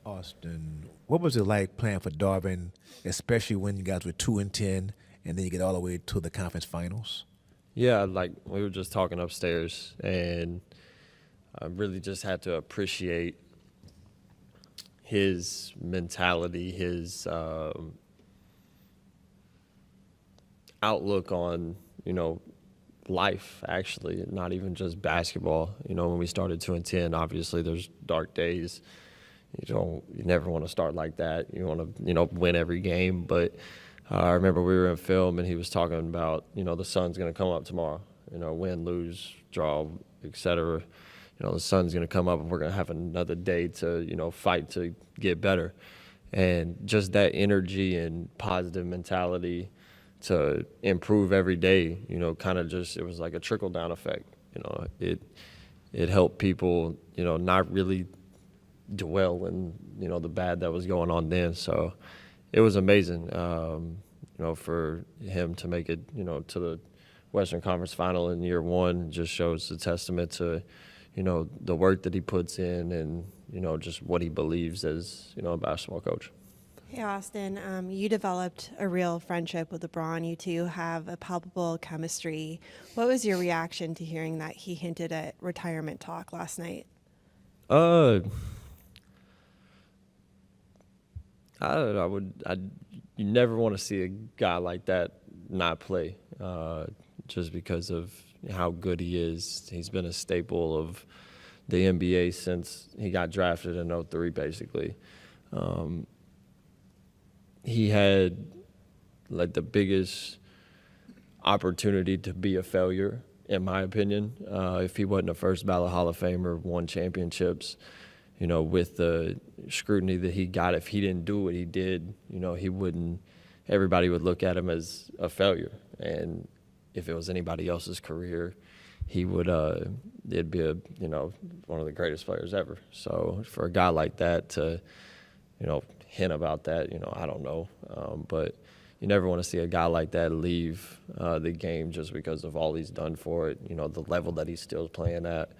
Austin, what was it like playing for Darvin, especially when you guys were 2-10, and then you get all the way to the conference finals? Yeah, like we were just talking upstairs, and I really just had to appreciate his mentality, his outlook on, life, actually, not even just basketball. When we started 2-10, obviously there's dark days. You never want to start like that. You want to, win every game. But I remember we were in film, and he was talking about, the sun's going to come up tomorrow. Win, lose, draw, etc. The sun's going to come up, and we're going to have another day to, fight to get better. And just that energy and positive mentality to improve every day, kind of just, it was like a trickle-down effect. It helped people, not really dwell in, the bad that was going on then. So it was amazing, for him to make it, to the Western Conference Final in year one. Just shows a testament to, the work that he puts in and, just what he believes as, a basketball coach. Hey, Austin, you developed a real friendship with LeBron. You two have a palpable chemistry. What was your reaction to hearing that he hinted at retirement talk last night? You never want to see a guy like that not play, just because of how good he is. He's been a staple of the NBA since he got drafted in 2003, basically. He had like the biggest opportunity to be a failure, in my opinion, if he wasn't a first ballot Hall of Famer, won championships. With the scrutiny that he got, if he didn't do what he did, he wouldn't. Everybody would look at him as a failure, and if it was anybody else's career, he would. It'd be one of the greatest players ever. So for a guy like that to, hint about that, I don't know, but you never want to see a guy like that leave the game just because of all he's done for it. The level that he's still playing at.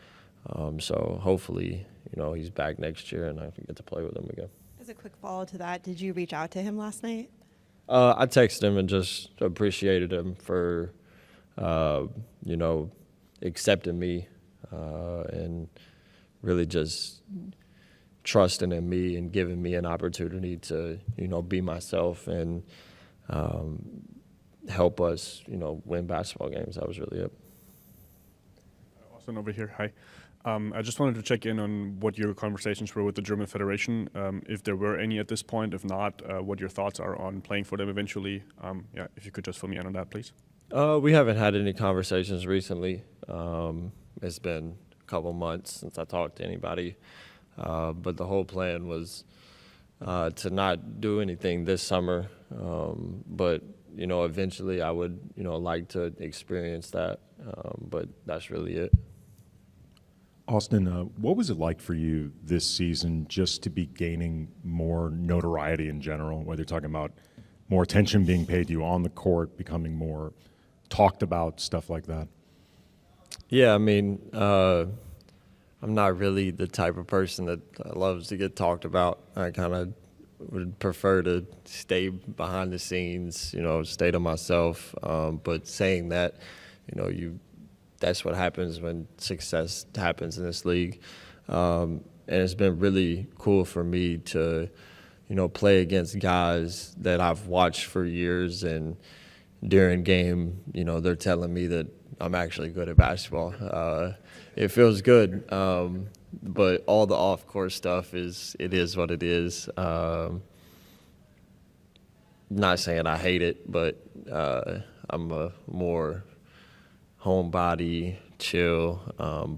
So hopefully, he's back next year and I can get to play with him again. As a quick follow to that, did you reach out to him last night? I texted him and just appreciated him for, you know, accepting me and really just trusting in me and giving me an opportunity to, you know, be myself and help us, you know, win basketball games. That was really it. Austin over here. Hi. I just wanted to check in on what your conversations were with the German Federation, if there were any at this point. If not, what your thoughts are on playing for them eventually. Yeah, if you could just fill me in on that, please. We haven't had any conversations recently. It's been a couple months since I talked to anybody. But the whole plan was to not do anything this summer. But, you know, eventually I would, you know, like to experience that. But that's really it. Austin, what was it like for you this season just to be gaining more notoriety in general, whether you're talking about more attention being paid to you on the court, becoming more talked about, stuff like that? Yeah, I mean, I'm not really the type of person that loves to get talked about. I kind of would prefer to stay behind the scenes, you know, stay to myself. But saying that, you know, that's what happens when success happens in this league. And it's been really cool for me to, you know, play against guys that I've watched for years, and during game, you know, they're telling me that I'm actually good at basketball. It feels good. But all the off-court stuff is what it is. Not saying I hate it, but I'm a more homebody, chill,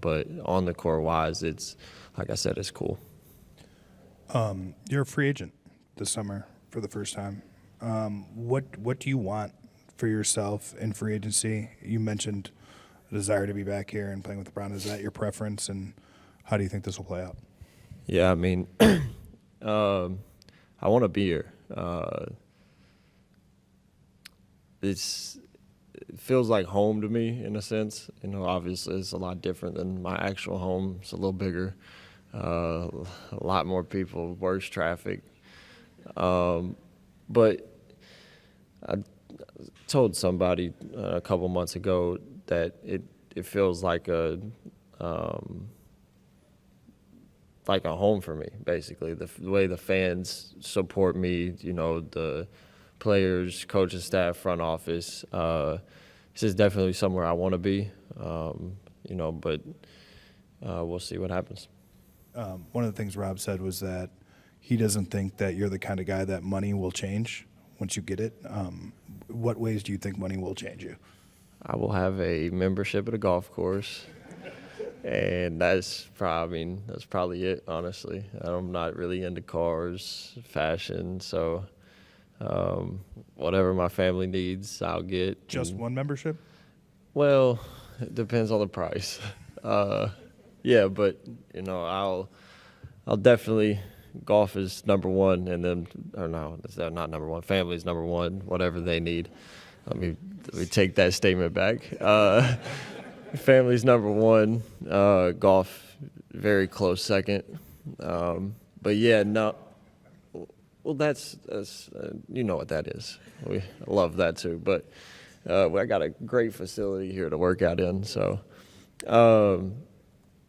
but on the court wise, it's like I said, it's cool. You're a free agent this summer for the first time. What do you want for yourself in free agency? You mentioned a desire to be back here and playing with LeBron. Is that your preference, and how do you think this will play out? Yeah, I mean, I want to be here. It feels like home to me in a sense. You know, obviously it's a lot different than my actual home. It's a little bigger, a lot more people, worse traffic. But I told somebody a couple months ago that it feels like a home for me, basically. The way the fans support me, you know, the players, coaching staff, front office. This is definitely somewhere I want to be, you know, but we'll see what happens. One of the things Rob said was that he doesn't think that you're the kind of guy that money will change once you get it. What ways do you think money will change you? I will have a membership at a golf course, and that's probably it, honestly. I'm not really into cars, fashion, so whatever my family needs, I'll get. Just one membership? Well, it depends on the price. Yeah, but you know, I'll definitely. Golf is number one, and then, or no, it's not number one. Family is number one. Whatever they need. Let me take that statement back. Family's number one. Golf, very close second. But yeah, no. Well, that's you know what that is. We love that too. But I got a great facility here to work out in. So, no,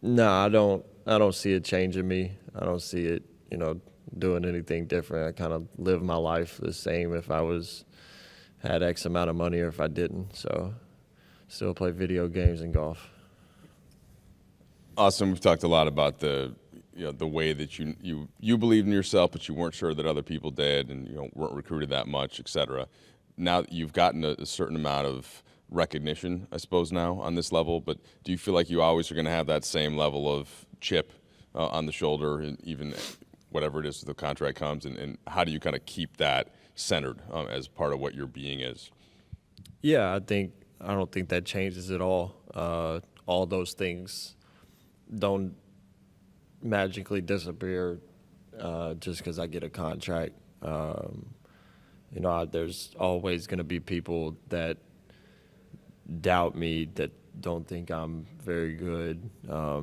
I don't see it changing me. I don't see it, you know, doing anything different. I kind of live my life the same if I had X amount of money or if I didn't. So, still play video games and golf. Austin, we've talked a lot about the way that you believed in yourself, but you weren't sure that other people did, and you know, weren't recruited that much, et cetera. Now that you've gotten a certain amount of recognition, I suppose, now on this level, but do you feel like you always are going to have that same level of chip on the shoulder, and even whatever it is the contract comes, and how do you kind of keep that centered as part of what your being is? Yeah, I don't think that changes at all. All those things don't magically disappear just because I get a contract. You know, there's always going to be people that doubt me, that don't think I'm very good.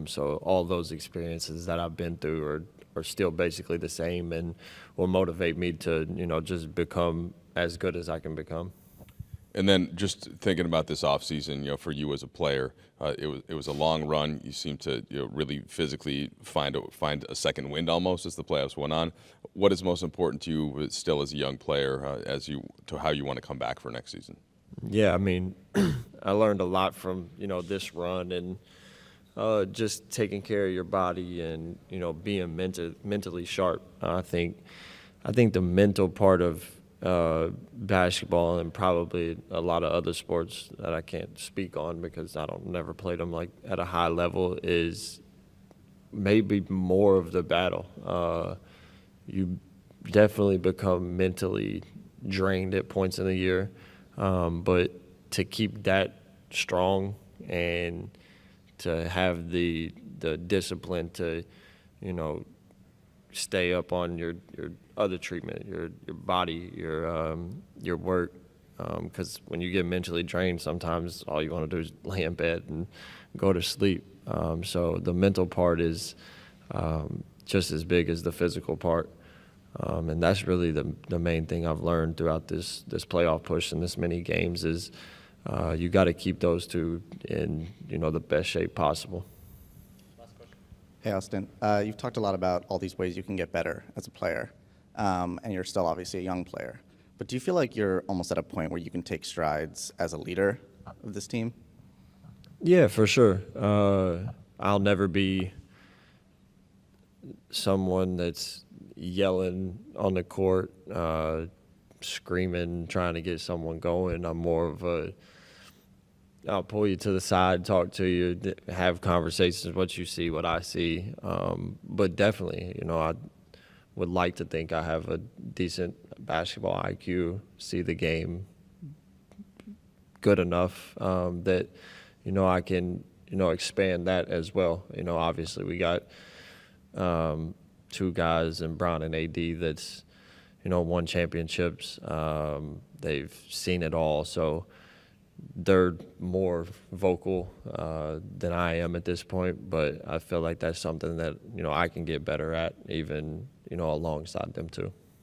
So all those experiences that I've been through are still basically the same, and will motivate me to, you know, just become as good as I can become. And then just thinking about this offseason, for you as a player, it was a long run. You seemed to really physically find a second wind almost as the playoffs went on. What is most important to you still as a young player to how you want to come back for next season? Yeah, I mean, I learned a lot from this run and just taking care of your body and being mentally sharp. I think the mental part of basketball and probably a lot of other sports that I can't speak on because I never played them like at a high level is maybe more of the battle. You definitely become mentally drained at points in the year, but to keep that strong and to have the discipline to stay up on your other treatment, your body, your work, because when you get mentally drained, sometimes all you want to do is lay in bed and go to sleep. So the mental part is just as big as the physical part, and that's really the main thing I've learned throughout this playoff push and this many games is you got to keep those two in the best shape possible. Hey, Austin, you've talked a lot about all these ways you can get better as a player, and you're still obviously a young player. But do you feel like you're almost at a point where you can take strides as a leader of this team? Yeah, for sure. I'll never be someone that's yelling on the court, screaming, trying to get someone going. I'm more of I'll pull you to the side, talk to you, have conversations, what you see, what I see. But definitely, I would like to think I have a decent basketball IQ, see the game good enough that, I can, expand that as well. Obviously we got two guys in Bron and AD that's, won championships. They've seen it all. So they're more vocal than I am at this point, but I feel like that's something that, I can get better at even, alongside them too.